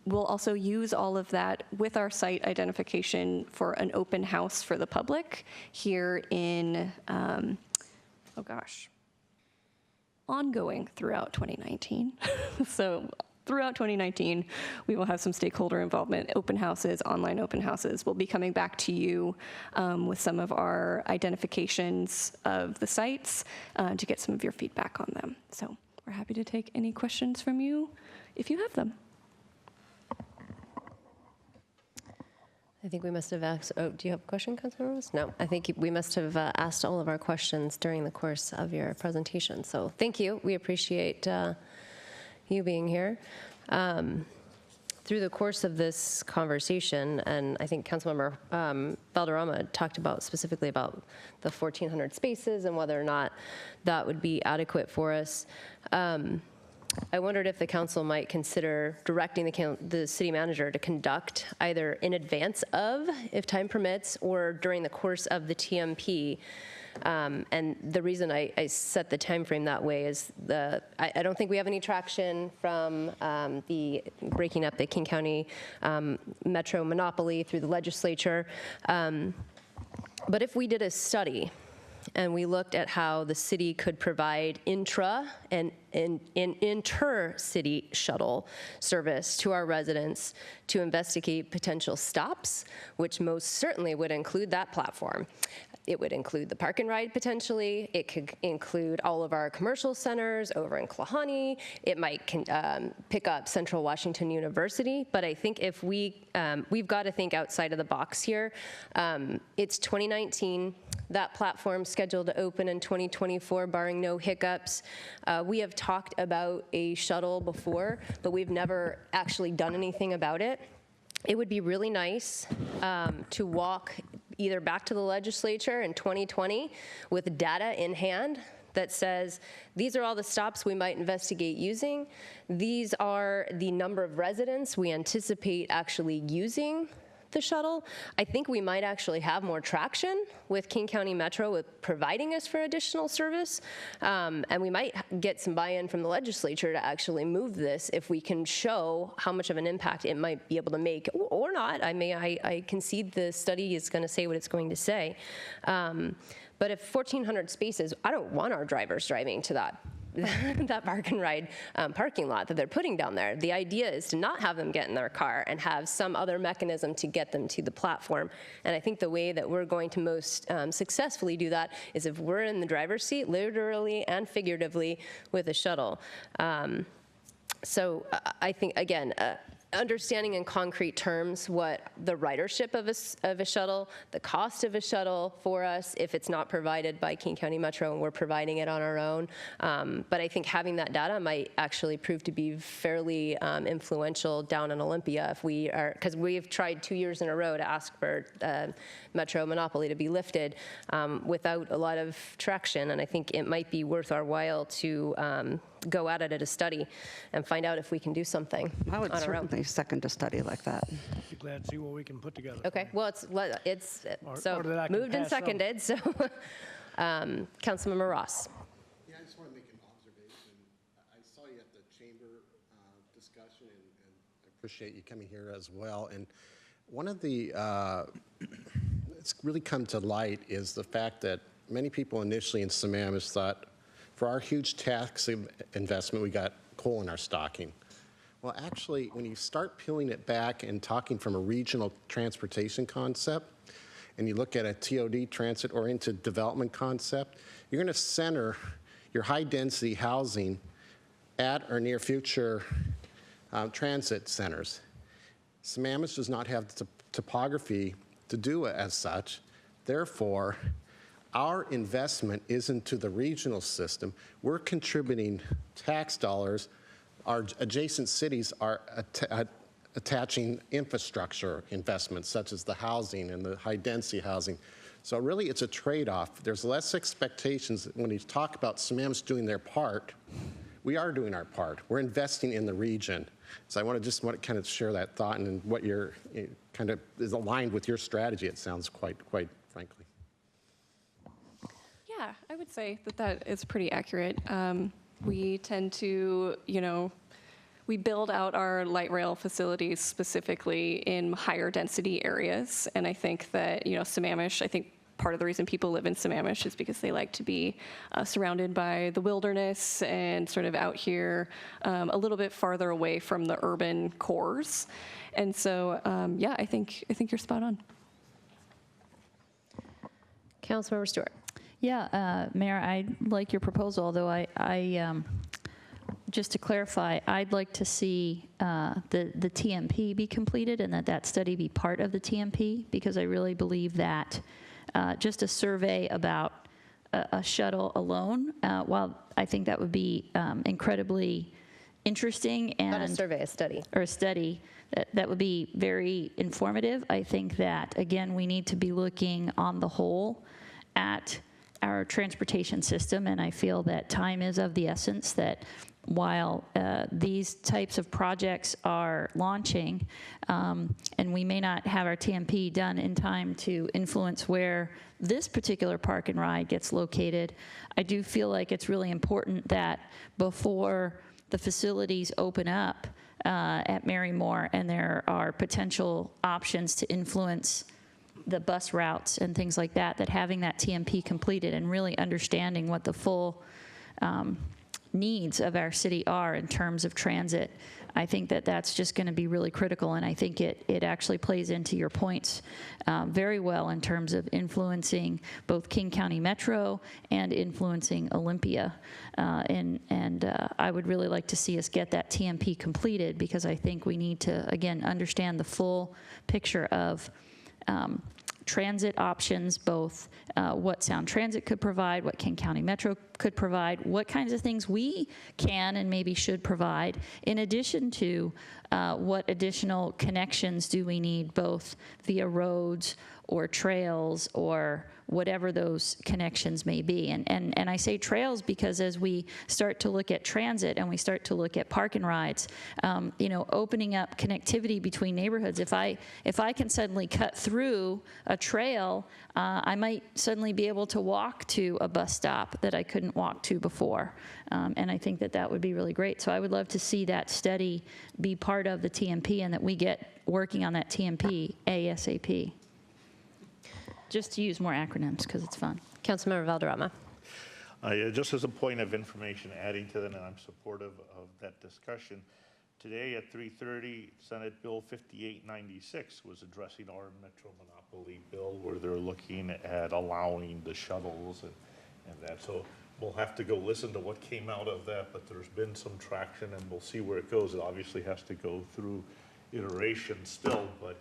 [SPEAKER 23] We'll also use all of that with our site identification for an open house for the public here in, ongoing throughout 2019. So throughout 2019, we will have some stakeholder involvement, open houses, online open houses. We'll be coming back to you with some of our identifications of the sites to get some of your feedback on them. So we're happy to take any questions from you if you have them.
[SPEAKER 1] I think we must have asked, do you have a question, Councilor Rose? No, I think we must have asked all of our questions during the course of your presentation. So thank you. We appreciate you being here. through the course of this conversation, and I think Councilmember Valderrama talked about specifically about the 1,400 spaces and whether or not that would be adequate for us. I wondered if the council might consider directing the city manager to conduct either in advance of, if time permits, or during the course of the TMP. And the reason I set the time frame that way is I don't think we have any traction from the breaking up the King County metro monopoly through the legislature. But if we did a study and we looked at how the city could provide intra and inter-city shuttle service to our residents to investigate potential stops, which most certainly would include that platform. It would include the park and ride potentially. It could include all of our commercial centers over in Klahani. It might pick up Central Washington University. But I think if we've got to think outside of the box here. It's 2019. That platform's scheduled to open in 2024, barring no hiccups. We have talked about a shuttle before, but we've never actually done anything about it. It would be really nice to walk either back to the legislature in 2020 with data in hand that says, these are all the stops we might investigate using. These are the number of residents we anticipate actually using the shuttle. I think we might actually have more traction with King County Metro with providing us for additional service. And we might get some buy-in from the legislature to actually move this if we can show how much of an impact it might be able to make, or not. I concede the study is going to say what it's going to say. But if 1,400 spaces, I don't want our drivers driving to that park and ride parking lot that they're putting down there. The idea is to not have them get in their car and have some other mechanism to get them to the platform. And I think the way that we're going to most successfully do that is if we're in the driver's seat, literally and figuratively, with a shuttle. So I think, again, understanding in concrete terms what the ridership of a shuttle, the cost of a shuttle for us if it's not provided by King County Metro and we're providing it on our own. But I think having that data might actually prove to be fairly influential down in Olympia if we are, because we've tried 2 years in a row to ask for Metro monopoly to be lifted without a lot of traction. And I think it might be worth our while to go at it at a study and find out if we can do something
[SPEAKER 3] I would
[SPEAKER 1] on our own.
[SPEAKER 3] certainly second a study like that.
[SPEAKER 9] Be glad to see what we can put together.
[SPEAKER 1] Okay, well, it's so
[SPEAKER 9] or that I can
[SPEAKER 1] moved and
[SPEAKER 9] pass some.
[SPEAKER 1] seconded, so Councilmember Ross.
[SPEAKER 6] Yeah, I just want to make an observation. I saw you at the chamber discussion, and I appreciate you coming here as well. And one of the, it's really come to light is the fact that many people initially in Sammamish thought, for our huge tax investment, we got coal in our stocking. Well, actually, when you start peeling it back and talking from a regional transportation concept, and you look at a TOD, transit-oriented development concept, you're going to center your high-density housing at or near future transit centers. Sammamish does not have the topography to do it as such. Therefore, our investment isn't to the regional system. We're contributing tax dollars. Our adjacent cities are attaching infrastructure investments, such as the housing and the high-density housing. So really, it's a trade-off. There's less expectations when you talk about Sammamish doing their part. We are doing our part. We're investing in the region. So I want to kind of share that thought, and what you're kind of is aligned with your strategy. It sounds quite frankly.
[SPEAKER 23] Yeah, I would say that is pretty accurate. We tend to, we build out our light rail facilities specifically in higher density areas. And I think that, Sammamish, I think part of the reason people live in Sammamish is because they like to be surrounded by the wilderness and sort of out here a little bit farther away from the urban cores. And so, yeah, I think you're spot on.
[SPEAKER 1] Councilmember Stewart.
[SPEAKER 10] Yeah, Mayor, I like your proposal, although I just to clarify, I'd like to see the TMP be completed and that study be part of the TMP, because I really believe that just a survey about a shuttle alone, while I think that would be incredibly interesting and—
[SPEAKER 1] Not a survey, a study.
[SPEAKER 10] Or a study. that would be very informative. I think that, again, we need to be looking on the whole at our transportation system, and I feel that time is of the essence, that while these types of projects are launching, and we may not have our TMP done in time to influence where this particular park and ride gets located, I do feel like it's really important that before the facilities open up at Marymore and there are potential options to influence the bus routes and things like that, that having that TMP completed and really understanding what the full needs of our city are in terms of transit, I think that that's just going to be really critical, and I think it actually plays into your points very well in terms of influencing both King County Metro and influencing Olympia. And I would really like to see us get that TMP completed, because I think we need to, again, understand the full picture of transit options, both what Sound Transit could provide, what King County Metro could provide, what kinds of things we can and maybe should provide, in addition to what additional connections do we need, both via roads or trails or whatever those connections may be. And I say trails because as we start to look at transit and we start to look at park and rides, you know, opening up connectivity between neighborhoods. If I can suddenly cut through a trail, I might suddenly be able to walk to a bus stop that I couldn't walk to before. And I think that that would be really great. So I would love to see that study be part of the TMP and that we get working on that TMP ASAP. Just to use more acronyms because it's fun.
[SPEAKER 1] Councilmember Valderrama.
[SPEAKER 5] Just as a point of information, adding to that, and I'm supportive of that discussion, today at 3:30, Senate Bill 5896 was addressing our Metro Monopoly bill, where they're looking at allowing the shuttles and that. So we'll have to go listen to what came out of that, but there's been some traction, and we'll see where it goes. It obviously has to go through iteration still, but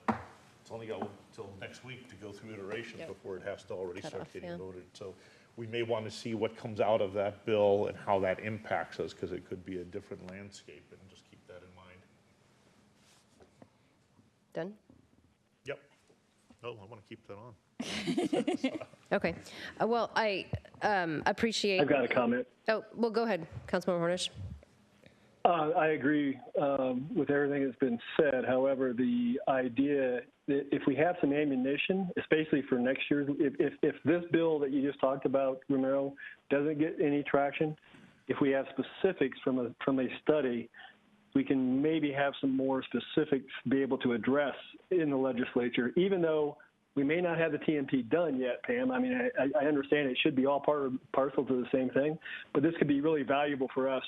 [SPEAKER 5] it's only got till next week to go through iterations before it has to already start getting voted. So we may want to see what comes out of that bill and how that impacts us, because it could be a different landscape, and just keep that in mind.
[SPEAKER 1] Done?
[SPEAKER 5] Yep. Oh, I want to keep that on.
[SPEAKER 1] Okay. Well, I appreciate.
[SPEAKER 4] I've got a comment.
[SPEAKER 1] Oh, well, go ahead, Councilmember Hornish.
[SPEAKER 4] I agree with everything that's been said. However, the idea that if we have some ammunition, especially for next year, if this bill that you just talked about, Romero, doesn't get any traction, if we have specifics from a study, we can maybe have some more specifics be able to address in the legislature, even though we may not have the TMP done yet, Pam. I mean, I understand it should be all parcel to the same thing, but this could be really valuable for us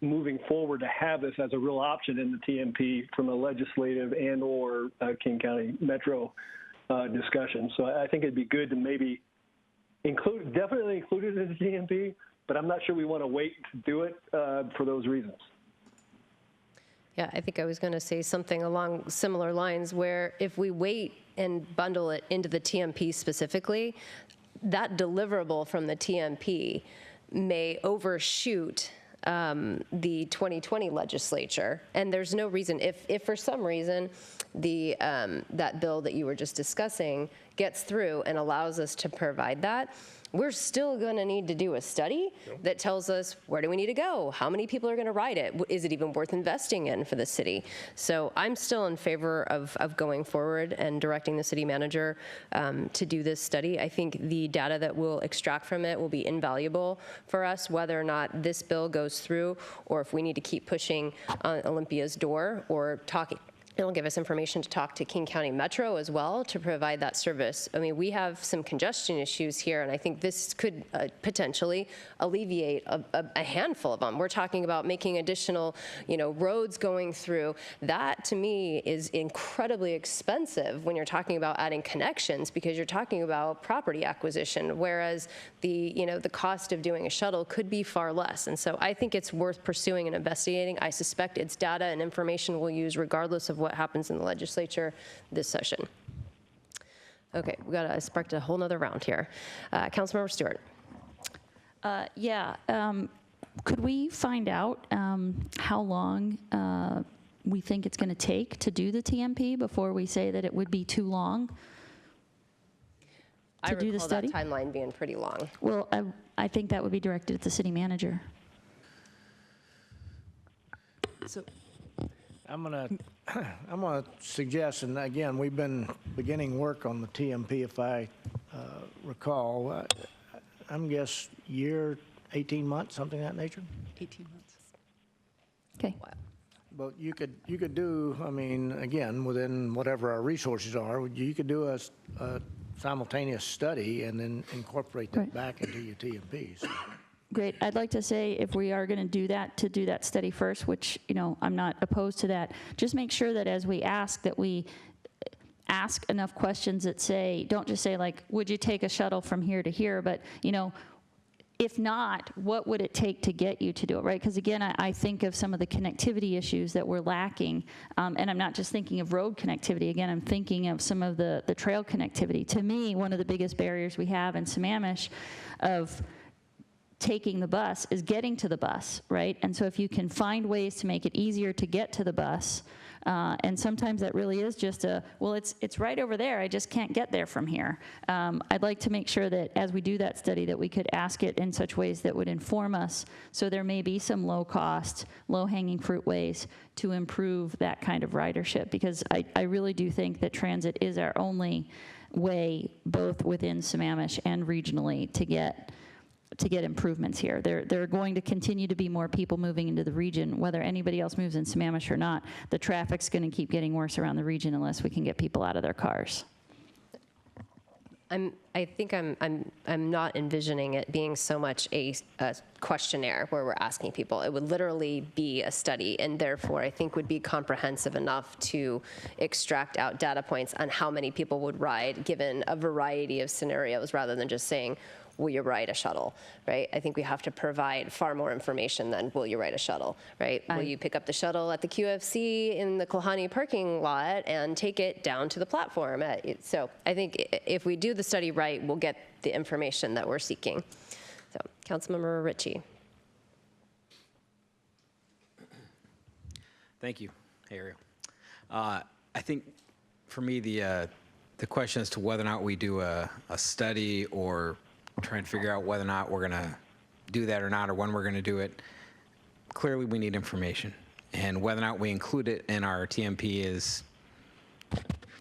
[SPEAKER 4] moving forward to have this as a real option in the TMP from a legislative and or King County Metro discussion. So I think it'd be good to maybe definitely include it in the TMP, but I'm not sure we want to wait to do it for those reasons.
[SPEAKER 1] Yeah, I think I was going to say something along similar lines, where if we wait and bundle it into the TMP specifically, that deliverable from the TMP may overshoot the 2020 legislature, and there's no reason, if for some reason the that bill that you were just discussing gets through and allows us to provide that, we're still going to need to do a study that tells us where do we need to go, how many people are going to ride it, is it even worth investing in for the city? So I'm still in favor of going forward and directing the city manager to do this study. I think the data that we'll extract from it will be invaluable for us, whether or not this bill goes through, or if we need to keep pushing on Olympia's door or talking. It'll give us information to talk to King County Metro as well to provide that service. I mean, we have some congestion issues here, and I think this could potentially alleviate a handful of them. We're talking about making additional, roads going through. That, to me, is incredibly expensive when you're talking about adding connections, because you're talking about property acquisition, whereas the cost of doing a shuttle could be far less. And so I think it's worth pursuing and investigating. I suspect it's data and information we'll use regardless of what happens in the legislature this session. Okay, we got sparked a whole nother round here. Councilmember Stewart.
[SPEAKER 10] Could we find out how long we think it's going to take to do the TMP before we say that it would be too long to do the study?
[SPEAKER 1] That timeline being pretty long.
[SPEAKER 10] Well, I think that would be directed at the city manager.
[SPEAKER 8] So
[SPEAKER 9] I'm gonna suggest, and again, we've been beginning work on the TMP, if I recall. I'm guess year, 18 months, something of that nature.
[SPEAKER 8] 18 months.
[SPEAKER 10] Okay.
[SPEAKER 9] But you could do, I mean, again, within whatever our resources are, you could do a simultaneous study and then incorporate that back into your TMPs.
[SPEAKER 10] Great. I'd like to say if we are going to do that study first, which, you know, I'm not opposed to that, just make sure that as we ask, that we ask enough questions that say, don't just say like, would you take a shuttle from here to here, but, you know, if not, what would it take to get you to do it, right? Because again, I think of some of the connectivity issues that we're lacking, and I'm not just thinking of road connectivity. Again, I'm thinking of some of the trail connectivity. To me, one of the biggest barriers we have in Sammamish of taking the bus is getting to the bus, right? And so if you can find ways to make it easier to get to the bus, and sometimes that really is just well, it's right over there, I just can't get there from here. I'd like to make sure that as we do that study that we could ask it in such ways that would inform us, so there may be some low-cost, low-hanging fruit ways to improve that kind of ridership, because I really do think that transit is our only way, both within Sammamish and regionally, to get improvements here. There are going to continue to be more people moving into the region, whether anybody else moves in Sammamish or not. The traffic's going to keep getting worse around the region unless we can get people out of their cars.
[SPEAKER 1] I think I'm not envisioning it being so much a questionnaire where we're asking people. It would literally be a study, and therefore I think would be comprehensive enough to extract out data points on how many people would ride given a variety of scenarios, rather than just saying, will you ride a shuttle, right? I think we have to provide far more information than will you ride a shuttle, right? Will you pick up the shuttle at the QFC in the Klahani parking lot and take it down to the platform? So I think if we do the study right, we'll get the information that we're seeking. So, Councilmember Ritchie.
[SPEAKER 18] Thank you, Ariel. I think for me, the question as to whether or not we do a study or try and figure out whether or not we're going to do that or not, or when we're going to do it, clearly we need information. And whether or not we include it in our TMP is,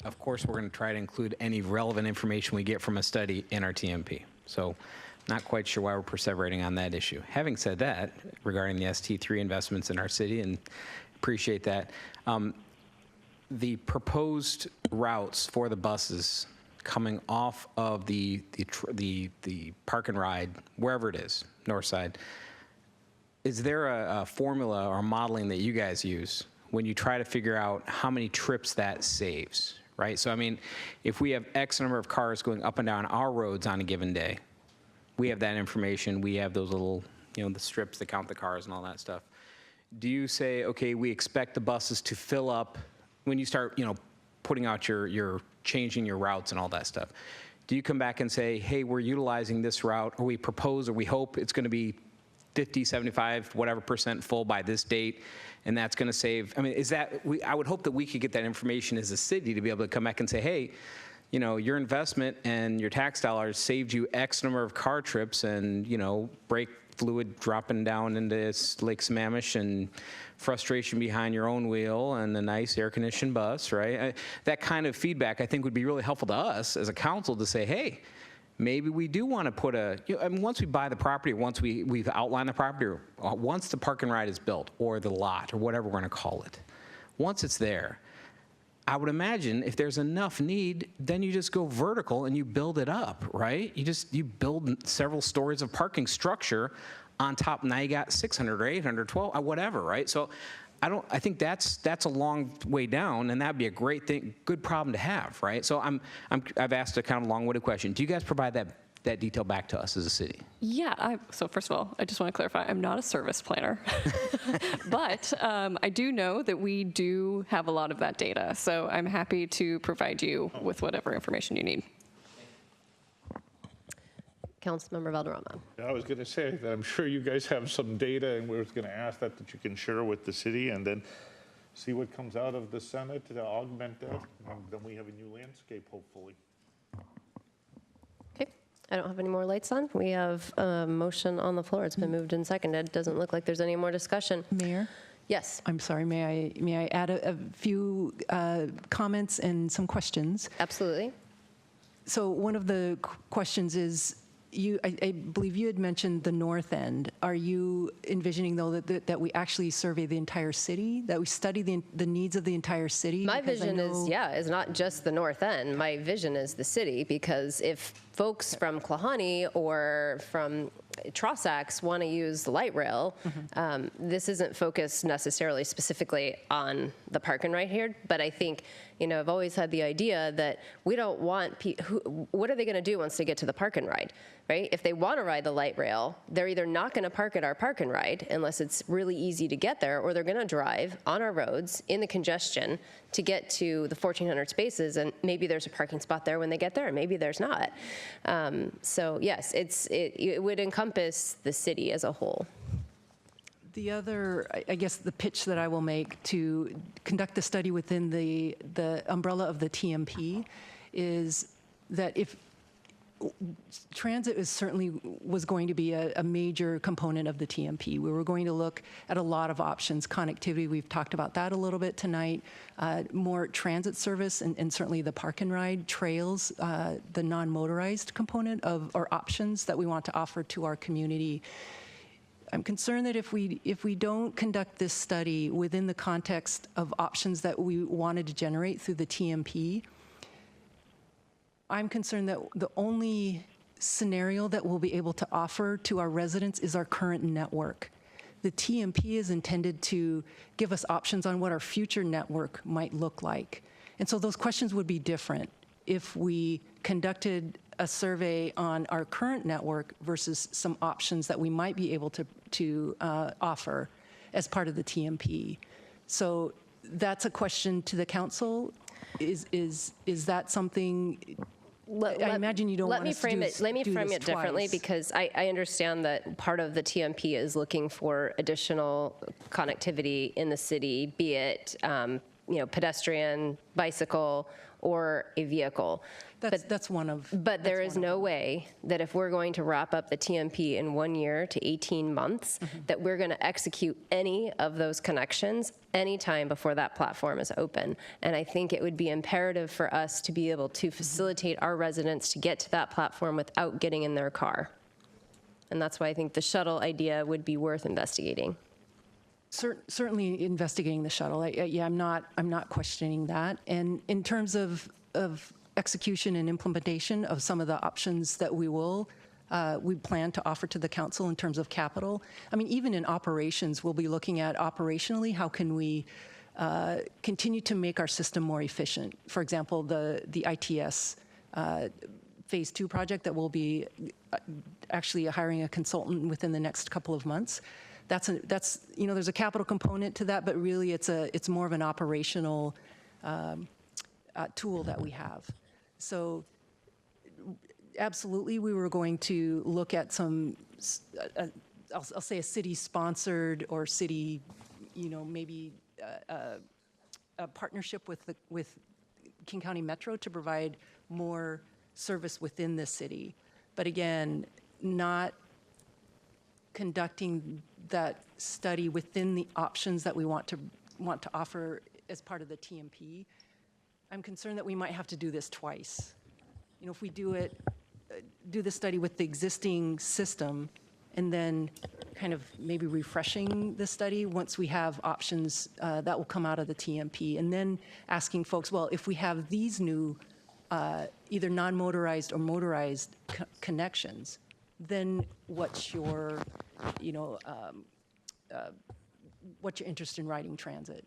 [SPEAKER 18] of course, we're going to try to include any relevant information we get from a study in our TMP. So not quite sure why we're perseverating on that issue. Having said that, regarding the ST3 investments in our city, and appreciate that, the proposed routes for the buses coming off of the park and ride, wherever it is, north side, is there a formula or modeling that you guys use when you try to figure out how many trips that saves, right? So, I mean, if we have X number of cars going up and down our roads on a given day, we have that information, we have those little, you know, the strips that count the cars and all that stuff. Do you say, okay, we expect the buses to fill up when you start, you know, putting out your changing your routes and all that stuff? Do you come back and say, hey, we're utilizing this route, or we propose, or we hope it's going to be 50, 75, whatever % full by this date, and that's going to save? I mean, is that, I would hope that we could get that information as a city to be able to come back and say, hey, you know, your investment and your tax dollars saved you X number of car trips and, you know, brake fluid dropping down into Lake Sammamish and frustration behind your own wheel and a nice air-conditioned bus, right? That kind of feedback, I think, would be really helpful to us as a council to say, hey, maybe we do want to put I mean, once we buy the property, once we've outlined the property, or once the park and ride is built, or the lot, or whatever we're going to call it, once it's there, I would imagine if there's enough need, then you just go vertical and you build it up, right? You build several stories of parking structure on top. Now you got 600 or 800, 12, whatever, right? So I think that's a long way down, and that'd be a great thing, good problem to have, right? So I've asked a kind of long-winded question. Do you guys provide that detail back to us as a city?
[SPEAKER 23] Yeah, so first of all, I just want to clarify, I'm not a service planner, but I do know that we do have a lot of that data, so I'm happy to provide you with whatever information you need.
[SPEAKER 1] Councilmember Valderrama.
[SPEAKER 5] I was going to say that I'm sure you guys have some data, and we're going to ask that you can share with the city. And then see what comes out of the Senate to augment that, and then we have a new landscape, hopefully.
[SPEAKER 1] Okay, I don't have any more lights on. We have a motion on the floor. It's been moved and seconded. Doesn't look like there's any more discussion.
[SPEAKER 8] Mayor?
[SPEAKER 1] Yes.
[SPEAKER 8] I'm sorry, may I add a few comments and some questions?
[SPEAKER 1] Absolutely.
[SPEAKER 8] So one of the questions is, I believe you had mentioned the north end. Are you envisioning, though, that we actually survey the entire city, that we study the needs of the entire city?
[SPEAKER 1] My
[SPEAKER 8] Because I
[SPEAKER 1] vision
[SPEAKER 8] know-
[SPEAKER 1] is not just the north end. My vision is the city, because if folks from Klahani or from Trossachs want to use the light rail, this isn't focused necessarily specifically on the park and ride here, but I think, I've always had the idea that we don't want what are they going to do once they get to the park and ride, right? If they want to ride the light rail, they're either not going to park at our park and ride unless it's really easy to get there, or they're going to drive on our roads in the congestion to get to the 1,400 spaces, and maybe there's a parking spot there when they get there, and maybe there's not. So yes, it would encompass the city as a whole.
[SPEAKER 8] The other, I guess, the pitch that I will make to conduct the study within the umbrella of the TMP is that if transit was going to be a major component of the TMP. We were going to look at a lot of options. Connectivity, we've talked about that a little bit tonight. More transit service, and certainly the park and ride trails, the non-motorized component or options that we want to offer to our community. I'm concerned that if we don't conduct this study within the context of options that we wanted to generate through the TMP, I'm concerned that the only scenario that we'll be able to offer to our residents is our current network. The TMP is intended to give us options on what our future network might look like. And so those questions would be different if we conducted a survey on our current network versus some options that we might be able to offer as part of the TMP. So that's a question to the council. Is that something? I imagine you don't want us to do this
[SPEAKER 1] Let me frame it differently,
[SPEAKER 8] twice.
[SPEAKER 1] because I understand that part of the TMP is looking for additional connectivity in the city, be it pedestrian, bicycle, or a vehicle.
[SPEAKER 8] That's one of.
[SPEAKER 1] But there is no way that if we're going to wrap up the TMP in 1 year to 18 months, that we're going to execute any of those connections anytime before that platform is open. And I think it would be imperative for us to be able to facilitate our residents to get to that platform without getting in their car. And that's why I think the shuttle idea would be worth investigating.
[SPEAKER 8] Certainly investigating the shuttle. I'm not questioning that. And in terms of execution and implementation of some of the options that we plan to offer to the council in terms of capital. I mean, even in operations, we'll be looking at operationally, how can we continue to make our system more efficient? For example, the ITS Phase 2 project that we'll be actually hiring a consultant within the next couple of months. That's there's a capital component to that, but really it's more of an operational tool that we have. So absolutely, we were going to look at some, I'll say a city-sponsored or city, maybe a partnership with King County Metro to provide more service within the city. But again, not conducting that study within the options that we want to offer as part of the TMP. I'm concerned that we might have to do this twice. If we do the study with the existing system and then kind of maybe refreshing the study once we have options that will come out of the TMP, and then asking folks, well, if we have these new either non-motorized or motorized connections, then what's your interest in riding transit?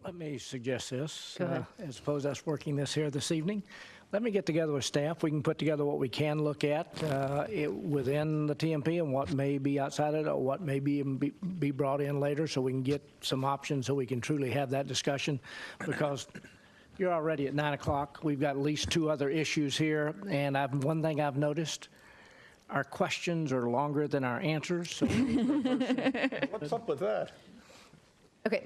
[SPEAKER 9] Let me suggest this.
[SPEAKER 8] Go ahead.
[SPEAKER 9] As opposed to us working this here this evening, let me get together with staff. We can put together what we can look at within the TMP and what may be outside of it, or what may be brought in later, so we can get some options so we can truly have that discussion. Because you're already at 9 o'clock. We've got at least 2 other issues here, and one thing I've noticed, our questions are longer than our answers. So
[SPEAKER 5] What's up with that?
[SPEAKER 1] Okay,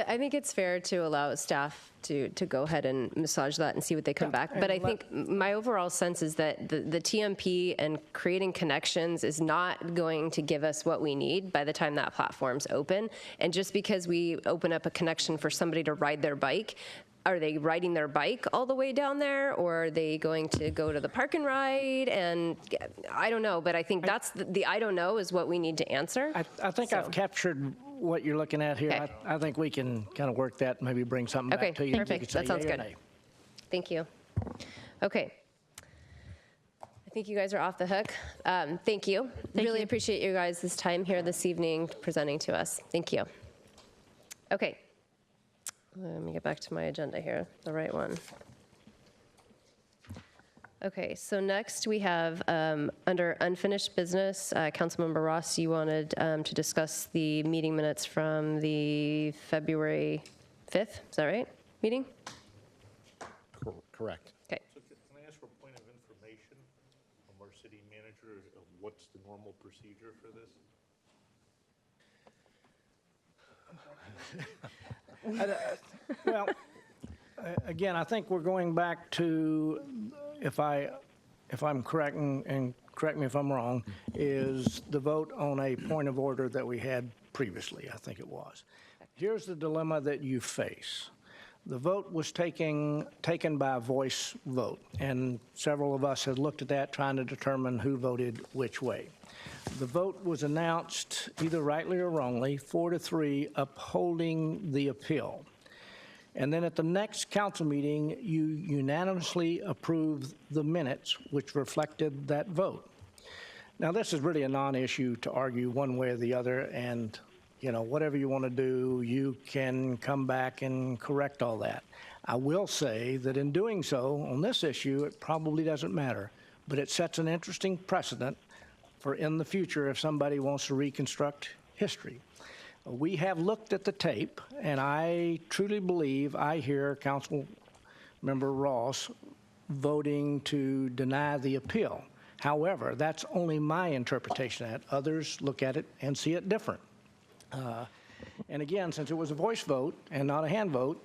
[SPEAKER 1] I think it's fair to allow staff to go ahead and massage that and see what they come back. But I think my overall sense is that the TMP and creating connections is not going to give us what we need by the time that platform's open. And just because we open up a connection for somebody to ride their bike, are they riding their bike all the way down there, or are they going to go to the park and ride? And I don't know, but I think that's the I don't know is what we need to answer.
[SPEAKER 9] I think I've captured what you're looking at here.
[SPEAKER 1] Okay.
[SPEAKER 9] I think we can kind of work that, maybe bring something
[SPEAKER 1] Okay,
[SPEAKER 9] back to you.
[SPEAKER 1] perfect. That sounds good. Thank you. Okay. I think you guys are off the hook. Thank you. Really appreciate you guys this time here this evening presenting to us. Thank you. Okay. Let me get back to my agenda here, the right one. Okay, so next we have under unfinished business, Councilmember Ross, you wanted to discuss the meeting minutes from the February 5th, is that right, meeting?
[SPEAKER 6] Correct.
[SPEAKER 1] Okay.
[SPEAKER 5] So can I ask for a point of information from our city manager of what's the normal procedure for this?
[SPEAKER 9] Well, again, I think we're going back to, if I'm correct, and correct me if I'm wrong, is the vote on a point of order that we had previously, I think it was. Here's the dilemma that you face. The vote was taken by voice vote, and several of us had looked at that, trying to determine who voted which way. The vote was announced, either rightly or wrongly, 4-3, upholding the appeal. And then at the next council meeting, you unanimously approved the minutes, which reflected that vote. Now, this is really a non-issue to argue one way or the other, and whatever you want to do, you can come back and correct all that. I will say that in doing so, on this issue, it probably doesn't matter, but it sets an interesting precedent for in the future if somebody wants to reconstruct history. We have looked at the tape, and I truly believe I hear Councilmember Ross voting to deny the appeal. However, that's only my interpretation of that. Others look at it and see it different. And again, since it was a voice vote and not a hand vote,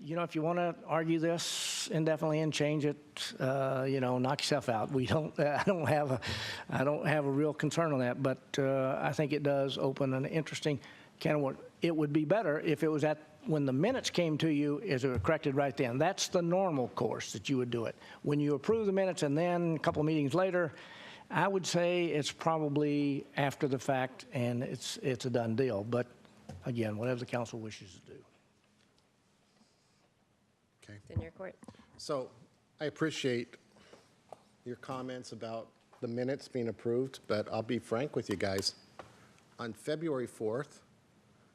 [SPEAKER 9] if you want to argue this indefinitely and change it, knock yourself out. I don't have a real concern on that, but I think it does open an interesting can of worms. It would be better if it was when the minutes came to you, is it were corrected right then. That's the normal course that you would do it. When you approve the minutes and then a couple of meetings later, I would say it's probably after the fact and it's a done deal. But again, whatever the council wishes to do.
[SPEAKER 6] Okay.
[SPEAKER 1] It's in your court.
[SPEAKER 6] So I appreciate your comments about the minutes being approved, but I'll be frank with you guys. On February 4th,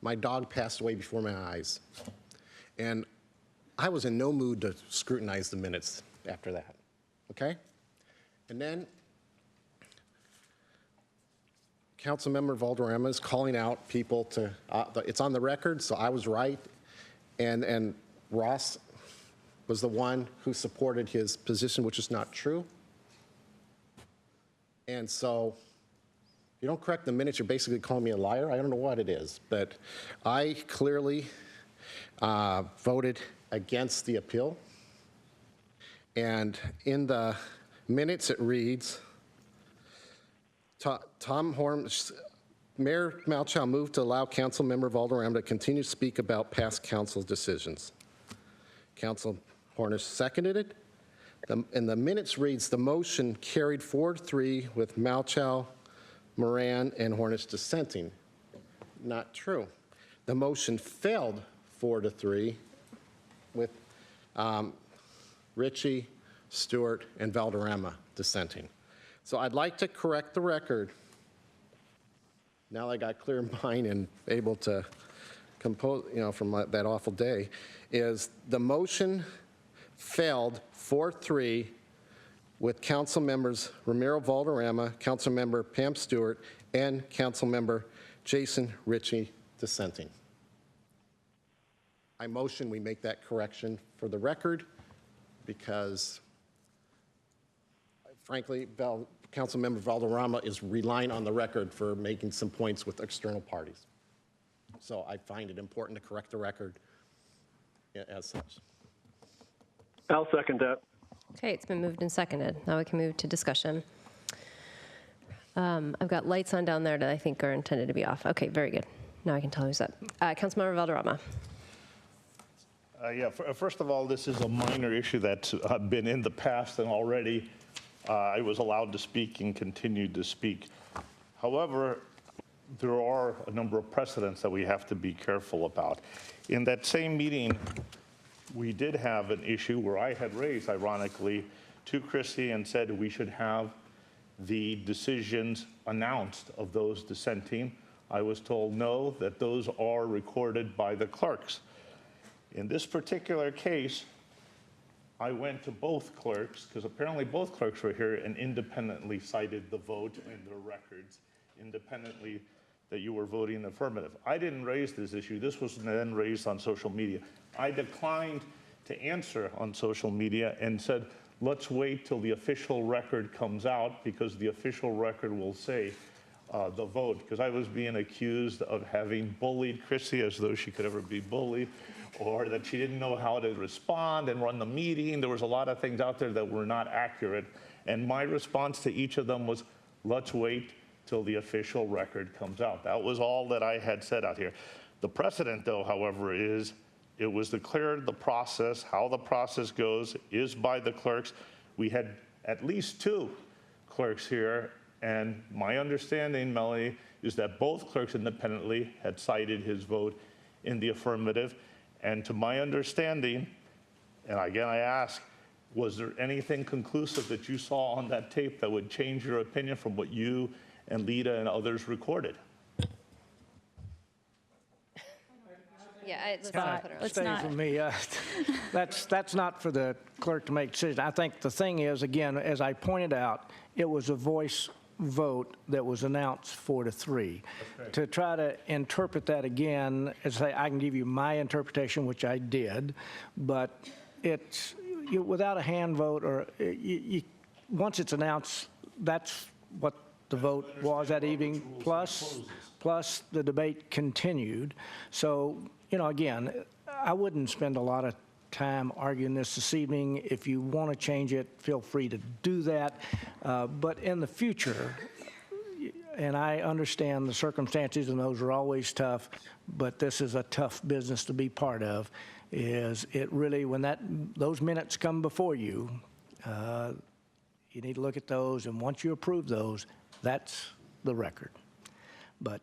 [SPEAKER 6] my dog passed away before my eyes. And I was in no mood to scrutinize the minutes after that, okay? And then Councilmember Valderrama is calling out people to, it's on the record, so I was right, and Ross was the one who supported his position, which is not true. And so you don't correct the minutes, you're basically calling me a liar. I don't know what it is, but I clearly voted against the appeal. And in the minutes, it reads, Mayor Malchow moved to allow Councilmember Valderrama to continue to speak about past council decisions. Council Hornish seconded it. And the minutes reads, the motion carried 4-3 with Malchow, Moran, and Hornish dissenting. Not true. The motion failed 4-3 with Ritchie, Stewart, and Valderrama dissenting. So I'd like to correct the record, now I got clear mind and able to compose, from that awful day, is the motion failed 4-3 with Council members Ramiro Valderrama, Council member Pam Stewart, and Council member Jason Ritchie dissenting. I motion we make that correction for the record because, frankly, Councilmember Valderrama is relying on the record for making some points with external parties. So I find it important to correct the record as such.
[SPEAKER 4] I'll second that.
[SPEAKER 1] Okay, it's been moved and seconded. Now we can move to discussion. I've got lights on down there that I think are intended to be off. Okay, very good. Now I can tell who's up. Councilmember Valderrama.
[SPEAKER 5] First of all, this is a minor issue that's been in the past, and already I was allowed to speak and continued to speak. However, there are a number of precedents that we have to be careful about. In that same meeting, we did have an issue where I had raised, ironically, to Chrissy and said we should have the decisions announced of those dissenting. I was told no, that those are recorded by the clerks. In this particular case, I went to both clerks, because apparently both clerks were here and independently cited the vote in their records, independently that you were voting affirmative. I didn't raise this issue. This was then raised on social media. I declined to answer on social media and said, let's wait till the official record comes out, because the official record will say the vote, because I was being accused of having bullied Chrissy as though she could ever be bullied, or that she didn't know how to respond and run the meeting. There was a lot of things out there that were not accurate. And my response to each of them was, let's wait till the official record comes out. That was all that I had said out here. The precedent, though, however, is it was declared the process, how the process goes, is by the clerks. We had at least 2 clerks here, and my understanding, Melanie, is that both clerks independently had cited his vote in the affirmative. And to my understanding, and again I ask, was there anything conclusive that you saw on that tape that would change your opinion from what you and Lita and others recorded?
[SPEAKER 1] Yeah,
[SPEAKER 9] Stay from me. That's not for the clerk to make decisions. I think the thing is, again, as I pointed out, it was a voice vote that was announced 4-3. To try to interpret that again, as I say, I can give you my interpretation, which I did, but it's without a hand vote, or once it's announced, that's what the vote was that evening, plus the debate continued. So, again, I wouldn't spend a lot of time arguing this evening. If you want to change it, feel free to do that. But in the future, and I understand the circumstances, and those are always tough, but this is a tough business to be part of, is it really, when those minutes come before you, you need to look at those, and once you approve those, that's the record. But,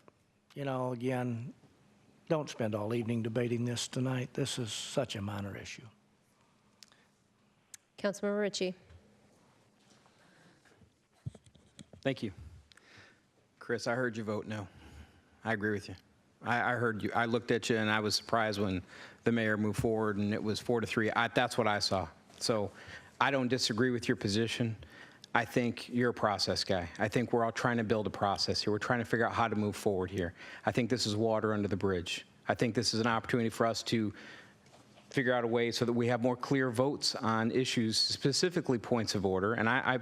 [SPEAKER 9] again, don't spend all evening debating this tonight. This is such a minor issue.
[SPEAKER 1] Councilmember Ritchie.
[SPEAKER 18] Thank you. Chris, I heard you vote no. I agree with you. I heard you. I looked at you and I was surprised when the mayor moved forward and it was 4-3. That's what I saw. So I don't disagree with your position. I think you're a process guy. I think we're all trying to build a process here. We're trying to figure out how to move forward here. I think this is water under the bridge. I think this is an opportunity for us to figure out a way so that we have more clear votes on issues, specifically points of order. And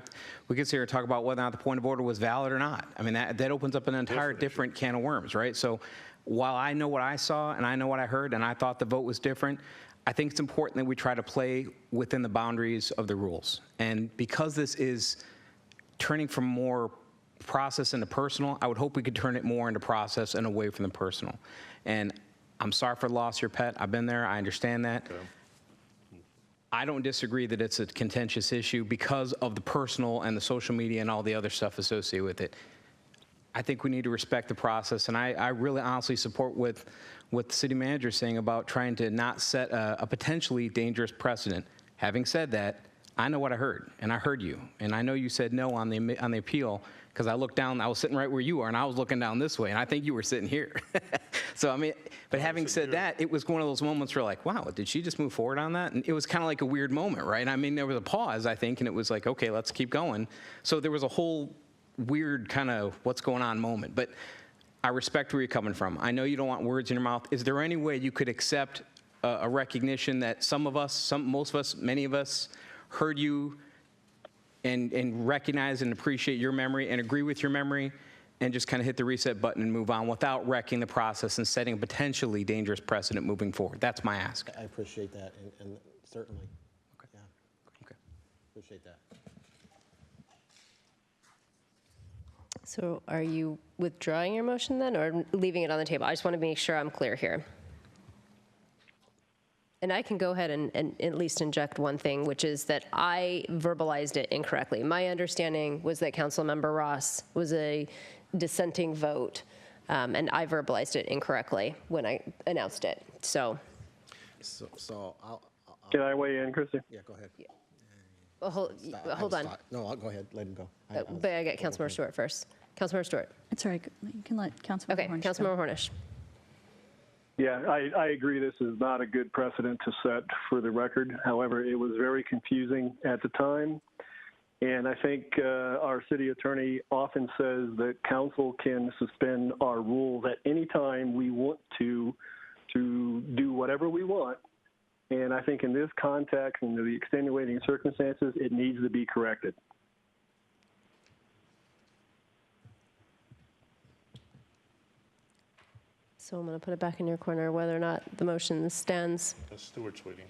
[SPEAKER 18] we could sit here and talk about whether or not the point of order was valid or not. I mean, that opens up an entire different can of worms, right? So while I know what I saw and I know what I heard and I thought the vote was different, I think it's important that we try to play within the boundaries of the rules. And because this is turning from more process into personal, I would hope we could turn it more into process and away from the personal. And I'm sorry for the loss of your pet. I've been there. I understand that. Okay. I don't disagree that it's a contentious issue because of the personal and the social media and all the other stuff associated with it. I think we need to respect the process, and I really honestly support what the city manager is saying about trying to not set a potentially dangerous precedent. Having said that, I know what I heard, and I heard you, and I know you said no on the appeal because I looked down. I was sitting right where you are, and I was looking down this way, and I think you were sitting here. So I mean, but having said that, it was one of those moments where like, wow, did she just move forward on that? And it was kind of like a weird moment, right? I mean, there was a pause, I think, and it was like, okay, let's keep going. So there was a whole weird kind of what's going on moment, but I respect where you're coming from. I know you don't want words in your mouth. Is there any way you could accept a recognition that some of us, most of us, many of us heard you and recognize and appreciate your memory and agree with your memory, and just kind of hit the reset button and move on without wrecking the process and setting a potentially dangerous precedent moving forward. That's my ask.
[SPEAKER 6] I appreciate that, and certainly, yeah. Okay. Appreciate that.
[SPEAKER 1] So are you withdrawing your motion then, or leaving it on the table? I just want to make sure I'm clear here. And I can go ahead and at least inject one thing, which is that I verbalized it incorrectly. My understanding was that Councilmember Ross was a dissenting vote, and I verbalized it incorrectly when I announced it. So
[SPEAKER 6] I'll
[SPEAKER 4] Can I weigh in, Christy?
[SPEAKER 6] Yeah, go ahead.
[SPEAKER 1] well, hold on.
[SPEAKER 6] No, I'll go ahead. Let him go.
[SPEAKER 1] But I got Councilmember Stewart first. Councilmember Stewart.
[SPEAKER 10] It's all right. You can let Councilmember
[SPEAKER 1] Okay,
[SPEAKER 10] Hornish
[SPEAKER 1] Councilmember Hornish.
[SPEAKER 4] Yeah, I agree this is not a good precedent to set for the record. However, it was very confusing at the time. And I think our city attorney often says that council can suspend our rules at any time we want to do whatever we want. And I think in this context and the extenuating circumstances, it needs to be corrected.
[SPEAKER 1] So I'm going to put it back in your corner, whether or not the motion stands.
[SPEAKER 5] Stewart's waiting.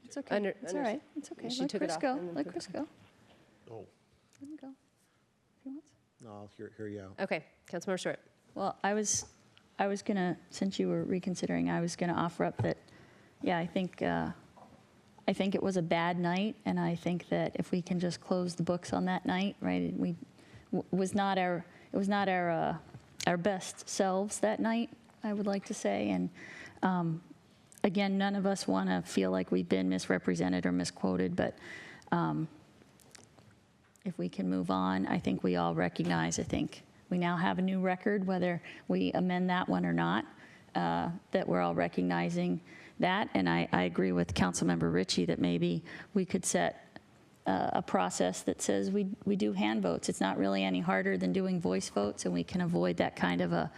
[SPEAKER 10] It's okay. It's all right. It's okay.
[SPEAKER 1] She
[SPEAKER 10] Let
[SPEAKER 1] took it
[SPEAKER 10] Chris
[SPEAKER 1] off
[SPEAKER 10] go.
[SPEAKER 1] and then
[SPEAKER 10] Let
[SPEAKER 1] took
[SPEAKER 10] Chris
[SPEAKER 1] it
[SPEAKER 10] go.
[SPEAKER 5] Oh.
[SPEAKER 10] Let him go if he wants.
[SPEAKER 6] No, I'll hear you out.
[SPEAKER 1] Okay, Councilmember Stewart.
[SPEAKER 10] Well, I was gonna, since you were reconsidering, I was gonna offer up that, yeah, I think it was a bad night, and I think that if we can just close the books on that night, right? It was not our best selves that night, I would like to say, and again, none of us want to feel like we've been misrepresented or misquoted, but if we can move on, I think we all recognize, I think we now have a new record, whether we amend that one or not, that we're all recognizing that. And I agree with Councilmember Ritchie that maybe we could set a process that says we do hand votes. It's not really any harder than doing voice votes, and we can avoid that kind of a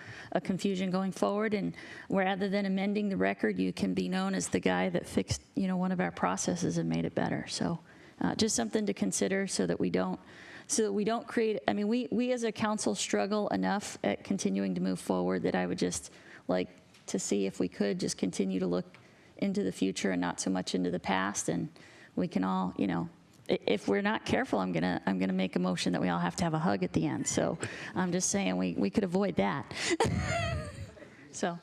[SPEAKER 10] confusion going forward. And rather than amending the record, you can be known as the guy that fixed, one of our processes and made it better. So just something to consider so that we don't create, I mean, we as a council struggle enough at continuing to move forward that I would just like to see if we could just continue to look into the future and not so much into the past. And we can all, if we're not careful, I'm gonna make a motion that we all have to have a hug at the end. So I'm just saying we could avoid that. So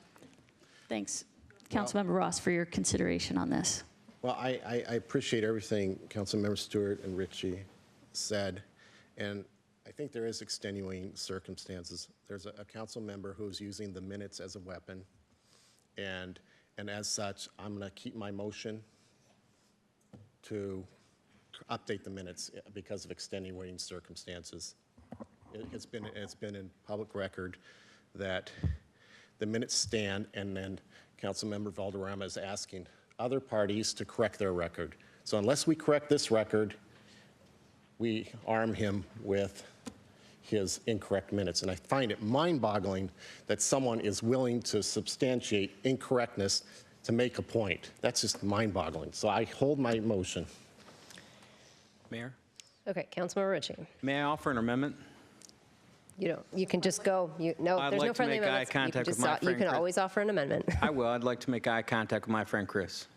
[SPEAKER 10] thanks, Councilmember Ross, for your consideration on this.
[SPEAKER 6] Well, I appreciate everything Councilmember Stewart and Ritchie said, and I think there is extenuating circumstances. There's a council member who's using the minutes as a weapon, and as such, I'm going to keep my motion to update the minutes because of extenuating circumstances. It's been in public record that the minutes stand, and then Councilmember Valderrama is asking other parties to correct their record. So unless we correct this record, we arm him with his incorrect minutes. And I find it mind-boggling that someone is willing to substantiate incorrectness to make a point. That's just mind-boggling. So I hold my motion.
[SPEAKER 18] Mayor?
[SPEAKER 1] Okay, Councilmember Ritchie.
[SPEAKER 18] May I offer an amendment?
[SPEAKER 1] You can just go. No,
[SPEAKER 18] I'd
[SPEAKER 1] there's
[SPEAKER 18] like
[SPEAKER 1] no
[SPEAKER 18] to
[SPEAKER 1] friendly
[SPEAKER 18] make eye
[SPEAKER 1] amendments.
[SPEAKER 18] contact with my
[SPEAKER 1] You
[SPEAKER 18] friend
[SPEAKER 1] can
[SPEAKER 18] Chris.
[SPEAKER 1] always offer an amendment.
[SPEAKER 18] I will. I'd like to make eye contact with my friend Chris.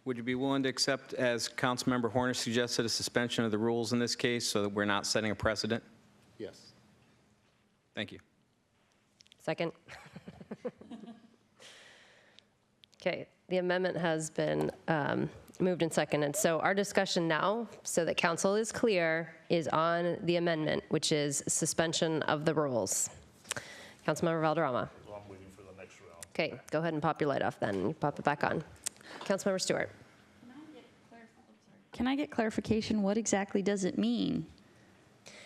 [SPEAKER 18] Would you be willing to accept, as Councilmember Horner suggested, a suspension of the rules in this case so that we're not setting a precedent?
[SPEAKER 6] Yes.
[SPEAKER 18] Thank you.
[SPEAKER 1] Second. Okay, the amendment has been moved and seconded. So our discussion now, so that council is clear, is on the amendment, which is suspension of the rules. Councilmember Valderrama.
[SPEAKER 5] Well, I'm waiting for the next round.
[SPEAKER 1] Okay, go ahead and pop your light off then. You pop it back on. Councilmember Stewart.
[SPEAKER 10] Can I get clarification? What exactly does it mean,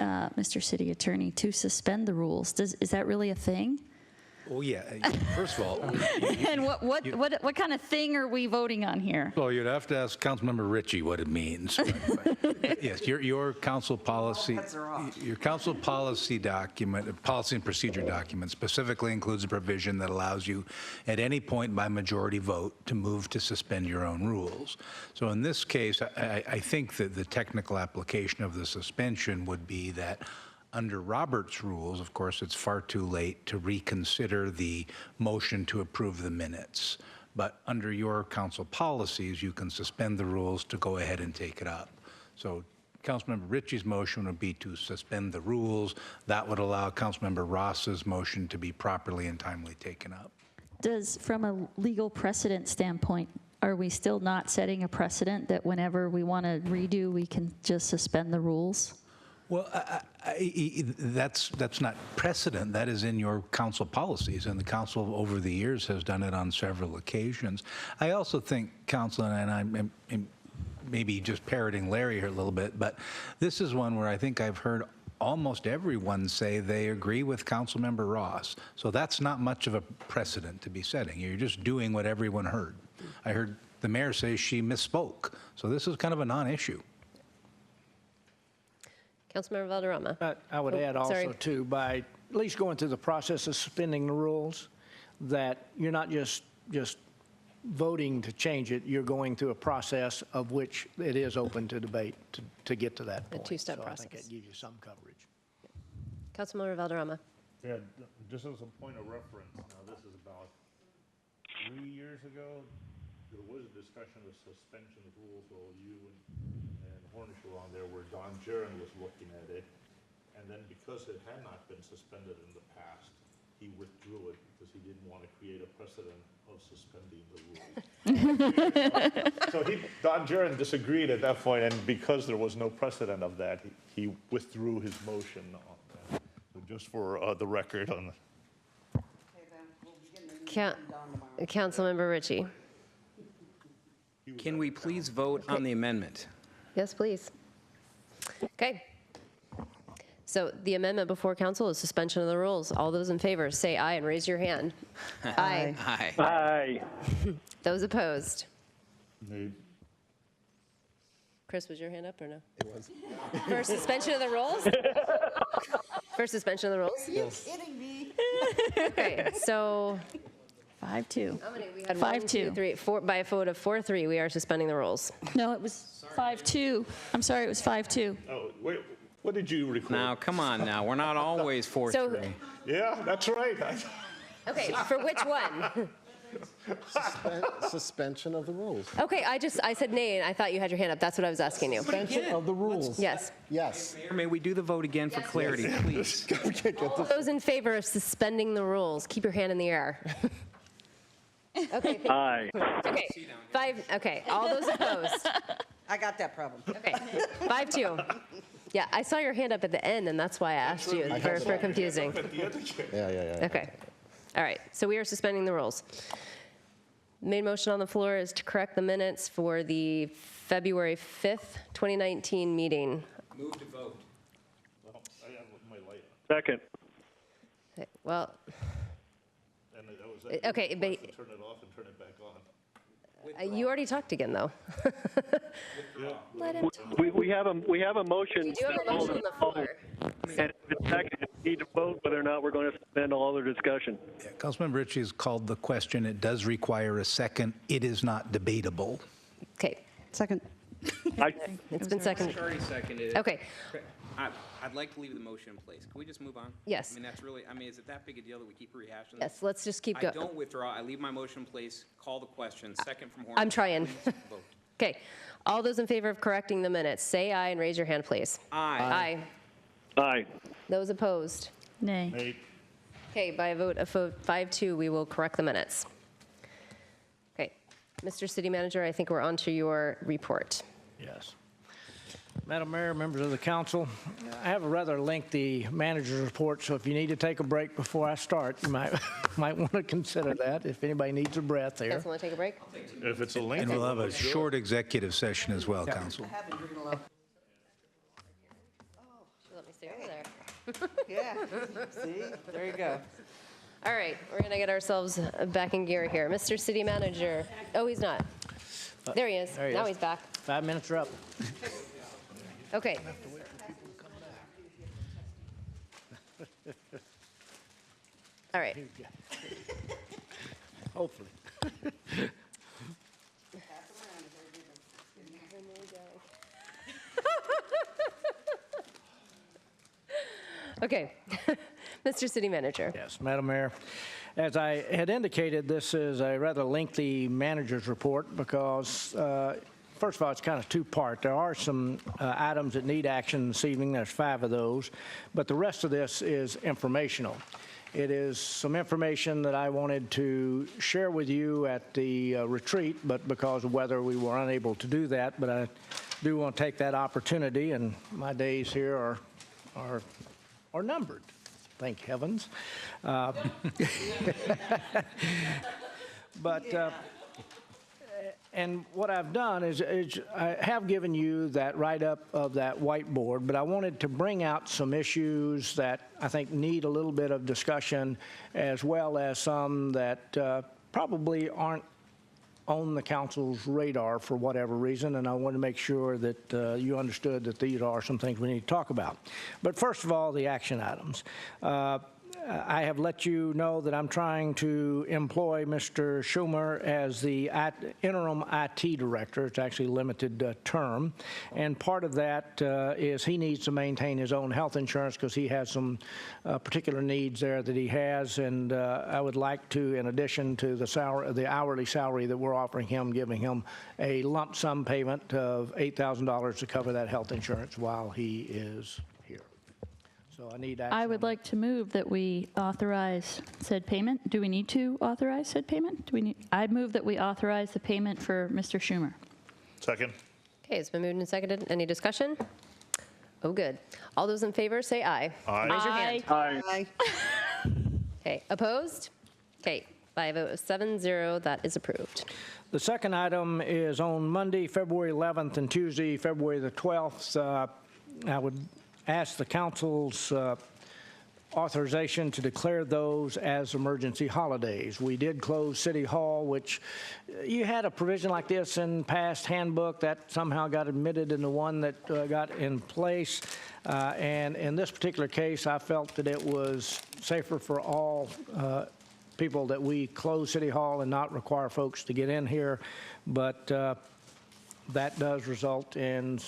[SPEAKER 10] Mr. City Attorney, to suspend the rules? Is that really a thing?
[SPEAKER 19] Well, yeah, first of all.
[SPEAKER 10] And what kind of thing are we voting on here?
[SPEAKER 19] Well, you'd have to ask Councilmember Ritchie what it means. But yes, your council policy, document, policy and procedure document specifically includes a provision that allows you at any point by majority vote to move to suspend your own rules. So in this case, I think that the technical application of the suspension would be that Under Robert's rules, of course, it's far too late to reconsider the motion to approve the minutes. But under your council policies, you can suspend the rules to go ahead and take it up. So Councilmember Ritchie's motion would be to suspend the rules. That would allow Councilmember Ross's motion to be properly and timely taken up.
[SPEAKER 10] Does, from a legal precedent standpoint, are we still not setting a precedent that whenever we want to redo, we can just suspend the rules?
[SPEAKER 19] Well, that's not precedent. That is in your council policies, and the council over the years has done it on several occasions. I also think, Council, and I'm maybe just parroting Larry here a little bit, but this is one where I think I've heard almost everyone say they agree with Councilmember Ross. So that's not much of a precedent to be setting. You're just doing what everyone heard. I heard the mayor say she misspoke. So this is kind of a non-issue.
[SPEAKER 1] Councilmember Valderrama.
[SPEAKER 9] I would add also,
[SPEAKER 1] sorry.
[SPEAKER 9] too, by at least going through the process of suspending the rules, that you're not just voting to change it, you're going through a process of which it is open to debate to get to that point.
[SPEAKER 1] A two-step
[SPEAKER 9] I
[SPEAKER 1] process.
[SPEAKER 9] think that gives you some coverage.
[SPEAKER 1] Councilmember Valderrama.
[SPEAKER 5] Yeah, just as a point of reference, now this is about 3 years ago, there was a discussion of suspension of rules while you and Hornish were on there, where Don Jaron was looking at it. And then because it had not been suspended in the past, he withdrew it because he didn't want to create a precedent of suspending the rules. So Don Jaron disagreed at that point, and because there was no precedent of that, he withdrew his motion on that. So just for the record on
[SPEAKER 1] Councilmember Ritchie.
[SPEAKER 18] Can we please vote on the amendment?
[SPEAKER 1] Yes, please. Okay. So the amendment before council is suspension of the rules. All those in favor, say aye and raise your hand. Aye.
[SPEAKER 18] Aye.
[SPEAKER 4] Aye.
[SPEAKER 1] Those opposed?
[SPEAKER 5] Nay.
[SPEAKER 1] Chris, was your hand up or no?
[SPEAKER 6] It was.
[SPEAKER 1] For suspension of the rules? For suspension of the rules?
[SPEAKER 3] Are you kidding me?
[SPEAKER 1] Okay, so
[SPEAKER 10] 5-2.
[SPEAKER 1] how many? We had
[SPEAKER 10] 5-2.
[SPEAKER 1] 1, 2, 3, 4. By a vote of 4-3, we are suspending the rules.
[SPEAKER 10] No, it was 5-2. I'm sorry, it was 5-2.
[SPEAKER 5] Oh, wait, what did you record?
[SPEAKER 18] Now, come on now. We're not always 4-3.
[SPEAKER 5] Yeah, that's right.
[SPEAKER 1] Okay, for which one?
[SPEAKER 6] Suspension of the rules.
[SPEAKER 1] Okay, I said nay, and I thought you had your hand up. That's what I was asking you.
[SPEAKER 6] Suspension of the rules.
[SPEAKER 1] Yes.
[SPEAKER 6] Yes.
[SPEAKER 18] Mayor, may we do the vote again for clarity, please?
[SPEAKER 1] All those in favor of suspending the rules, keep your hand in the air. Okay.
[SPEAKER 4] Aye.
[SPEAKER 1] Okay. 5. Okay. All those opposed.
[SPEAKER 3] I got that problem.
[SPEAKER 1] Okay. 5-2. Yeah, I saw your hand up at the end, and that's why I asked you for confusing.
[SPEAKER 6] Yeah.
[SPEAKER 1] Okay. All right. So we are suspending the rules. Main motion on the floor is to correct the minutes for the February 5th, 2019 meeting.
[SPEAKER 18] Move to vote.
[SPEAKER 5] I have my light
[SPEAKER 4] Second.
[SPEAKER 1] Okay, well,
[SPEAKER 5] on. And that was
[SPEAKER 1] okay, but
[SPEAKER 5] turn it off and turn it back on.
[SPEAKER 1] you already talked again, though. Let him talk.
[SPEAKER 4] We have a motion.
[SPEAKER 1] We do have a motion on the floor.
[SPEAKER 4] And it's second, we need to vote whether or not we're going to suspend all other discussion.
[SPEAKER 19] Yeah, Councilmember Ritchie has called the question. It does require a second. It is not debatable.
[SPEAKER 1] Okay.
[SPEAKER 3] Second.
[SPEAKER 1] It's been seconded.
[SPEAKER 18] Already seconded it.
[SPEAKER 1] Okay.
[SPEAKER 18] I'd like to leave the motion in place. Can we just move on?
[SPEAKER 1] Yes.
[SPEAKER 18] I mean, that's really, is it that big a deal that we keep rehashing this?
[SPEAKER 1] Yes, let's just keep
[SPEAKER 18] I
[SPEAKER 1] going.
[SPEAKER 18] don't withdraw. I leave my motion in place, call the question, second from Horn.
[SPEAKER 1] I'm trying.
[SPEAKER 18] Please vote.
[SPEAKER 1] Okay. All those in favor of correcting the minutes, say aye and raise your hand, please.
[SPEAKER 18] Aye.
[SPEAKER 1] Aye.
[SPEAKER 4] Aye.
[SPEAKER 1] Those opposed?
[SPEAKER 10] Nay.
[SPEAKER 5] Nate.
[SPEAKER 1] Okay, by a vote of 5-2, we will correct the minutes. Okay. Mr. City Manager, I think we're on to your report.
[SPEAKER 9] Yes. Madam Mayor, members of the council, I have a rather lengthy manager's report, so if you need to take a break before I start, you might want to consider that, if anybody needs a breath there.
[SPEAKER 1] Guys want to take a break?
[SPEAKER 5] If it's a link.
[SPEAKER 19] And we'll have a short executive session as well, Council.
[SPEAKER 1] Let me stay over there.
[SPEAKER 3] Yeah. See? There you go.
[SPEAKER 1] All right, we're going to get ourselves back in gear here. Mr. City Manager. Oh, he's not. There he is.
[SPEAKER 9] There he
[SPEAKER 1] Now
[SPEAKER 9] is.
[SPEAKER 1] he's back.
[SPEAKER 9] 5 minutes are up.
[SPEAKER 1] Okay. All right.
[SPEAKER 9] Hopefully.
[SPEAKER 1] Okay. Mr. City Manager.
[SPEAKER 9] Yes, Madam Mayor. As I had indicated, this is a rather lengthy manager's report because, first of all, it's kind of two-part. There are some items that need action this evening. There's 5 of those. But the rest of this is informational. It is some information that I wanted to share with you at the retreat, but because of weather, we were unable to do that. But I do want to take that opportunity, and my days here are numbered. Thank heavens. And what I've done is I have given you that write-up of that whiteboard, but I wanted to bring out some issues that I think need a little bit of discussion, as well as some that probably aren't on the council's radar for whatever reason, and I want to make sure that you understood that these are some things we need to talk about. But first of all, the action items. I have let you know that I'm trying to employ Mr. Schumer as the interim IT director. It's actually a limited term. And part of that is he needs to maintain his own health insurance because he has some particular needs there that he has. And I would like to, in addition to the hourly salary that we're offering him, giving him a lump sum payment of $8,000 to cover that health insurance while he is here. So I need action.
[SPEAKER 10] I would like to move that we authorize said payment. Do we need to authorize said payment? I move that we authorize the payment for Mr. Schumer.
[SPEAKER 5] Second.
[SPEAKER 1] Okay, it's been moved and seconded. Any discussion? Oh, good. All those in favor say aye.
[SPEAKER 5] Aye.
[SPEAKER 1] Raise your hand.
[SPEAKER 2] Aye.
[SPEAKER 1] Okay, opposed? Okay, by a vote of 7-0, that is approved.
[SPEAKER 9] The second item is on Monday, February 11th, and Tuesday, February the 12th. I would ask the council's authorization to declare those as emergency holidays. We did close City Hall, which you had a provision like this in past handbook that somehow got admitted in the one that got in place. And in this particular case, I felt that it was safer for all people that we close City Hall and not require folks to get in here. But that does result in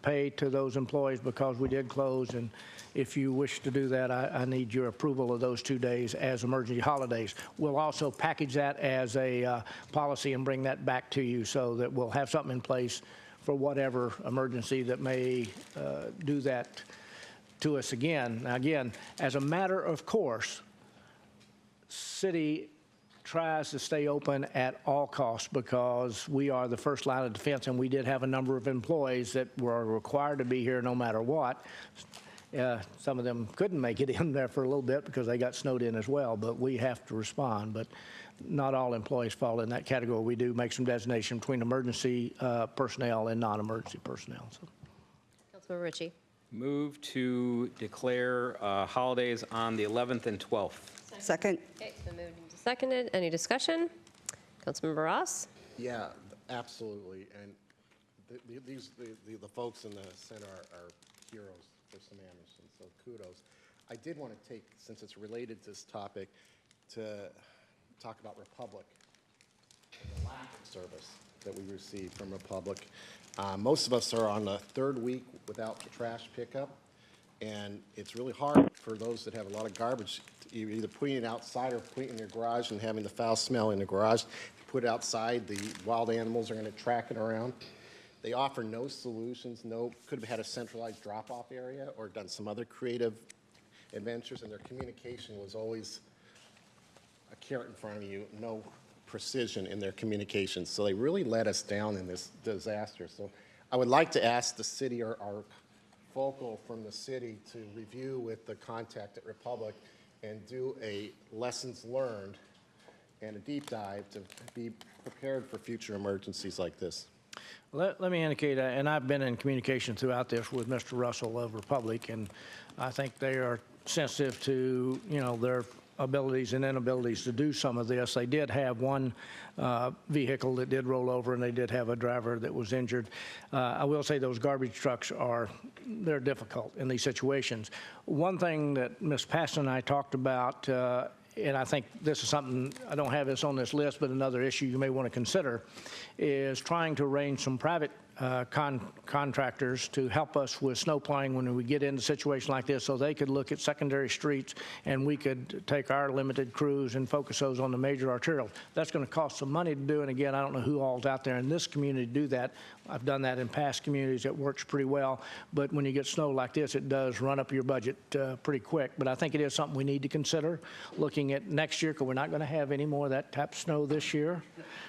[SPEAKER 9] pay to those employees because we did close. And if you wish to do that, I need your approval of those 2 days as emergency holidays. We'll also package that as a policy and bring that back to you so that we'll have something in place for whatever emergency that may do that to us again. Now, again, as a matter of course, city tries to stay open at all costs because we are the first line of defense, and we did have a number of employees that were required to be here no matter what. Some of them couldn't make it in there for a little bit because they got snowed in as well, but we have to respond. But not all employees fall in that category. We do make some designation between emergency personnel and non-emergency personnel. So.
[SPEAKER 1] Councilmember Ritchie.
[SPEAKER 18] Move to declare holidays on the 11th and 12th.
[SPEAKER 2] Second.
[SPEAKER 1] Okay, it's been moved and seconded. Any discussion? Councilmember Ross?
[SPEAKER 6] Yeah, absolutely. And the folks in the center are heroes for Sammamish, and so kudos. I did want to take, since it's related to this topic, to talk about Republic and the lack of service that we receive from Republic. Most of us are on the 3rd week without trash pickup, and it's really hard for those that have a lot of garbage. You're either putting it outside or putting it in your garage and having the foul smell in the garage. If you put it outside, the wild animals are going to track it around. They offer no solutions, could have had a centralized drop-off area or done some other creative adventures, and their communication was always a carrot in front of you, no precision in their communications. So they really let us down in this disaster. So I would like to ask the city or our focal from the city to review with the contact at Republic and do a lessons learned and a deep dive to be prepared for future emergencies like this.
[SPEAKER 9] Let me indicate, and I've been in communication throughout this with Mr. Russell of Republic, and I think they are sensitive to, their abilities and inabilities to do some of this. They did have one vehicle that did roll over, and they did have a driver that was injured. I will say those garbage trucks they're difficult in these situations. One thing that Ms. Paston and I talked about, and I think this is something, I don't have this on this list, but another issue you may want to consider, is trying to arrange some private contractors to help us with snow plowing when we get in a situation like this, so they could look at secondary streets and we could take our limited crews and focus those on the major arterials. That's going to cost some money to do, and again, I don't know who all's out there in this community to do that. I've done that in past communities. It works pretty well, but when you get snow like this, it does run up your budget pretty quick. But I think it is something we need to consider looking at next year, because we're not going to have any more of that type of snow this year,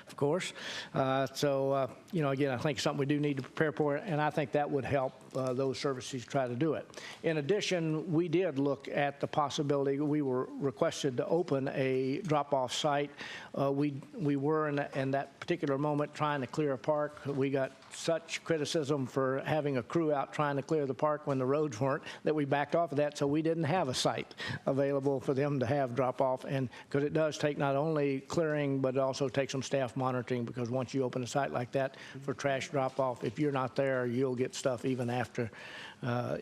[SPEAKER 9] of course. You know, again, I think it's something we do need to prepare for, and I think that would help those services try to do it. In addition, we did look at the possibility. We were requested to open a drop-off site. We were in that particular moment trying to clear a park. We got such criticism for having a crew out trying to clear the park when the roads weren't, that we backed off of that, so we didn't have a site available for them to have drop-off. And because it does take not only clearing, but it also takes some staff monitoring, because once you open a site like that for trash drop-off, if you're not there, you'll get stuff even after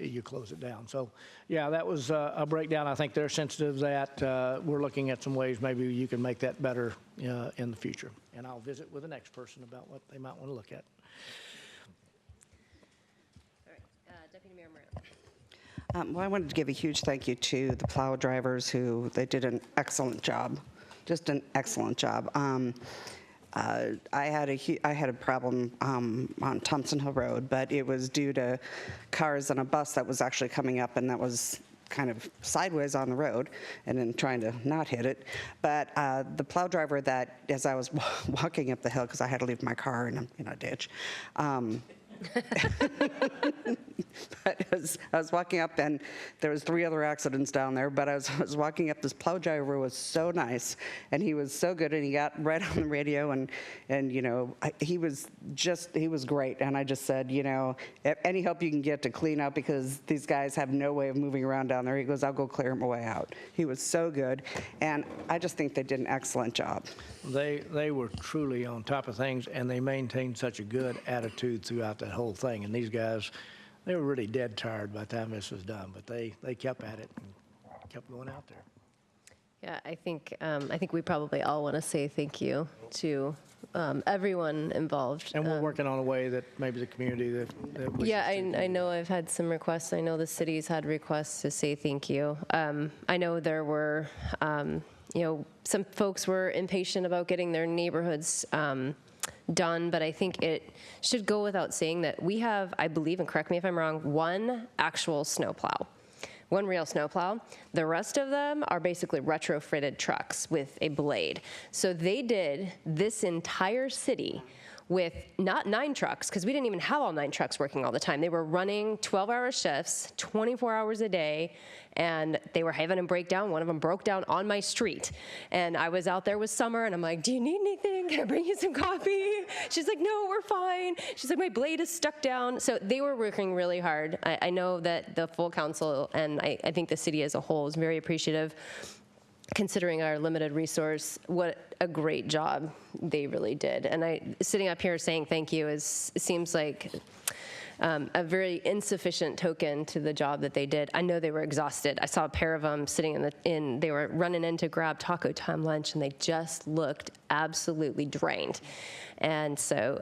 [SPEAKER 9] you close it down. So, yeah, that was a breakdown. I think they're sensitive to that. We're looking at some ways maybe you can make that better in the future. And I'll visit with the next person about what they might want to look at.
[SPEAKER 1] All right, Deputy Mayor Moran.
[SPEAKER 3] Well, I wanted to give a huge thank you to the plow drivers who, they did an excellent job, just an excellent job. I had a problem on Thompson Hill Road, but it was due to cars and a bus that was actually coming up, and that was kind of sideways on the road and then trying to not hit it. But the plow driver that, as I was walking up the hill, because I had to leave my car in a ditch, but I was walking up, and there was 3 other accidents down there, but I was walking up. This plow driver was so nice, and he was so good, and he got right on the radio, and you know, he was great. And I just said, you know, any help you can get to clean up, because these guys have no way of moving around down there. He goes, I'll go clear them away out. He was so good, and I just think they did an excellent job.
[SPEAKER 9] They were truly on top of things, and they maintained such a good attitude throughout that whole thing. And these guys, they were really dead tired by the time this was done, but they kept at it and kept going out there.
[SPEAKER 1] Yeah, I think we probably all want to say thank you to everyone involved.
[SPEAKER 9] And we're working on a way that maybe the community that
[SPEAKER 1] yeah, I know I've had some requests. I know the city's had requests to say thank you. I know there were, you know, some folks were impatient about getting their neighborhoods done, but I think it should go without saying that we have, I believe, and correct me if I'm wrong, 1 actual snowplow. 1 real snowplow. The rest of them are basically retrofitted trucks with a blade. So they did this entire city with not 9 trucks, because we didn't even have all 9 trucks working all the time. They were running 12-hour shifts, 24 hours a day, and they were having them break down. One of them broke down on my street. And I was out there with Summer, and I'm like, do you need anything? Can I bring you some coffee? She's like, no, we're fine. She's like, my blade is stuck down. So they were working really hard. I know that the full council, and I think the city as a whole, is very appreciative, considering our limited resource. What a great job they really did. And sitting up here saying thank you seems like a very insufficient token to the job that they did. I know they were exhausted. I saw a pair of them sitting they were running in to grab taco time lunch, and they just looked absolutely drained. And so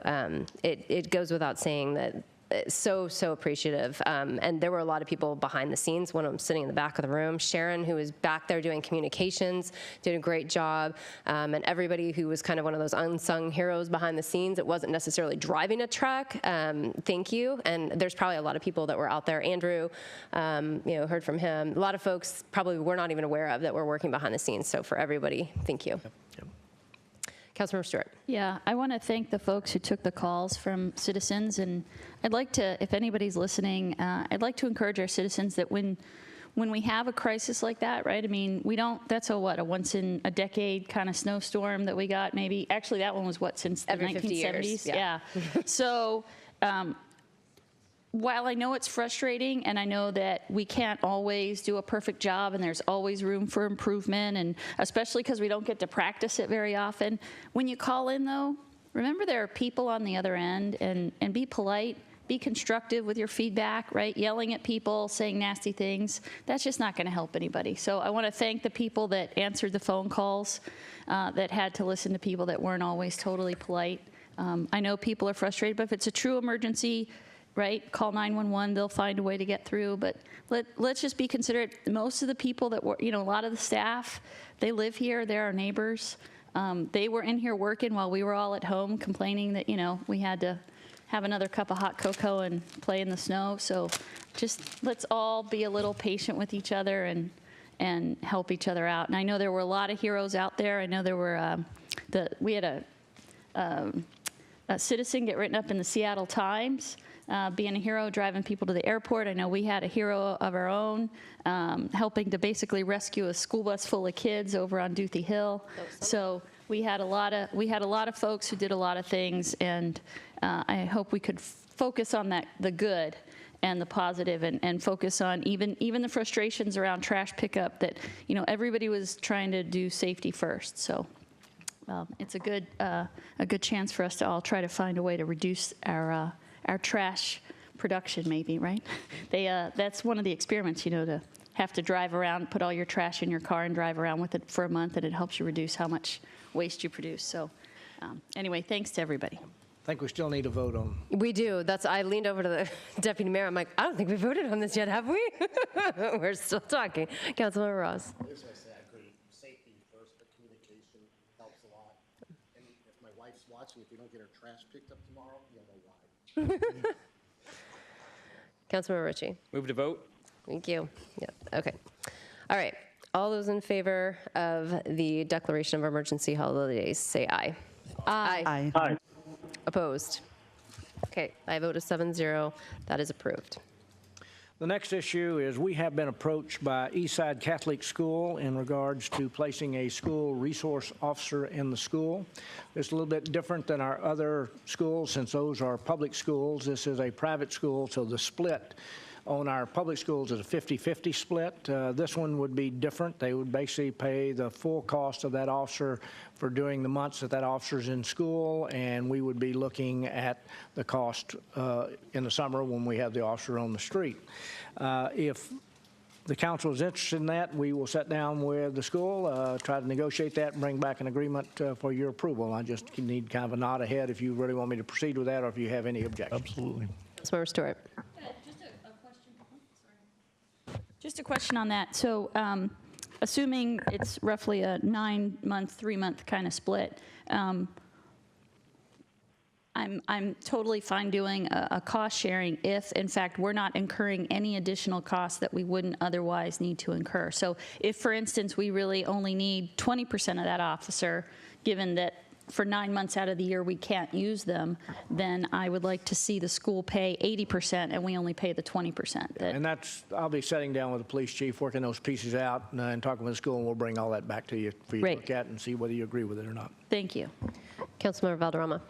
[SPEAKER 1] it goes without saying that so appreciative. And there were a lot of people behind the scenes. One of them sitting in the back of the room. Sharon, who was back there doing communications, did a great job. And everybody who was kind of one of those unsung heroes behind the scenes. It wasn't necessarily driving a truck. Thank you. And there's probably a lot of people that were out there. Andrew, you know, heard from him. A lot of folks probably we're not even aware of that were working behind the scenes. So for everybody, thank you.
[SPEAKER 9] Yep.
[SPEAKER 1] Councilmember Stewart.
[SPEAKER 10] Yeah, I want to thank the folks who took the calls from citizens, and I'd like to, if anybody's listening, I'd like to encourage our citizens that when we have a crisis like that, right? I mean, we don't, that's a once in a decade kind of snowstorm that we got maybe. Actually, that one was since the
[SPEAKER 1] Every
[SPEAKER 10] 1970s?
[SPEAKER 1] 50 years.
[SPEAKER 10] Yeah. So, while I know it's frustrating, and I know that we can't always do a perfect job, and there's always room for improvement, and especially because we don't get to practice it very often, when you call in, though, remember there are people on the other end, and be polite, be constructive with your feedback, right? Yelling at people, saying nasty things, that's just not going to help anybody. So I want to thank the people that answered the phone calls, that had to listen to people that weren't always totally polite. I know people are frustrated, but if it's a true emergency, right, call 911, they'll find a way to get through. But let's just be considerate. Most of the people that were, a lot of the staff, they live here, they're our neighbors. They were in here working while we were all at home complaining that, we had to have another cup of hot cocoa and play in the snow. So just let's all be a little patient with each other and help each other out. And I know there were a lot of heroes out there. I know there were, we had a citizen get written up in the Seattle Times, being a hero, driving people to the airport. I know we had a hero of our own, helping to basically rescue a school bus full of kids over on Duthie Hill. So we had a lot of folks who did a lot of things, and I hope we could focus on the good and the positive, and focus on even the frustrations around trash pickup, that everybody was trying to do safety first. So it's a good chance for us to all try to find a way to reduce our trash production, maybe, right? That's one of the experiments, to have to drive around, put all your trash in your car and drive around with it for a month, and it helps you reduce how much waste you produce. So anyway, thanks to everybody.
[SPEAKER 9] I think we still need a vote on.
[SPEAKER 1] We do. I leaned over to the deputy mayor. I'm like, I don't think we voted on this yet, have we? We're still talking. Councilmember Ross.
[SPEAKER 6] I agree. Safety first, but communication helps a lot. And if my wife's watching, if we don't get her trash picked up tomorrow, you'll know why.
[SPEAKER 1] Councilmember Ritchie.
[SPEAKER 18] Move to vote.
[SPEAKER 1] Thank you. Yeah. Okay. All right. All those in favor of the declaration of emergency holidays, say aye.
[SPEAKER 3] Aye.
[SPEAKER 4] Aye.
[SPEAKER 1] Opposed? Okay. I vote a 7-0. That is approved.
[SPEAKER 9] The next issue is we have been approached by Eastside Catholic School in regards to placing a school resource officer in the school. It's a little bit different than our other schools, since those are public schools. This is a private school, so the split on our public schools is a 50-50 split. This one would be different. They would basically pay the full cost of that officer for during the months that officer's in school, and we would be looking at the cost in the summer when we have the officer on the street. If the council is interested in that, we will sit down with the school, try to negotiate that, and bring back an agreement for your approval. I just need kind of a nod ahead if you really want me to proceed with that, or if you have any objections.
[SPEAKER 5] Absolutely.
[SPEAKER 1] Councilmember Stewart.
[SPEAKER 10] Just a question on that. So assuming it's roughly a 9-month, 3-month kind of split, I'm totally fine doing a cost sharing if, in fact, we're not incurring any additional costs that we wouldn't otherwise need to incur. So if, for instance, we really only need 20% of that officer, given that for 9 months out of the year we can't use them, then I would like to see the school pay 80% and we only pay the 20%.
[SPEAKER 9] And I'll be sitting down with the police chief, working those pieces out and talking with the school, and we'll bring all that back to you for you to look at and see whether you agree with it or not.
[SPEAKER 10] Thank you.
[SPEAKER 1] Councilmember Valderrama.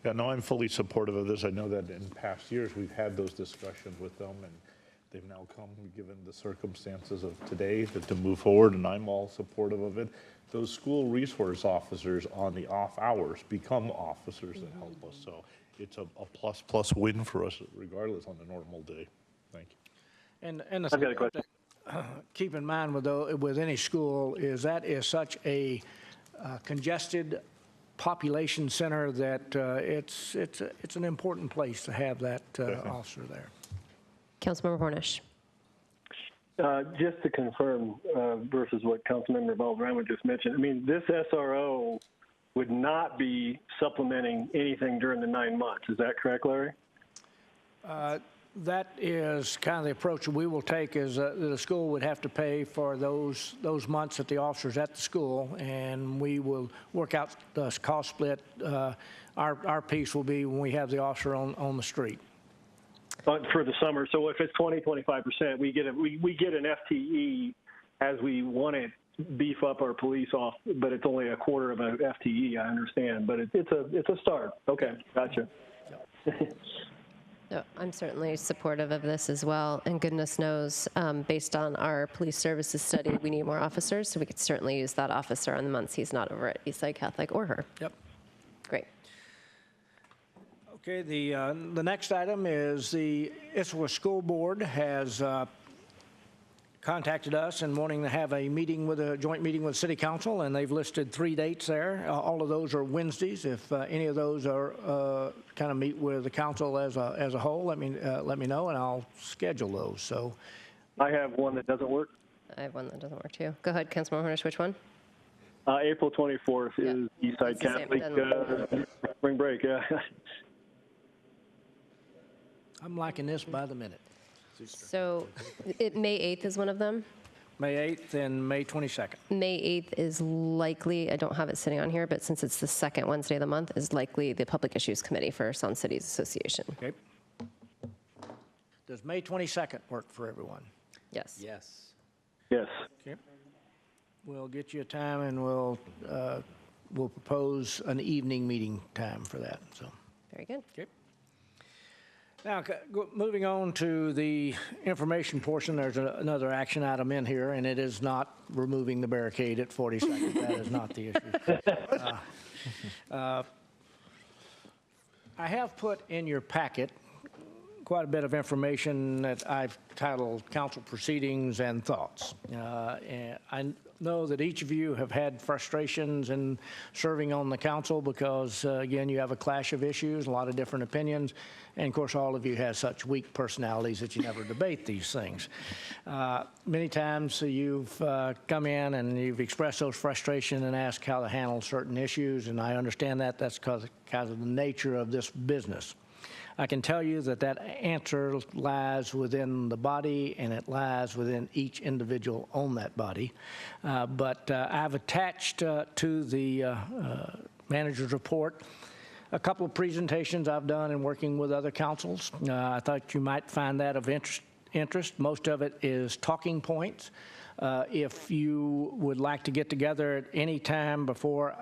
[SPEAKER 5] Yeah, no, I'm fully supportive of this. I know that in past years we've had those discussions with them, and they've now come, given the circumstances of today, to move forward, and I'm all supportive of it. Those school resource officers on the off hours become officers that help us. So it's a plus win for us regardless on a normal day. Thank you.
[SPEAKER 9] And
[SPEAKER 4] I've got a question.
[SPEAKER 9] Keep in mind with any school is that is such a congested population center that it's an important place to have that officer there.
[SPEAKER 1] Councilmember Hornish.
[SPEAKER 4] Just to confirm versus what Councilmember Valderrama just mentioned, I mean, this SRO would not be supplementing anything during the 9 months. Is that correct, Larry?
[SPEAKER 9] That is kind of the approach we will take, is the school would have to pay for those months that the officer's at the school, and we will work out the cost split. Our piece will be when we have the officer on the street.
[SPEAKER 4] For the summer. So if it's 20-25%, we get an FTE as we want to beef up our police off, but it's only a quarter of an FTE. I understand, but it's a start. Okay, gotcha.
[SPEAKER 1] No, I'm certainly supportive of this as well, and goodness knows, based on our police services study, we need more officers, so we could certainly use that officer on the months he's not over at Eastside Catholic or her.
[SPEAKER 9] Yep.
[SPEAKER 1] Great.
[SPEAKER 9] Okay, the next item is the Issaquah School Board has contacted us and wanting to have a meeting with a joint meeting with City Council, and they've listed 3 dates there. All of those are Wednesdays. If any of those are kind of meet with the council as a whole, let me know, and I'll schedule those. So,
[SPEAKER 4] I have one that doesn't work.
[SPEAKER 1] I have one that doesn't work too. Go ahead, Councilmember Hornish, which one?
[SPEAKER 4] April 24th is Eastside Catholic spring break. Yeah.
[SPEAKER 9] I'm liking this by the minute.
[SPEAKER 1] So May 8th is one of them.
[SPEAKER 9] May 8th and May 22nd.
[SPEAKER 1] May 8th is likely, I don't have it sitting on here, but since it's the second Wednesday of the month, is likely the Public Issues Committee for Sound Cities Association.
[SPEAKER 9] Okay. Does May 22nd work for everyone?
[SPEAKER 1] Yes.
[SPEAKER 18] Yes.
[SPEAKER 4] Yes.
[SPEAKER 9] Okay. We'll get you a time, and we'll propose an evening meeting time for that. So.
[SPEAKER 1] Very good.
[SPEAKER 9] Okay. Now, moving on to the information portion, there's another action item in here, and it is not removing the barricade at 42nd. That is not the issue. I have put in your packet quite a bit of information that I've titled Council Proceedings and Thoughts. And I know that each of you have had frustrations in serving on the council because, again, you have a clash of issues, a lot of different opinions, and of course all of you have such weak personalities that you never debate these things. Many times you've come in and you've expressed those frustrations and asked how to handle certain issues, and I understand that. That's because of the nature of this business. I can tell you that that answer lies within the body, and it lies within each individual on that body. But I've attached to the manager's report a couple of presentations I've done in working with other councils. I thought you might find that of interest. Most of it is talking points. If you would like to get together at any time before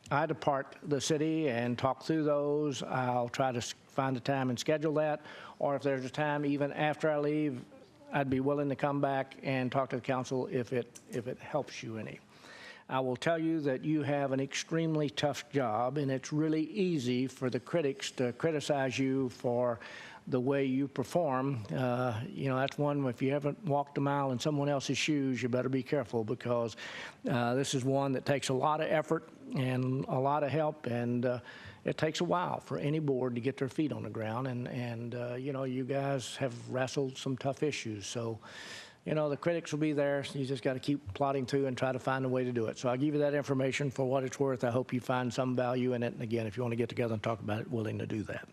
[SPEAKER 9] I depart the city and talk through those, I'll try to find a time and schedule that. Or if there's a time even after I leave, I'd be willing to come back and talk to the council if it helps you any. I will tell you that you have an extremely tough job, and it's really easy for the critics to criticize you for the way you perform. That's one, if you haven't walked a mile in someone else's shoes, you better be careful, because this is one that takes a lot of effort and a lot of help, and it takes a while for any board to get their feet on the ground, and you guys have wrestled some tough issues. So, the critics will be there. So you just got to keep plodding through and try to find a way to do it. So I'll give you that information for what it's worth. I hope you find some value in it. And again, if you want to get together and talk about it, willing to do that.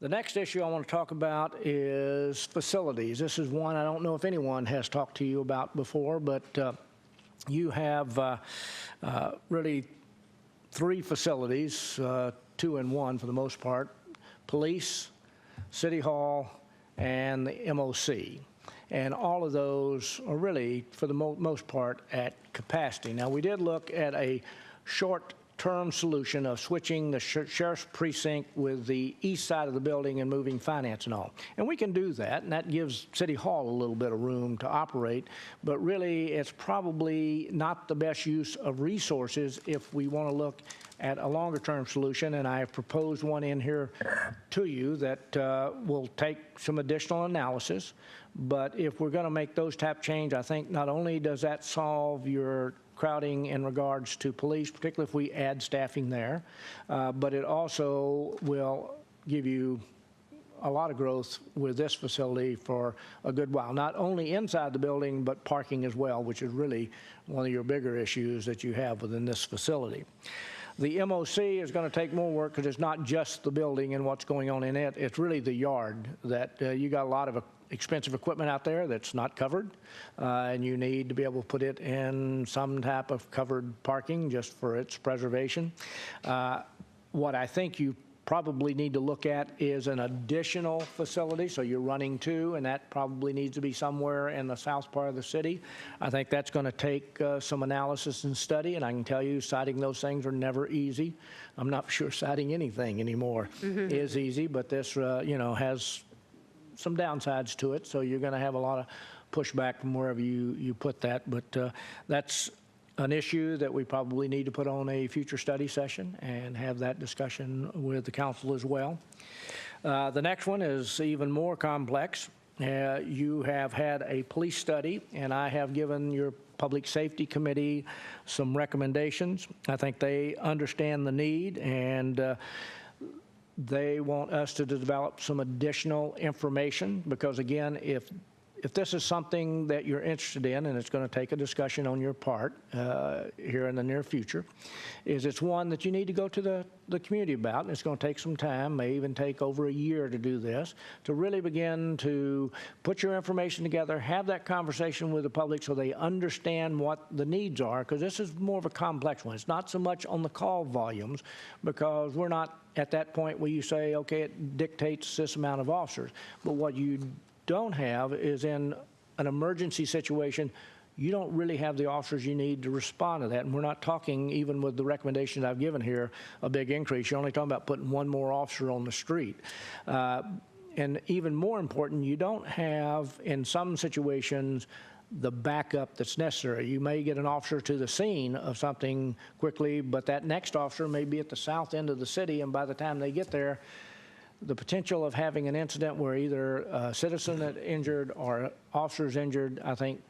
[SPEAKER 9] The next issue I want to talk about is facilities. This is one I don't know if anyone has talked to you about before, but you have really 3 facilities, 2 in 1 for the most part: police, City Hall, and the MOC. And all of those are really, for the most part, at capacity. Now, we did look at a short-term solution of switching the sheriff's precinct with the east side of the building and moving finance and all. And we can do that, and that gives City Hall a little bit of room to operate. But really, it's probably not the best use of resources if we want to look at a longer-term solution, and I have proposed one in here to you that will take some additional analysis. But if we're going to make those type change, I think not only does that solve your crowding in regards to police, particularly if we add staffing there, but it also will give you a lot of growth with this facility for a good while, not only inside the building, but parking as well, which is really one of your bigger issues that you have within this facility. The MOC is going to take more work because it's not just the building and what's going on in it. It's really the yard that you got a lot of expensive equipment out there that's not covered, and you need to be able to put it in some type of covered parking just for its preservation. What I think you probably need to look at is an additional facility, so you're running 2, and that probably needs to be somewhere in the south part of the city. I think that's going to take some analysis and study, and I can tell you citing those things are never easy. I'm not sure citing anything anymore is easy, but this has some downsides to it, so you're going to have a lot of pushback from wherever you put that, but that's an issue that we probably need to put on a future study session and have that discussion with the council as well. The next one is even more complex. You have had a police study, and I have given your Public Safety Committee some recommendations. I think they understand the need, and they want us to develop some additional information because, again, if this is something that you're interested in, and it's going to take a discussion on your part here in the near future, is it's one that you need to go to the community about, and it's going to take some time, may even take over a year to do this, to really begin to put your information together, have that conversation with the public so they understand what the needs are, because this is more of a complex one. It's not so much on the call volumes, because we're not at that point where you say, okay, it dictates this amount of officers. But what you don't have is in an emergency situation, you don't really have the officers you need to respond to that. And we're not talking, even with the recommendations I've given here, a big increase. You're only talking about putting one more officer on the street. And even more important, you don't have, in some situations, the backup that's necessary. You may get an officer to the scene of something quickly, but that next officer may be at the south end of the city, and by the time they get there, the potential of having an incident where either a citizen is injured or officers injured, I think,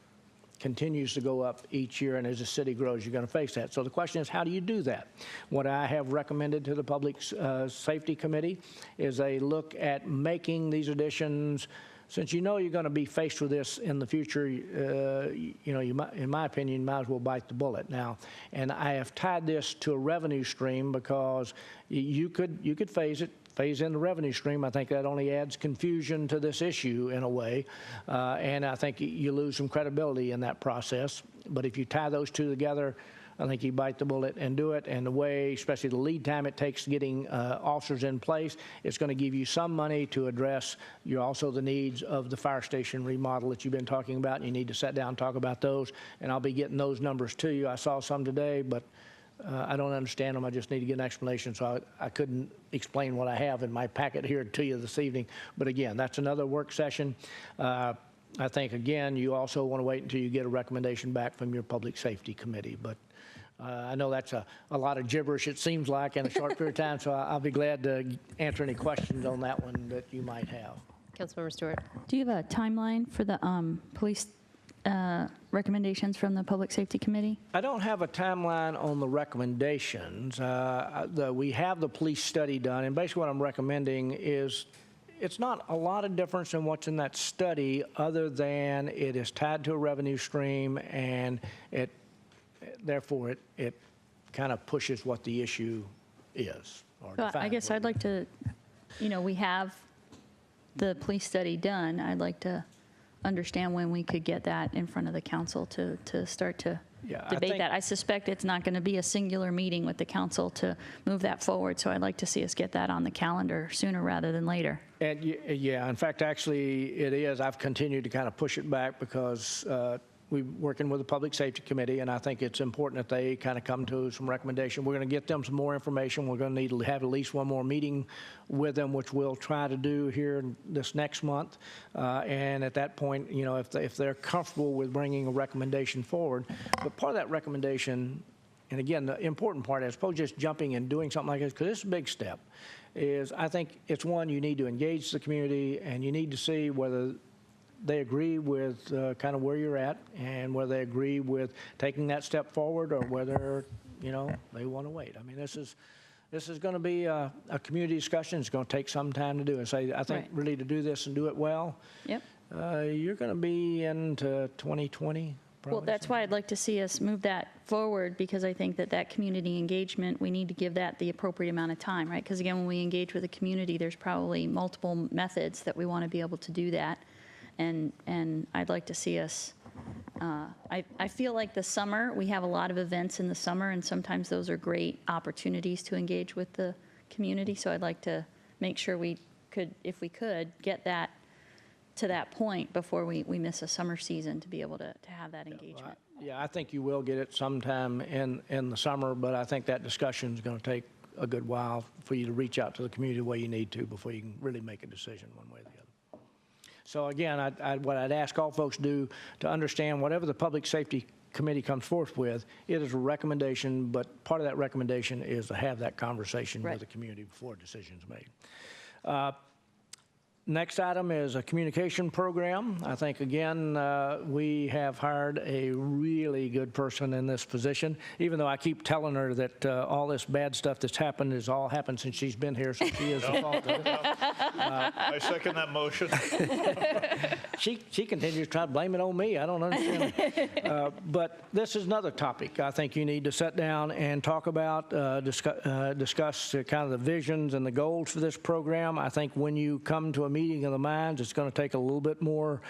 [SPEAKER 9] continues to go up each year, and as the city grows, you're going to face that. So the question is, how do you do that? What I have recommended to the Public Safety Committee is a look at making these additions. Since you know you're going to be faced with this in the future, in my opinion, you might as well bite the bullet now. And I have tied this to a revenue stream because you could phase in the revenue stream. I think that only adds confusion to this issue in a way, and I think you lose some credibility in that process. But if you tie those two together, I think you bite the bullet and do it. And the way, especially the lead time it takes getting officers in place, it's going to give you some money to address also the needs of the fire station remodel that you've been talking about. And you need to sit down and talk about those. And I'll be getting those numbers to you. I saw some today, but I don't understand them. I just need to get an explanation, so I couldn't explain what I have in my packet here to you this evening. But again, that's another work session. I think, again, you also want to wait until you get a recommendation back from your Public Safety Committee. But I know that's a lot of gibberish, it seems like, in a short period of time, so I'll be glad to answer any questions on that one that you might have.
[SPEAKER 1] Councilmember Stewart.
[SPEAKER 10] Do you have a timeline for the police recommendations from the Public Safety Committee?
[SPEAKER 9] I don't have a timeline on the recommendations. We have the police study done, and basically what I'm recommending is it's not a lot of difference in what's in that study other than it is tied to a revenue stream, and therefore it kind of pushes what the issue is.
[SPEAKER 10] Well, I guess I'd like to, we have the police study done. I'd like to understand when we could get that in front of the council to start to debate that. I suspect it's not going to be a singular meeting with the council to move that forward, so I'd like to see us get that on the calendar sooner rather than later.
[SPEAKER 9] And yeah, in fact, actually it is. I've continued to kind of push it back because we're working with the Public Safety Committee, and I think it's important that they kind of come to some recommendation. We're going to get them some more information. We're going to need to have at least one more meeting with them, which we'll try to do here this next month. And at that point, if they're comfortable with bringing a recommendation forward, but part of that recommendation, and again, the important part, as opposed to just jumping and doing something like this, because it's a big step, is I think it's one, you need to engage the community, and you need to see whether they agree with kind of where you're at and whether they agree with taking that step forward or whether, they want to wait. I mean, this is going to be a community discussion. It's going to take some time to do. And so I think really to do this and do it well, you're going to be into 2020.
[SPEAKER 10] Well, that's why I'd like to see us move that forward, because I think that community engagement, we need to give that the appropriate amount of time, right? Because again, when we engage with the community, there's probably multiple methods that we want to be able to do that. And I'd like to see us, I feel like the summer, we have a lot of events in the summer, and sometimes those are great opportunities to engage with the community. So I'd like to make sure we could, if we could, get that to that point before we miss a summer season to be able to have that engagement.
[SPEAKER 9] Yeah, I think you will get it sometime in the summer, but I think that discussion is going to take a good while for you to reach out to the community the way you need to before you can really make a decision one way or the other. So again, what I'd ask all folks to do to understand whatever the Public Safety Committee comes forth with, it is a recommendation, but part of that recommendation is to have that conversation with the community before a decision is made. Next item is a communication program. I think, again, we have hired a really good person in this position, even though I keep telling her that all this bad stuff that's happened has all happened since she's been here, so she is the fault of it.
[SPEAKER 5] I second that motion.
[SPEAKER 9] She continues to try to blame it on me. I don't understand it. But this is another topic I think you need to sit down and talk about, discuss kind of the visions and the goals for this program. I think when you come to a meeting of the minds, it's going to take a little bit more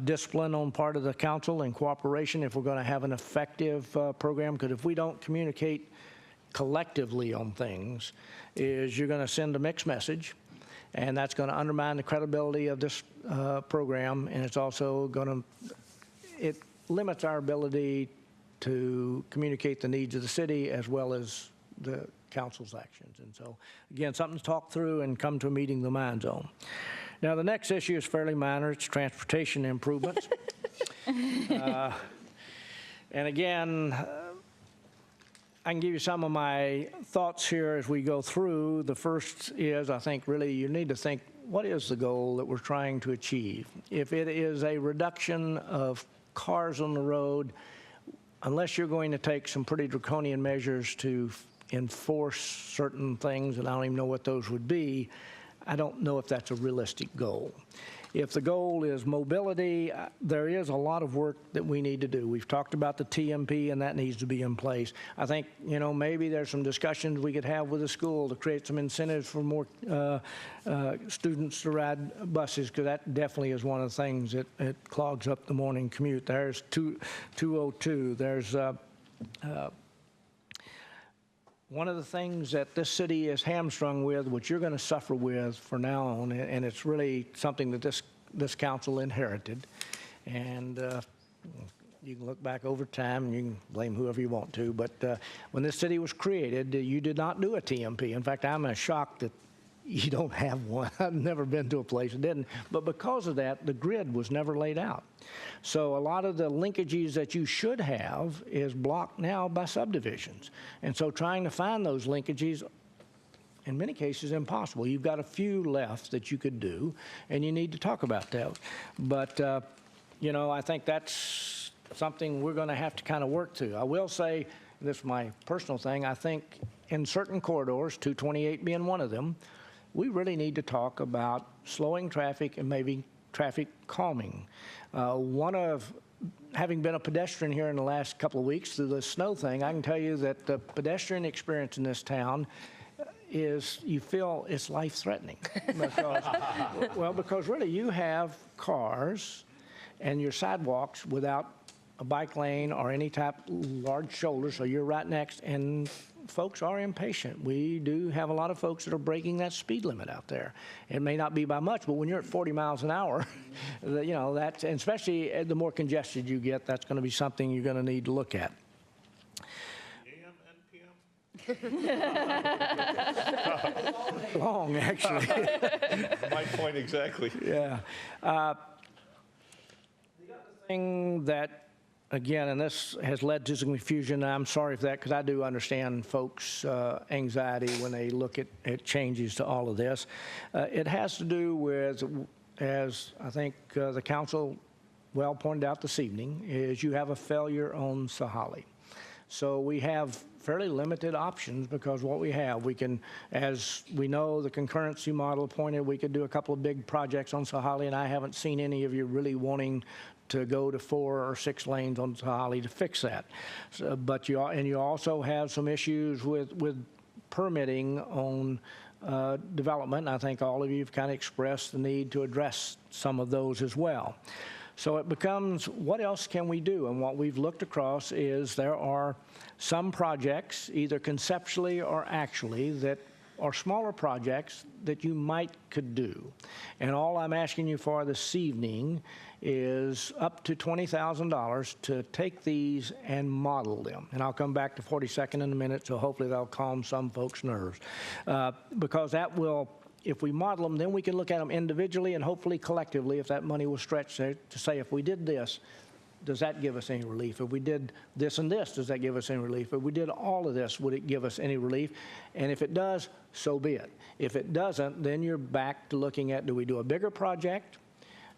[SPEAKER 9] discipline on part of the council and cooperation if we're going to have an effective program, because if we don't communicate collectively on things, you're going to send a mixed message, and that's going to undermine the credibility of this program, and it's also going to, it limits our ability to communicate the needs of the city as well as the council's actions. And so, again, something to talk through and come to a meeting of the minds on. Now, the next issue is fairly minor. It's transportation improvements. And again, I can give you some of my thoughts here as we go through. The first is, I think, really you need to think, what is the goal that we're trying to achieve? If it is a reduction of cars on the road, unless you're going to take some pretty draconian measures to enforce certain things, and I don't even know what those would be, I don't know if that's a realistic goal. If the goal is mobility, there is a lot of work that we need to do. We've talked about the TMP, and that needs to be in place. I think, you know, maybe there's some discussions we could have with the school to create some incentives for more students to ride buses, because that definitely is one of the things that it clogs up the morning commute. There's 202. There's one of the things that this city is hamstrung with, which you're going to suffer with from now on, and it's really something that this council inherited, and you can look back over time and you can blame whoever you want to, but when this city was created, you did not do a TMP. In fact, I'm shocked that you don't have one. I've never been to a place that didn't. But because of that, the grid was never laid out. So a lot of the linkages that you should have is blocked now by subdivisions. And so trying to find those linkages, in many cases, impossible. You've got a few left that you could do, and you need to talk about those. But, you know, I think that's something we're going to have to kind of work through. I will say, this is my personal thing, I think in certain corridors, 228 being one of them, we really need to talk about slowing traffic and maybe traffic calming. Having been a pedestrian here in the last couple of weeks through the snow thing, I can tell you that the pedestrian experience in this town is, you feel it's life-threatening. Because really you have cars and your sidewalks without a bike lane or any type large shoulder, so you're right next, and folks are impatient. We do have a lot of folks that are breaking that speed limit out there. It may not be by much, but when you're at 40 miles an hour, you know, that's, and especially the more congested you get, that's going to be something you're going to need to look at. Long, actually.
[SPEAKER 5] My point exactly.
[SPEAKER 9] Yeah. The other thing that, again, and this has led to some confusion, and I'm sorry for that, because I do understand folks' anxiety when they look at changes to all of this. It has to do with, as I think the council well pointed out this evening, is you have a failure on Sahalli. So we have fairly limited options, because what we have, we can, as we know, the concurrency model pointed, we could do a couple of big projects on Sahalli, and I haven't seen any of you really wanting to go to 4 or 6 lanes on Sahalli to fix that. So, but you also have some issues with permitting on development. I think all of you have kind of expressed the need to address some of those as well. So it becomes, what else can we do? And what we've looked across is there are some projects, either conceptually or actually, that are smaller projects that you could do. And all I'm asking you for this evening is up to $20,000 to take these and model them. And I'll come back to 42nd in a minute, so hopefully that'll calm some folks' nerves. Because that will, if we model them, then we can look at them individually and hopefully collectively, if that money was stretched to say, if we did this, does that give us any relief? If we did this and this, does that give us any relief? If we did all of this, would it give us any relief? And if it does, so be it. If it doesn't, then you're back to looking at, do we do a bigger project?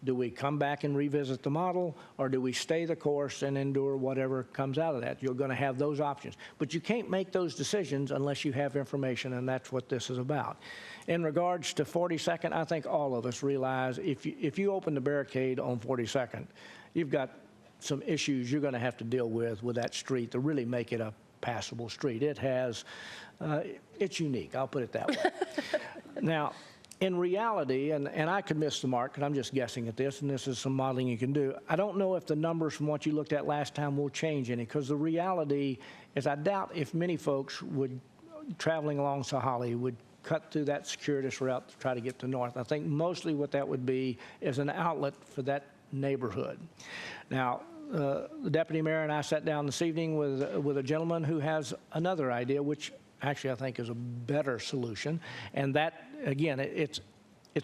[SPEAKER 9] Do we come back and revisit the model, or do we stay the course and endure whatever comes out of that? You're going to have those options. But you can't make those decisions unless you have information, and that's what this is about. In regards to 42nd, I think all of us realize if you open the barricade on 42nd, you've got some issues you're going to have to deal with that street to really make it a passable street. It has, it's unique, I'll put it that way. Now, in reality, and I could miss the mark, because I'm just guessing at this, and this is some modeling you can do. I don't know if the numbers from what you looked at last time will change any, because the reality is I doubt if many folks would, traveling along Sahalli, would cut through that circuitous route to try to get to north. I think mostly what that would be is an outlet for that neighborhood. Now, the deputy mayor and I sat down this evening with a gentleman who has another idea, which actually I think is a better solution, and that, again, it's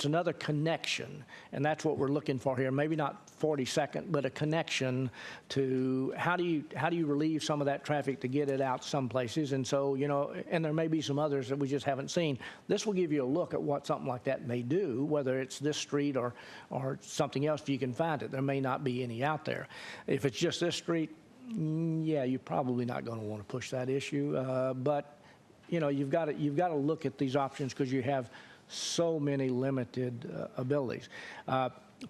[SPEAKER 9] another connection, and that's what we're looking for here. Maybe not 42nd, but a connection to how do you relieve some of that traffic to get it out some places. And so, you know, and there may be some others that we just haven't seen. This will give you a look at what something like that may do, whether it's this street or something else if you can find it. There may not be any out there. If it's just this street, yeah, you're probably not going to want to push that issue. But you know, you've got to look at these options because you have so many limited abilities.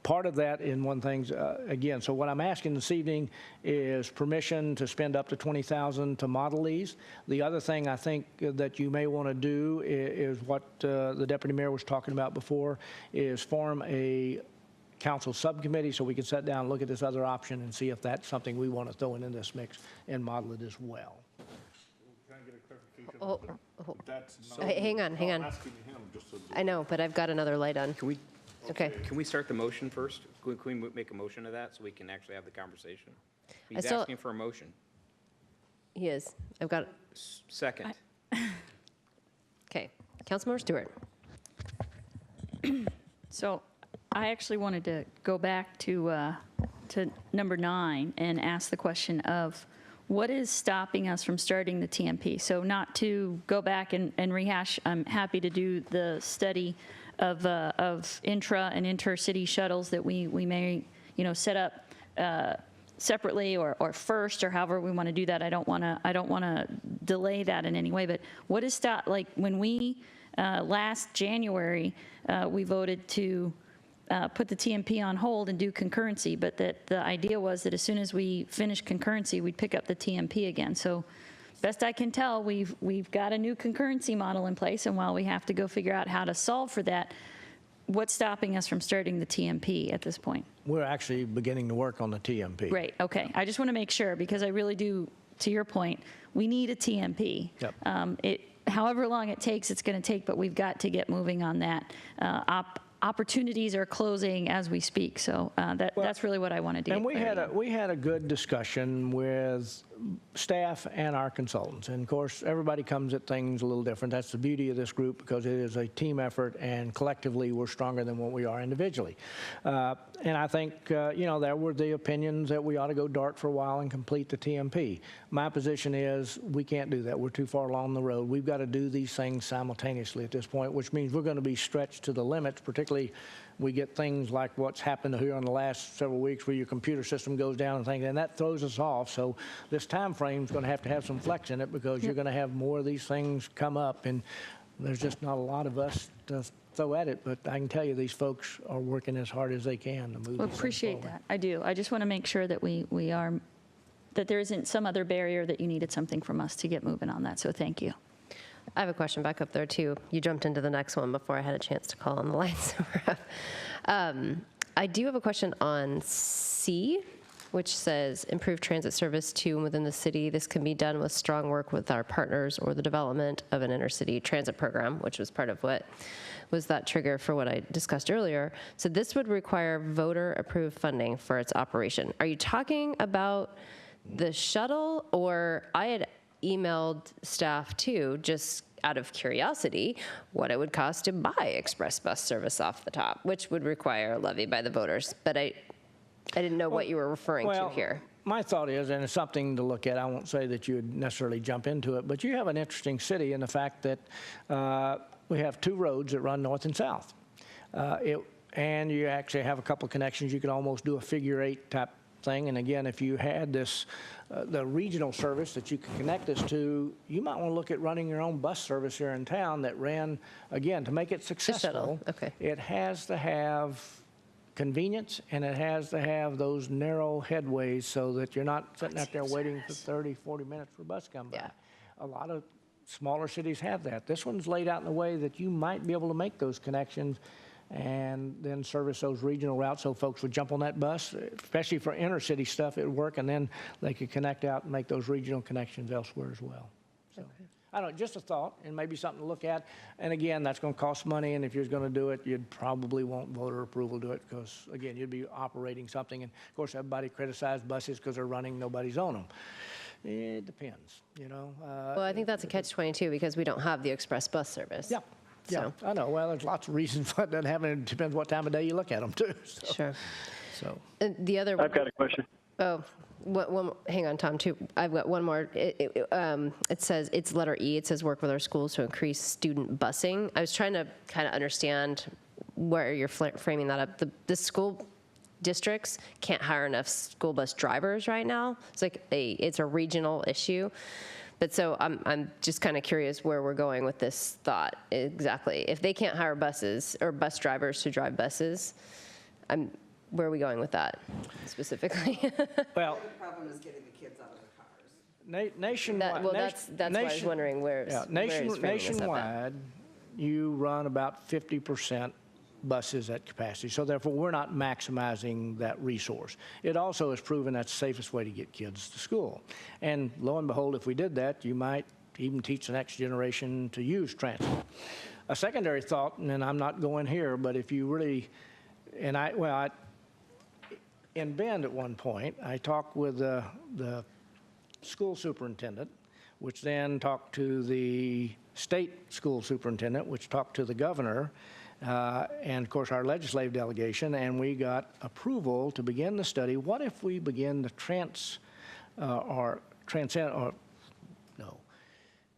[SPEAKER 9] Part of that in one thing, again, so what I'm asking this evening is permission to spend up to $20,000 to model these. The other thing I think that you may want to do is what the deputy mayor was talking about before, is form a council subcommittee so we can sit down and look at this other option and see if that's something we want to throw in this mix and model it as well.
[SPEAKER 1] Hang on. I know, but I've got another light on.
[SPEAKER 18] Can we?
[SPEAKER 1] Okay.
[SPEAKER 18] Can we start the motion first? Can we make a motion of that so we can actually have the conversation? He's
[SPEAKER 1] still,
[SPEAKER 18] asking for a motion.
[SPEAKER 1] He is. I've got.
[SPEAKER 18] Second.
[SPEAKER 1] Okay. Councilmember Stewart.
[SPEAKER 10] So I actually wanted to go back to number 9 and ask the question of what is stopping us from starting the TMP? So not to go back and rehash, I'm happy to do the study of intra and intercity shuttles that we may, you know, set up separately or first or however we want to do that. I don't want to delay that in any way. But what is like when we last January we voted to put the TMP on hold and do concurrency, but that the idea was that as soon as we finish concurrency, we'd pick up the TMP again. So best I can tell, we've got a new concurrency model in place, and while we have to go figure out how to solve for that, what's stopping us from starting the TMP at this point?
[SPEAKER 9] We're actually beginning to work on the TMP.
[SPEAKER 10] Great, okay. I just want to make sure, because I really do, to your point, we need a TMP.
[SPEAKER 9] Yep.
[SPEAKER 10] However long it takes, it's going to take, but we've got to get moving on that. Opportunities are closing as we speak, so that's really what I want to do.
[SPEAKER 9] And we had a good discussion with staff and our consultants, and of course everybody comes at things a little different. That's the beauty of this group, because it is a team effort, and collectively we're stronger than what we are individually. And I think you know, there were the opinions that we ought to go dark for a while and complete the TMP. My position is we can't do that. We're too far along the road. We've got to do these things simultaneously at this point, which means we're going to be stretched to the limits. Particularly we get things like what's happened here in the last several weeks where your computer system goes down and things, and that throws us off. So this time frame is going to have some flex in it, because you're going to have more of these things come up, and there's just not a lot of us to throw at it. But I can tell you these folks are working as hard as they can to move.
[SPEAKER 10] Well, appreciate that. I do. I just want to make sure that we are, that there isn't some other barrier that you needed something from us to get moving on that. So thank you.
[SPEAKER 1] I have a question back up there too. You jumped into the next one before I had a chance to call on the line. So I do have a question on C, which says improve transit service to and within the city. This can be done with strong work with our partners or the development of an intercity transit program, which was part of what was that trigger for what I discussed earlier. So this would require voter approved funding for its operation. Are you talking about the shuttle? Or I had emailed staff too, just out of curiosity, what it would cost to buy express bus service off the top, which would require a levy by the voters. But I didn't know what you were referring to
[SPEAKER 9] Well,
[SPEAKER 1] here.
[SPEAKER 9] my thought is, and it's something to look at, I won't say that you would necessarily jump into it, but you have an interesting city in the fact that we have 2 roads that run north and south. And you actually have a couple of connections. You could almost do a figure 8 type thing. And again, if you had this, the regional service that you could connect this to, you might want to look at running your own bus service here in town that ran, again, to make it successful.
[SPEAKER 1] Okay.
[SPEAKER 9] It has to have convenience, and it has to have those narrow headways so that you're not sitting out there waiting for 30, 40 minutes for a bus to come by.
[SPEAKER 1] Yeah.
[SPEAKER 9] A lot of smaller cities have that. This one's laid out in a way that you might be able to make those connections and then service those regional routes so folks would jump on that bus, especially for inner city stuff, it would work, and then they could connect out and make those regional connections elsewhere as well. So, I don't know, just a thought, and maybe something to look at. And again, that's going to cost money, and if you're going to do it, you'd probably want voter approval to do it because, again, you'd be operating something. And, of course, everybody criticizes buses because they're running, nobody's on them. It depends, you know.
[SPEAKER 1] Well, I think that's a catch-22 because we don't have the express bus service.
[SPEAKER 9] Yeah. Yeah, I know. Well, there's lots of reasons for it doesn't happen. It depends what time of day you look at them, too. So.
[SPEAKER 1] Sure.
[SPEAKER 9] So.
[SPEAKER 1] The other.
[SPEAKER 4] I've got a question.
[SPEAKER 1] Oh, hang on, Tom, too. I've got one more. It says, it's letter E. It says work with our schools to increase student busing. I was trying to kind of understand where you're framing that up. The school districts can't hire enough school bus drivers right now. It's like it's a regional issue. But so I'm just kind of curious where we're going with this thought exactly. If they can't hire buses or bus drivers to drive buses, where are we going with that specifically?
[SPEAKER 9] Well,
[SPEAKER 3] The problem is getting the kids out of the cars.
[SPEAKER 9] Nationwide.
[SPEAKER 1] That's why I was wondering where it's framing this up at.
[SPEAKER 9] Nationwide, you run about 50% buses at capacity. So therefore, we're not maximizing that resource. It also is proven that's the safest way to get kids to school. And lo and behold, if we did that, you might even teach the next generation to use transit. A secondary thought, and I'm not going here, but if you really, and in Bend at one point, I talked with the school superintendent, which then talked to the state school superintendent, which talked to the governor, and of course our legislative delegation, and we got approval to begin the study. What if we begin to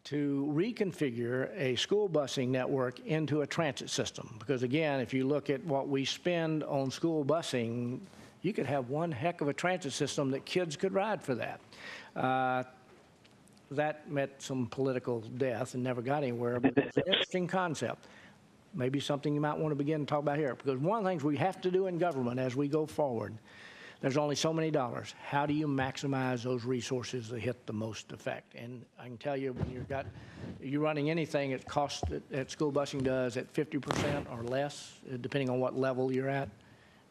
[SPEAKER 9] to reconfigure a school busing network into a transit system? Because again, if you look at what we spend on school busing, you could have one heck of a transit system that kids could ride for that. That met some political death and never got anywhere, but it's an interesting concept. Maybe something you might want to begin to talk about here. Because one of the things we have to do in government as we go forward, there's only so many dollars. How do you maximize those resources that hit the most effect? And I can tell you, when you're running anything, it costs that school busing does at 50% or less, depending on what level you're at,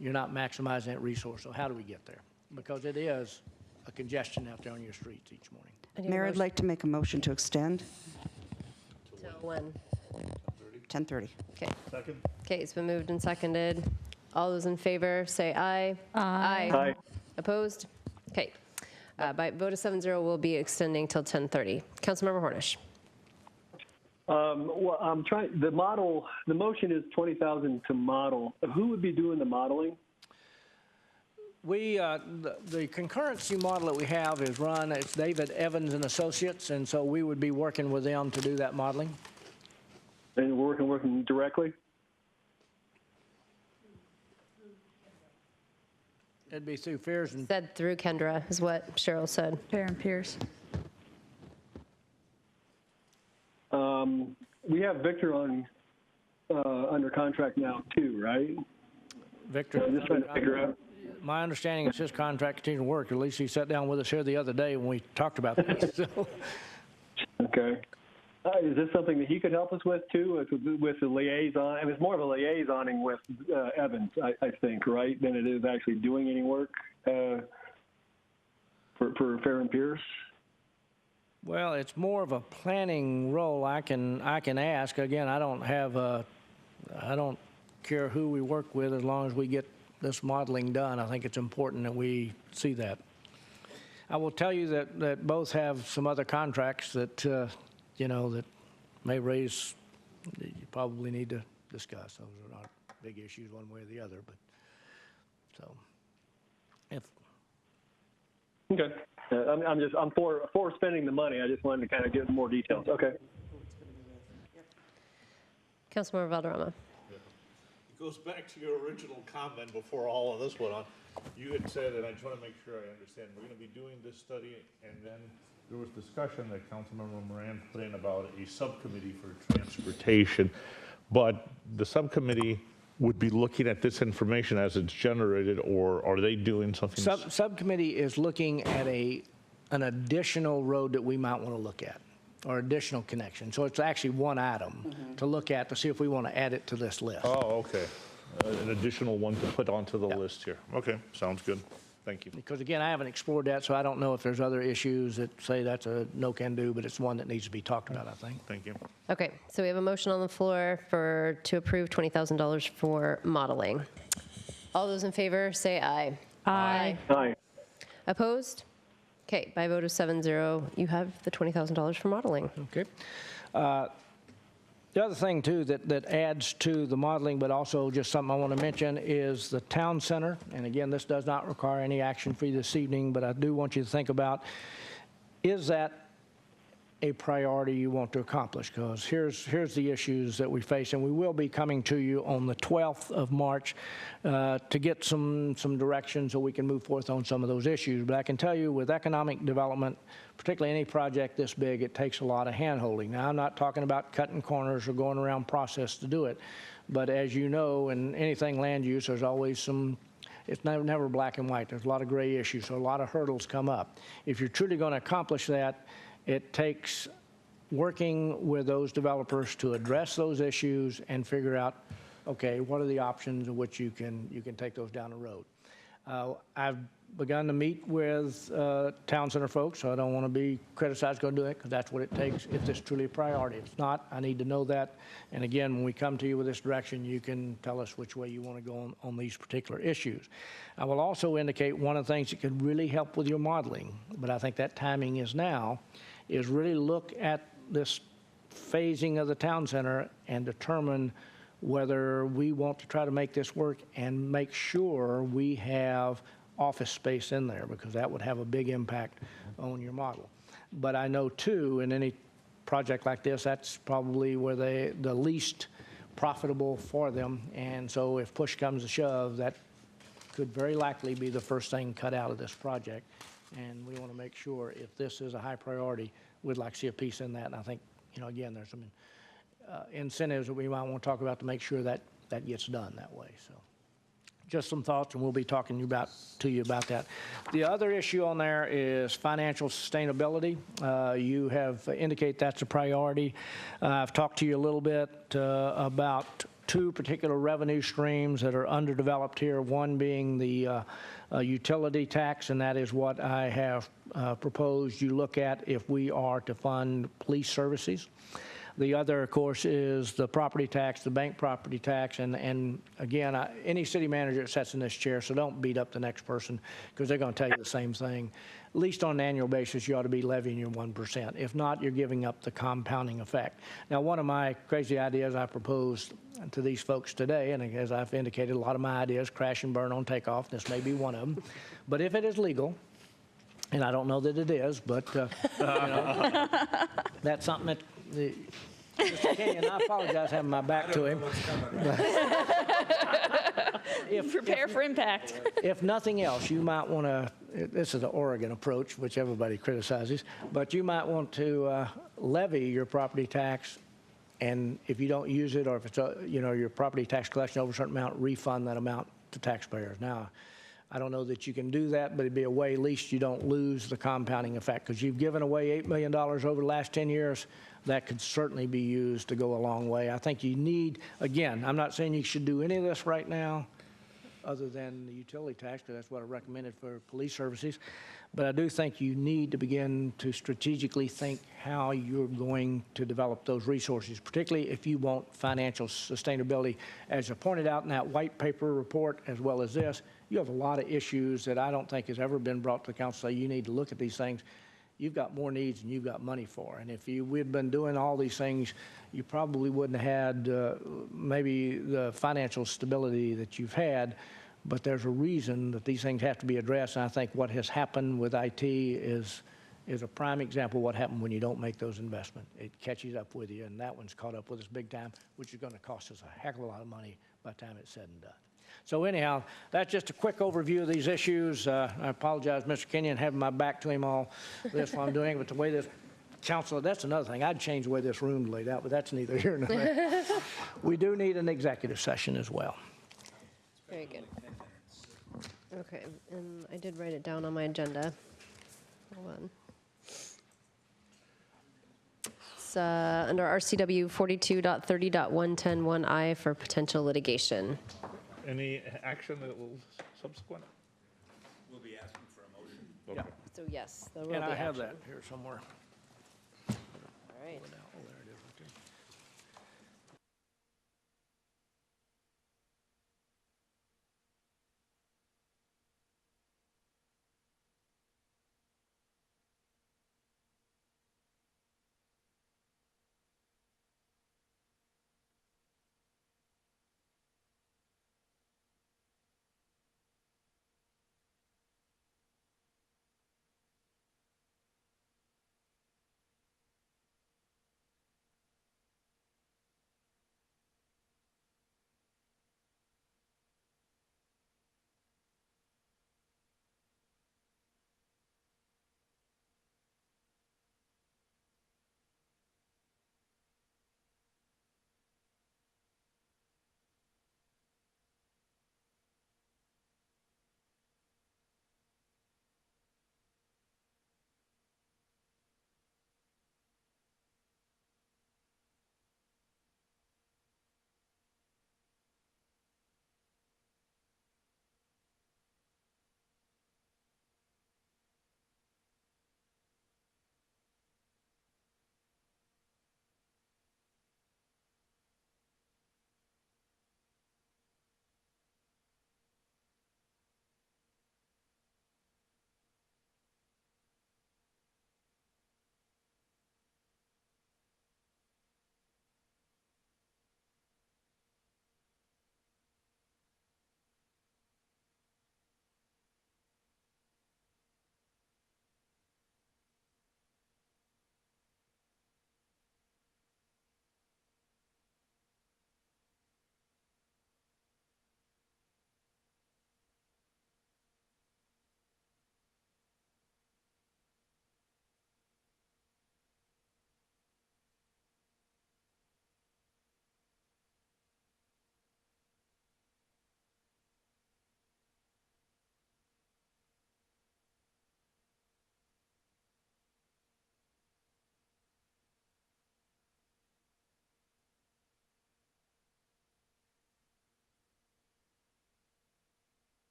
[SPEAKER 9] you're not maximizing that resource. So how do we get there? Because it is a congestion out there on your streets each morning.
[SPEAKER 3] Mayor, I'd like to make a motion to extend.
[SPEAKER 1] Till when?
[SPEAKER 3] 10:30.
[SPEAKER 1] Okay. Second. Okay, it's been moved and seconded. All those in favor, say aye. Aye.
[SPEAKER 4] Aye.
[SPEAKER 1] Opposed? Okay. By vote of 7-0, we'll be extending till 10:30. Councilmember Hornish.
[SPEAKER 4] Well, I'm trying. The motion is 20,000 to model. Who would be doing the modeling?
[SPEAKER 9] We, the concurrency model that we have is it's David Evans and Associates, and so we would be working with them to do that modeling.
[SPEAKER 4] And working directly?
[SPEAKER 9] It'd be through Fears and...
[SPEAKER 1] Said through Kendra is what Cheryl said.
[SPEAKER 10] Fair and Pierce.
[SPEAKER 4] We have Victor on under contract now too, right?
[SPEAKER 9] Victor.
[SPEAKER 4] I'm just trying to figure out.
[SPEAKER 9] My understanding is his contract continues to work. At least he sat down with us here the other day when we talked about this. So.
[SPEAKER 4] Okay. Is this something that he could help us with too, with the liaison? I mean, it's more of a liaisoning with Evans, I think, right, than it is actually doing any work for Fair and Pierce.
[SPEAKER 9] Well, it's more of a planning role. I can ask. Again, I don't care who we work with as long as we get this modeling done. I think it's important that we see that. I will tell you that both have some other contracts that, that may raise, you probably need to discuss. Those are not big issues one way or the other, but so.
[SPEAKER 4] Okay. I'm for spending the money. I just wanted to kind of get more details. Okay.
[SPEAKER 1] Councilmember Valderrama.
[SPEAKER 5] It goes back to your original comment before all of this went on. You had said, and I just want to make sure I understand, we're going to be doing this study, and then there was discussion that Councilmember Moran put in about a subcommittee for transportation. But the subcommittee would be looking at this information as it's generated, or are they doing something?
[SPEAKER 9] Subcommittee is looking at an additional road that we might want to look at, or additional connection. So it's actually one item to look at to see if we want to add it to this list.
[SPEAKER 5] Oh, okay. An additional one to put onto the list here. Okay, sounds good. Thank you.
[SPEAKER 9] Because again, I haven't explored that, so I don't know if there's other issues that say that's a no-can-do, but it's one that needs to be talked about, I think.
[SPEAKER 5] Thank you.
[SPEAKER 1] Okay, so we have a motion on the floor to approve $20,000 for modeling. All those in favor say aye.
[SPEAKER 10] Aye.
[SPEAKER 4] Aye.
[SPEAKER 1] Opposed? Okay, by a vote of 7-0, you have the $20,000 for modeling.
[SPEAKER 9] Okay. The other thing, too, that adds to the modeling, but also just something I want to mention, is the town center. And again, this does not require any action for you this evening, but I do want you to think about, is that a priority you want to accomplish? Because here's the issues that we face, and we will be coming to you on the 12th of March to get some direction so we can move forth on some of those issues. But I can tell you, with economic development, particularly any project this big, it takes a lot of hand-holding. Now, I'm not talking about cutting corners or going around process to do it, but as you know, in anything land use, there's always it's never black and white. There's a lot of gray issues, so a lot of hurdles come up. If you're truly going to accomplish that, it takes working with those developers to address those issues and figure out, okay, what are the options in which you can take those down the road. I've begun to meet with town center folks, so I don't want to be criticized going to do it, because that's what it takes if this is truly a priority. If it's not, I need to know that. And again, when we come to you with this direction, you can tell us which way you want to go on these particular issues. I will also indicate one of the things that could really help with your modeling, but I think that timing is now, is really look at this phasing of the town center and determine whether we want to try to make this work and make sure we have office space in there, because that would have a big impact on your model. But I know, too, in any project like this, that's probably where the least profitable for them. And so if push comes to shove, that could very likely be the first thing cut out of this project. And we want to make sure, if this is a high priority, we'd like to see a piece in that. And I think, again, there's some incentives that we might want to talk about to make sure that that gets done that way. So just some thoughts, and we'll be talking to you about that. The other issue on there is financial sustainability. You have indicated that's a priority. I've talked to you a little bit about two particular revenue streams that are underdeveloped here, one being the utility tax, and that is what I have proposed you look at if we are to fund police services. The other, of course, is the property tax, the bank property tax, and again, any city manager that sits in this chair, so don't beat up the next person, because they're going to tell you the same thing. At least on an annual basis, you ought to be levying your 1%. If not, you're giving up the compounding effect. Now, one of my crazy ideas I proposed to these folks today, and as I've indicated, a lot of my ideas crash and burn on takeoff. This may be one of them. But if it is legal, and I don't know that it is, but that's something that Mr. Kenyon, I apologize having my back to him.
[SPEAKER 10] Prepare for impact.
[SPEAKER 9] If nothing else, you might want to, this is the Oregon approach, which everybody criticizes, but you might want to levy your property tax, and if you don't use it, or if it's your property tax collection over a certain amount, refund that amount to taxpayers. Now, I don't know that you can do that, but it'd be a way at least you don't lose the compounding effect, because you've given away $8 million over the last 10 years. That could certainly be used to go a long way. I think you need, again, I'm not saying you should do any of this right now other than the utility tax, because that's what I recommended for police services. But I do think you need to begin to strategically think how you're going to develop those resources, particularly if you want financial sustainability. As I pointed out in that white paper report, as well as this, you have a lot of issues that I don't think has ever been brought to the council. You need to look at these things. You've got more needs than you've got money for. And if we'd been doing all these things, you probably wouldn't have had maybe the financial stability that you've had but there's a reason that these things have to be addressed. And I think what has happened with IT is a prime example of what happened when you don't make those investments. It catches up with you, and that one's caught up with us big time, which is going to cost us a heck of a lot of money by the time it's said and done. So anyhow, that's just a quick overview of these issues. I apologize, Mr. Kenyon, having my back to him all this while I'm doing it, but the way this council, that's another thing. I'd change the way this room's laid out, but that's neither here nor there. We do need an executive session as well.
[SPEAKER 1] Very good. Okay, and I did write it down on my agenda. Hold on. It's under RCW 42.30.1101I for potential litigation.
[SPEAKER 5] Any action that will subsequent?
[SPEAKER 12] We'll be asking for a motion.
[SPEAKER 9] Yeah.
[SPEAKER 1] So yes, there will
[SPEAKER 9] And
[SPEAKER 1] be
[SPEAKER 9] I have
[SPEAKER 1] action.
[SPEAKER 9] that here somewhere.
[SPEAKER 1] All right.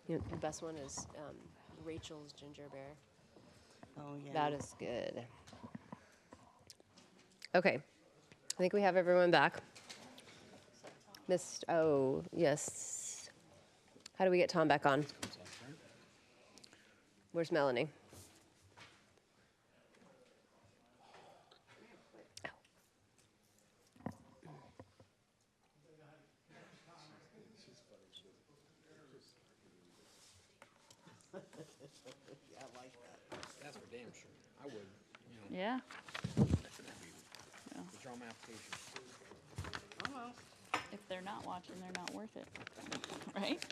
[SPEAKER 1] You know, the best one is Rachel's ginger beer.
[SPEAKER 2] Oh, yeah.
[SPEAKER 1] That is good. Okay, I think we have everyone back. Oh, yes. How do we get Tom back on? Where's Melanie?
[SPEAKER 18] Yeah, I like that. That's for damn sure. I would, you know.
[SPEAKER 10] Yeah.
[SPEAKER 18] Withdraw my application.
[SPEAKER 10] Oh, well. If they're not watching, they're not worth it. Right?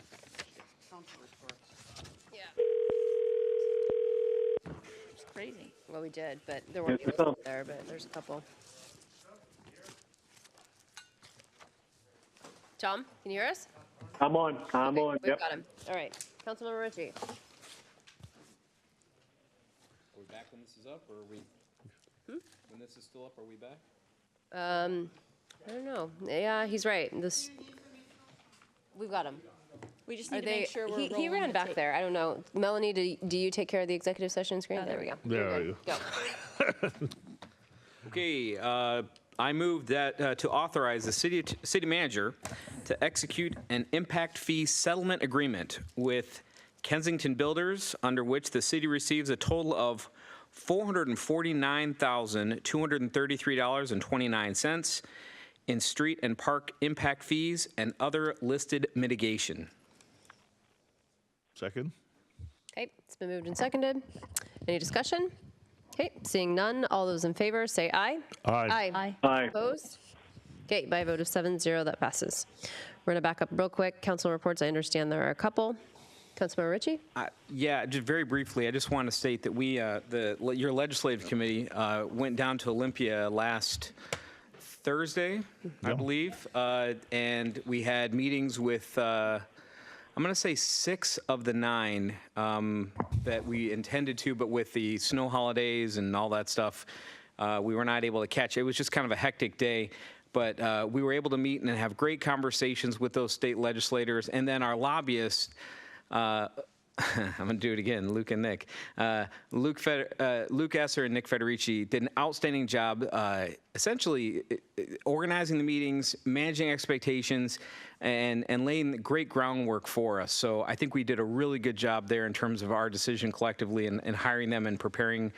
[SPEAKER 1] Yeah.
[SPEAKER 10] It's crazy.
[SPEAKER 1] Well, we did, but there weren't
[SPEAKER 4] Yes,
[SPEAKER 1] any there, but there's a couple. Tom, can you hear us?
[SPEAKER 4] I'm on. I'm on.
[SPEAKER 1] We've
[SPEAKER 4] Yep.
[SPEAKER 1] got him. All right. Councilmember Ritchie.
[SPEAKER 18] Are we back when this is up, or are we? When this is still up, are we back?
[SPEAKER 1] I don't know. Yeah, he's right. We've got him.
[SPEAKER 10] We just
[SPEAKER 1] Are
[SPEAKER 10] need to make sure we're
[SPEAKER 1] he
[SPEAKER 10] rolling
[SPEAKER 1] ran
[SPEAKER 10] the
[SPEAKER 1] back
[SPEAKER 10] tape.
[SPEAKER 1] there. I don't know. Melanie, do you take care of the executive session screen?
[SPEAKER 10] Oh,
[SPEAKER 1] there we go.
[SPEAKER 5] There we go.
[SPEAKER 1] Go.
[SPEAKER 18] Okay, I move that to authorize the city manager to execute an impact fee settlement agreement with Kensington Builders, under which the city receives a total of $449,233.29 in street and park impact fees and other listed mitigation.
[SPEAKER 5] Second?
[SPEAKER 1] Okay, it's been moved and seconded. Any discussion? Okay, seeing none, all those in favor say aye.
[SPEAKER 5] Aye.
[SPEAKER 10] Aye.
[SPEAKER 4] Aye.
[SPEAKER 1] Opposed? Okay, by a vote of 7-0, that passes. We're going to back up real quick. Council reports, I understand there are a couple. Councilmember Ritchie?
[SPEAKER 18] Yeah, just very briefly, I just want to state that we, your legislative committee, went down to Olympia last Thursday, I believe, and we had meetings with, I'm going to say 6 of the 9 that we intended to, but with the snow holidays and all that stuff, we were not able to catch. It was just kind of a hectic day. But we were able to meet and have great conversations with those state legislators, and then our lobbyists. I'm going to do it again, Luke and Nick. Luke Esser and Nick Federici did an outstanding job essentially organizing the meetings, managing expectations, and laying great groundwork for us. So I think we did a really good job there in terms of our decision collectively and hiring them and preparing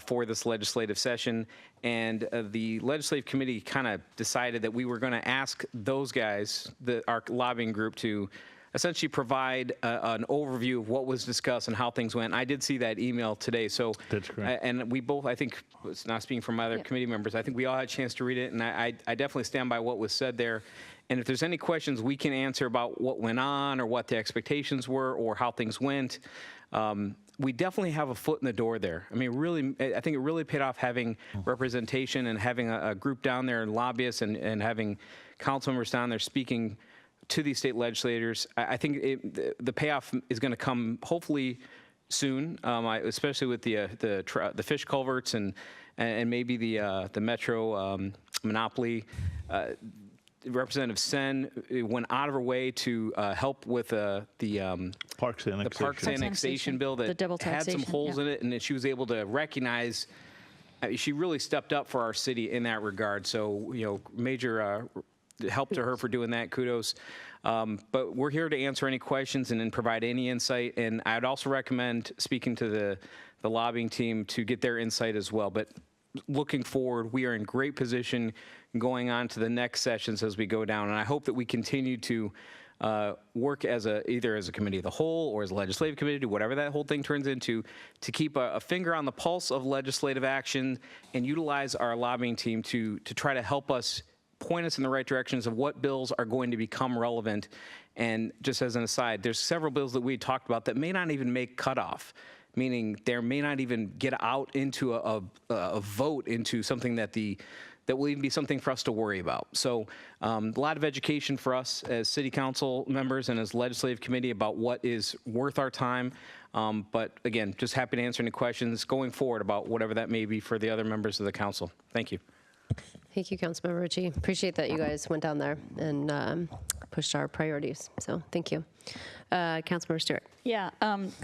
[SPEAKER 18] for this legislative session. And the legislative committee kind of decided that we were going to ask those guys, our lobbying group, to essentially provide an overview of what was discussed and how things went. I did see that email today. So
[SPEAKER 5] That's correct.
[SPEAKER 18] And we both, I think, it's not speaking for my other committee members, I think we all had a chance to read it, and I definitely stand by what was said there. And if there's any questions we can answer about what went on or what the expectations were or how things went, we definitely have a foot in the door there. I mean, really, I think it really paid off having representation and having a group down there and lobbyists and having council members down there speaking to these state legislators. I think the payoff is going to come hopefully soon, especially with the fish culverts and maybe the Metro monopoly. Representative Sen went out of her way to help with the
[SPEAKER 5] Parks annexation.
[SPEAKER 18] the parks annexation bill that
[SPEAKER 10] The double
[SPEAKER 18] had some
[SPEAKER 10] taxation,
[SPEAKER 18] holes
[SPEAKER 10] yeah.
[SPEAKER 18] in it, and that she was able to recognize. She really stepped up for our city in that regard. So, major help to her for doing that. Kudos. But we're here to answer any questions and then provide any insight. And I'd also recommend speaking to the lobbying team to get their insight as well. But looking forward, we are in great position going on to the next sessions as we go down. And I hope that we continue to work either as a committee of the whole or as a legislative committee, whatever that whole thing turns into, to keep a finger on the pulse of legislative action and utilize our lobbying team to try to help us point us in the right directions of what bills are going to become relevant. And just as an aside, there's several bills that we talked about that may not even make cutoff, meaning there may not even get out into a vote into something that will even be something for us to worry about. So a lot of education for us as city council members and as legislative committee about what is worth our time. But again, just happy to answer any questions going forward about whatever that may be for the other members of the council. Thank you.
[SPEAKER 1] Thank you, Councilmember Ritchie. Appreciate that you guys went down there and pushed our priorities. So thank you. Councilmember Stewart.
[SPEAKER 10] Yeah,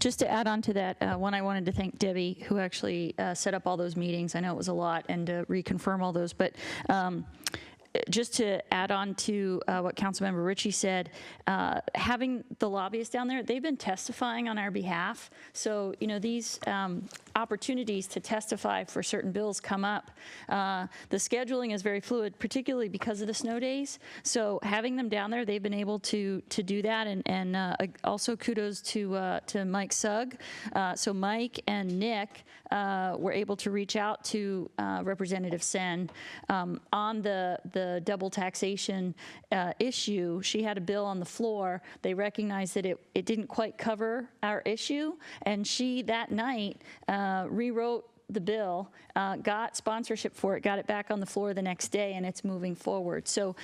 [SPEAKER 10] just to add on to that, one, I wanted to thank Debbie, who actually set up all those meetings. I know it was a lot, and to reconfirm all those. But just to add on to what Councilmember Ritchie said, having the lobbyists down there, they've been testifying on our behalf. So, you know, these opportunities to testify for certain bills come up. The scheduling is very fluid, particularly because of the snow days. So having them down there, they've been able to do that. And also kudos to Mike Sugg. So Mike and Nick were able to reach out to Representative Sen on the double taxation issue. She had a bill on the floor. They recognized that it didn't quite cover our issue, and she that night rewrote the bill, got sponsorship for it, got it back on the floor the next day, and it's moving forward. So,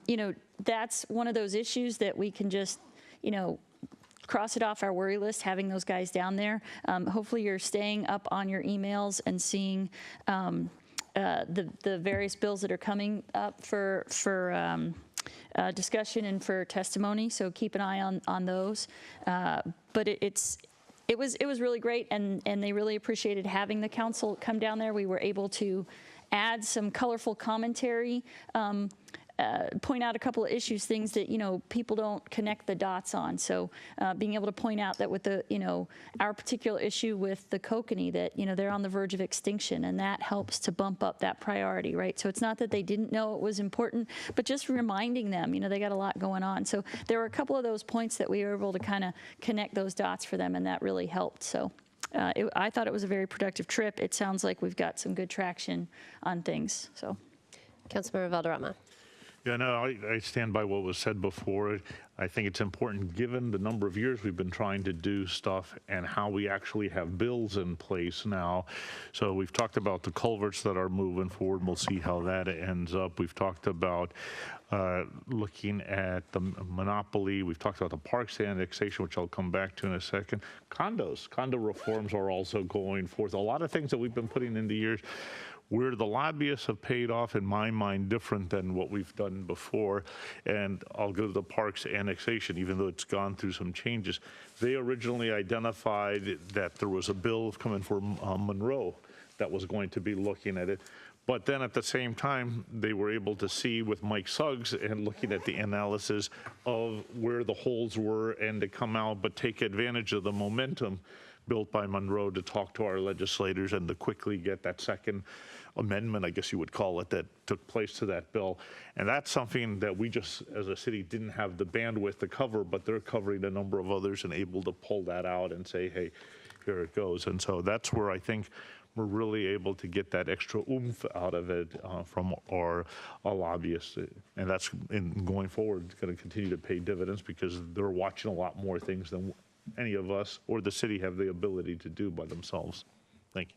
[SPEAKER 10] you know, that's one of those issues that we can just, you know, cross it off our worry list, having those guys down there. Hopefully you're staying up on your emails and seeing the various bills that are coming up for discussion and for testimony. So keep an eye on those. But it was really great, and they really appreciated having the council come down there. We were able to add some colorful commentary, point out a couple of issues, things that, you know, people don't connect the dots on. So being able to point out that with the, you know, our particular issue with the kokanee, that, you know, they're on the verge of extinction, and that helps to bump up that priority, right? So it's not that they didn't know it was important, but just reminding them, you know, they got a lot going on. So there were a couple of those points that we were able to kind of connect those dots for them, and that really helped. So I thought it was a very productive trip. It sounds like we've got some good traction on things. So,
[SPEAKER 1] Councilmember Valderrama.
[SPEAKER 5] Yeah, no, I stand by what was said before. I think it's important, given the number of years we've been trying to do stuff and how we actually have bills in place now. So we've talked about the culverts that are moving forward, and we'll see how that ends up. We've talked about looking at the monopoly. We've talked about the parks annexation, which I'll come back to in a second. Condo reforms are also going forth. A lot of things that we've been putting in the years where the lobbyists have paid off, in my mind, different than what we've done before. And I'll go to the parks annexation, even though it's gone through some changes. They originally identified that there was a bill coming from Monroe that was going to be looking at it. But then at the same time, they were able to see with Mike Suggs and looking at the analysis of where the holes were and to come out, but take advantage of the momentum built by Monroe to talk to our legislators and to quickly get that second amendment, I guess you would call it, that took place to that bill. And that's something that we just, as a city, didn't have the bandwidth to cover, but they're covering a number of others and able to pull that out and say, hey, here it goes. And so that's where I think we're really able to get that extra oomph out of it from our lobbyists. And that's, going forward, going to continue to pay dividends because they're watching a lot more things than any of us or the city have the ability to do by themselves. Thank you.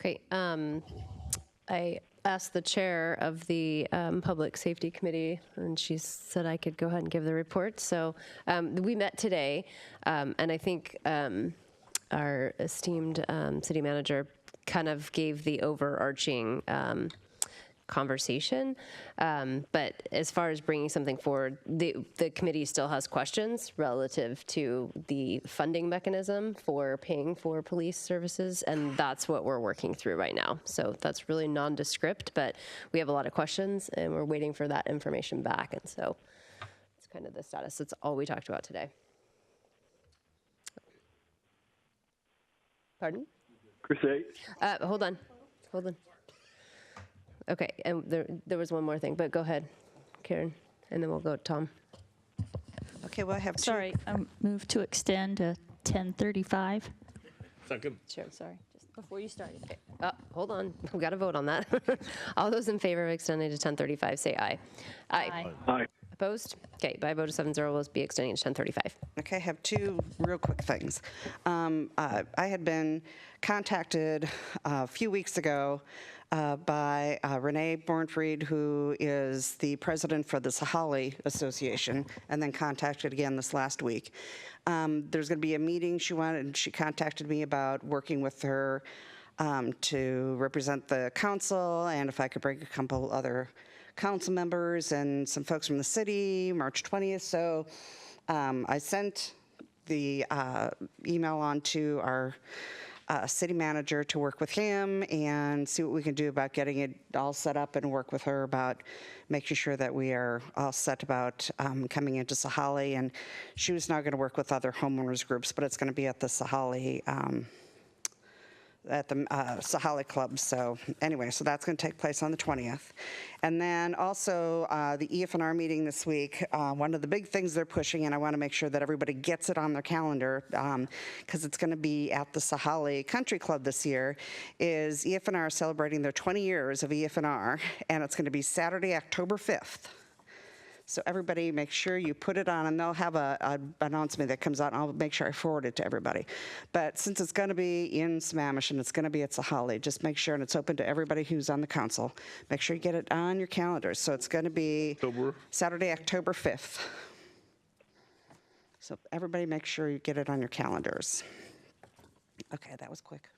[SPEAKER 1] Okay. I asked the chair of the Public Safety Committee, and she said I could go ahead and give the report. So we met today, and I think our esteemed city manager kind of gave the overarching conversation. But as far as bringing something forward, the committee still has questions relative to the funding mechanism for paying for police services, and that's what we're working through right now. So that's really nondescript, but we have a lot of questions, and we're waiting for that information back. And so it's kind of the status. That's all we talked about today. Pardon?
[SPEAKER 4] Crusade.
[SPEAKER 1] Hold on. Okay, and there was one more thing, but go ahead, Karen, and then we'll go to Tom.
[SPEAKER 2] Okay, well, I have two.
[SPEAKER 10] sorry, move to extend to 10:35.
[SPEAKER 5] Second.
[SPEAKER 1] Sure, sorry, just before you started. Okay. Hold on, we got to vote on that. All those in favor of extending to 10:35, say aye. Aye.
[SPEAKER 4] Aye.
[SPEAKER 1] Opposed? Okay, by a vote of 7-0, we'll be extending to 10:35.
[SPEAKER 2] Okay, I have two real quick things. I had been contacted a few weeks ago by Renee Bornfried, who is the president for the Sahali Association, and then contacted again this last week. There's going to be a meeting she wanted, and she contacted me about working with her
[SPEAKER 3] to represent the council, and if I could bring a couple other council members and some folks from the city, March 20th. So I sent the email on to our city manager to work with him and see what we can do about getting it all set up, and work with her about making sure that we are all set about coming into Sahali. And she was now going to work with other homeowners groups, but it's going to be at the Sahali Sahali Club. So anyway, so that's going to take place on the 20th. And then also the EF&R meeting this week, one of the big things they're pushing, and I want to make sure that everybody gets it on their calendar, because it's going to be at the Sahali Country Club this year, is EF&R celebrating their 20 years of EF&R, and it's going to be Saturday, October 5th. So everybody make sure you put it on, and they'll have an announcement that comes out, and I'll make sure I forward it to everybody. But since it's going to be in Sammamish and it's going to be at Sahali, just make sure, and it's open to everybody who's on the council, make sure you get it on your calendars. So it's going to be Saturday, October 5th. So everybody make sure you get it on your calendars. Okay, that was quick.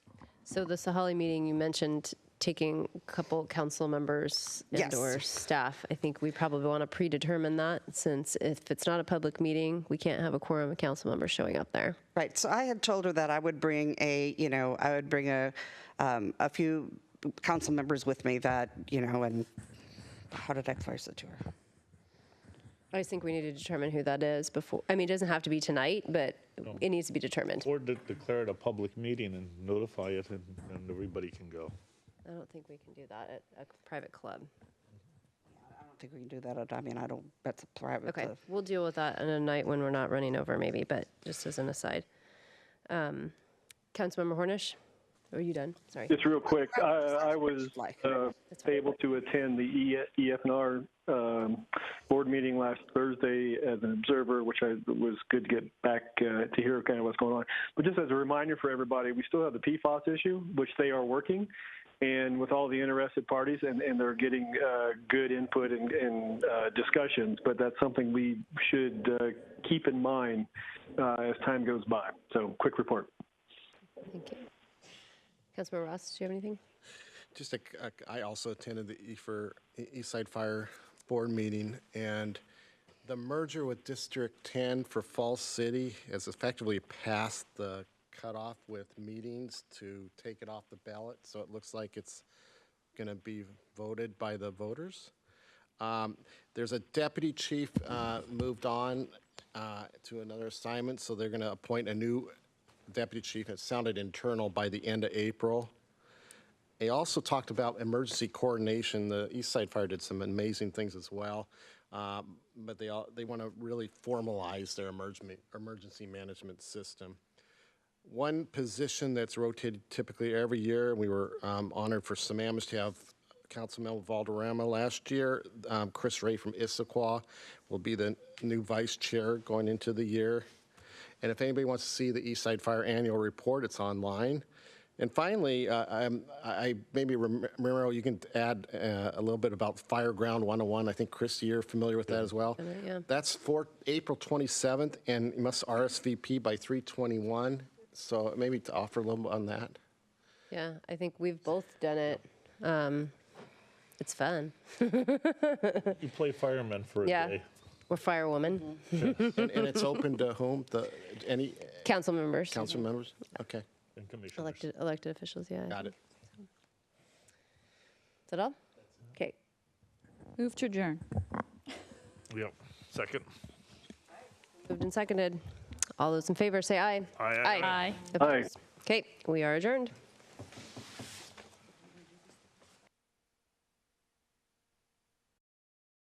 [SPEAKER 1] So the Sahali meeting, you mentioned taking a couple council members and/or staff. I think we probably want to predetermine that, since if it's not a public meeting, we can't have a quorum of council members showing up there.
[SPEAKER 3] Right. So I had told her that I would bring a few council members with me that, and how did I place it to her?
[SPEAKER 1] I just think we need to determine who that is before. I mean, it doesn't have to be tonight, but it needs to be determined.
[SPEAKER 5] Or declare it a public meeting and notify it, and everybody can go.
[SPEAKER 1] I don't think we can do that at a private club.
[SPEAKER 3] I don't think we can do that. That's a private
[SPEAKER 1] Okay,
[SPEAKER 3] club.
[SPEAKER 1] we'll deal with that on a night when we're not running over maybe, but just as an aside. Councilmember Hornish, are you done? Sorry.
[SPEAKER 4] Just real quick, I was able to attend the EF&R board meeting last Thursday as an observer, which was good to get back to hear kind of what's going on. But just as a reminder for everybody, we still have the PFAS issue, which they are working, and with all the interested parties, and they're getting good input and discussions. But that's something we should keep in mind as time goes by. So, quick report.
[SPEAKER 1] Thank you. Councilmember Ross, do you have anything?
[SPEAKER 6] Just I also attended the Eastside Fire Board meeting, and the merger with District 10 for Falls City has effectively passed the cutoff with meetings to take it off the ballot, so it looks like it's going to be voted by the voters. There's a deputy chief moved on to another assignment, so they're going to appoint a new deputy chief. It sounded internal by the end of April. They also talked about emergency coordination. The Eastside Fire did some amazing things as well, but they want to really formalize their emergency management system. One position that's rotated typically every year, we were honored for Sammamish to have Councilmember Valderrama last year. Chris Ray from Issaquah will be the new vice chair going into the year. And if anybody wants to see the Eastside Fire annual report, it's online. And finally, maybe Ramiro, you can add a little bit about Fireground 101. I think, Chris, you're familiar with that as well.
[SPEAKER 1] Yeah.
[SPEAKER 3] That's for April 27th, and you must RSVP by 3/21. So maybe to offer a little on that.
[SPEAKER 1] Yeah, I think we've both done it. It's fun.
[SPEAKER 5] You play fireman for a day.
[SPEAKER 1] We're firewoman.
[SPEAKER 3] And it's open to whom? Any
[SPEAKER 1] council members.
[SPEAKER 3] Council members? Okay.
[SPEAKER 5] And commissioners.
[SPEAKER 1] Elected officials, yeah.
[SPEAKER 3] Got it.
[SPEAKER 1] Is that all? Okay.
[SPEAKER 10] Move to adjourn.
[SPEAKER 5] Yep. Second.
[SPEAKER 1] Moved and seconded. All those in favor say aye.
[SPEAKER 5] Aye.
[SPEAKER 10] Aye.
[SPEAKER 1] Opposed? Okay, we are adjourned.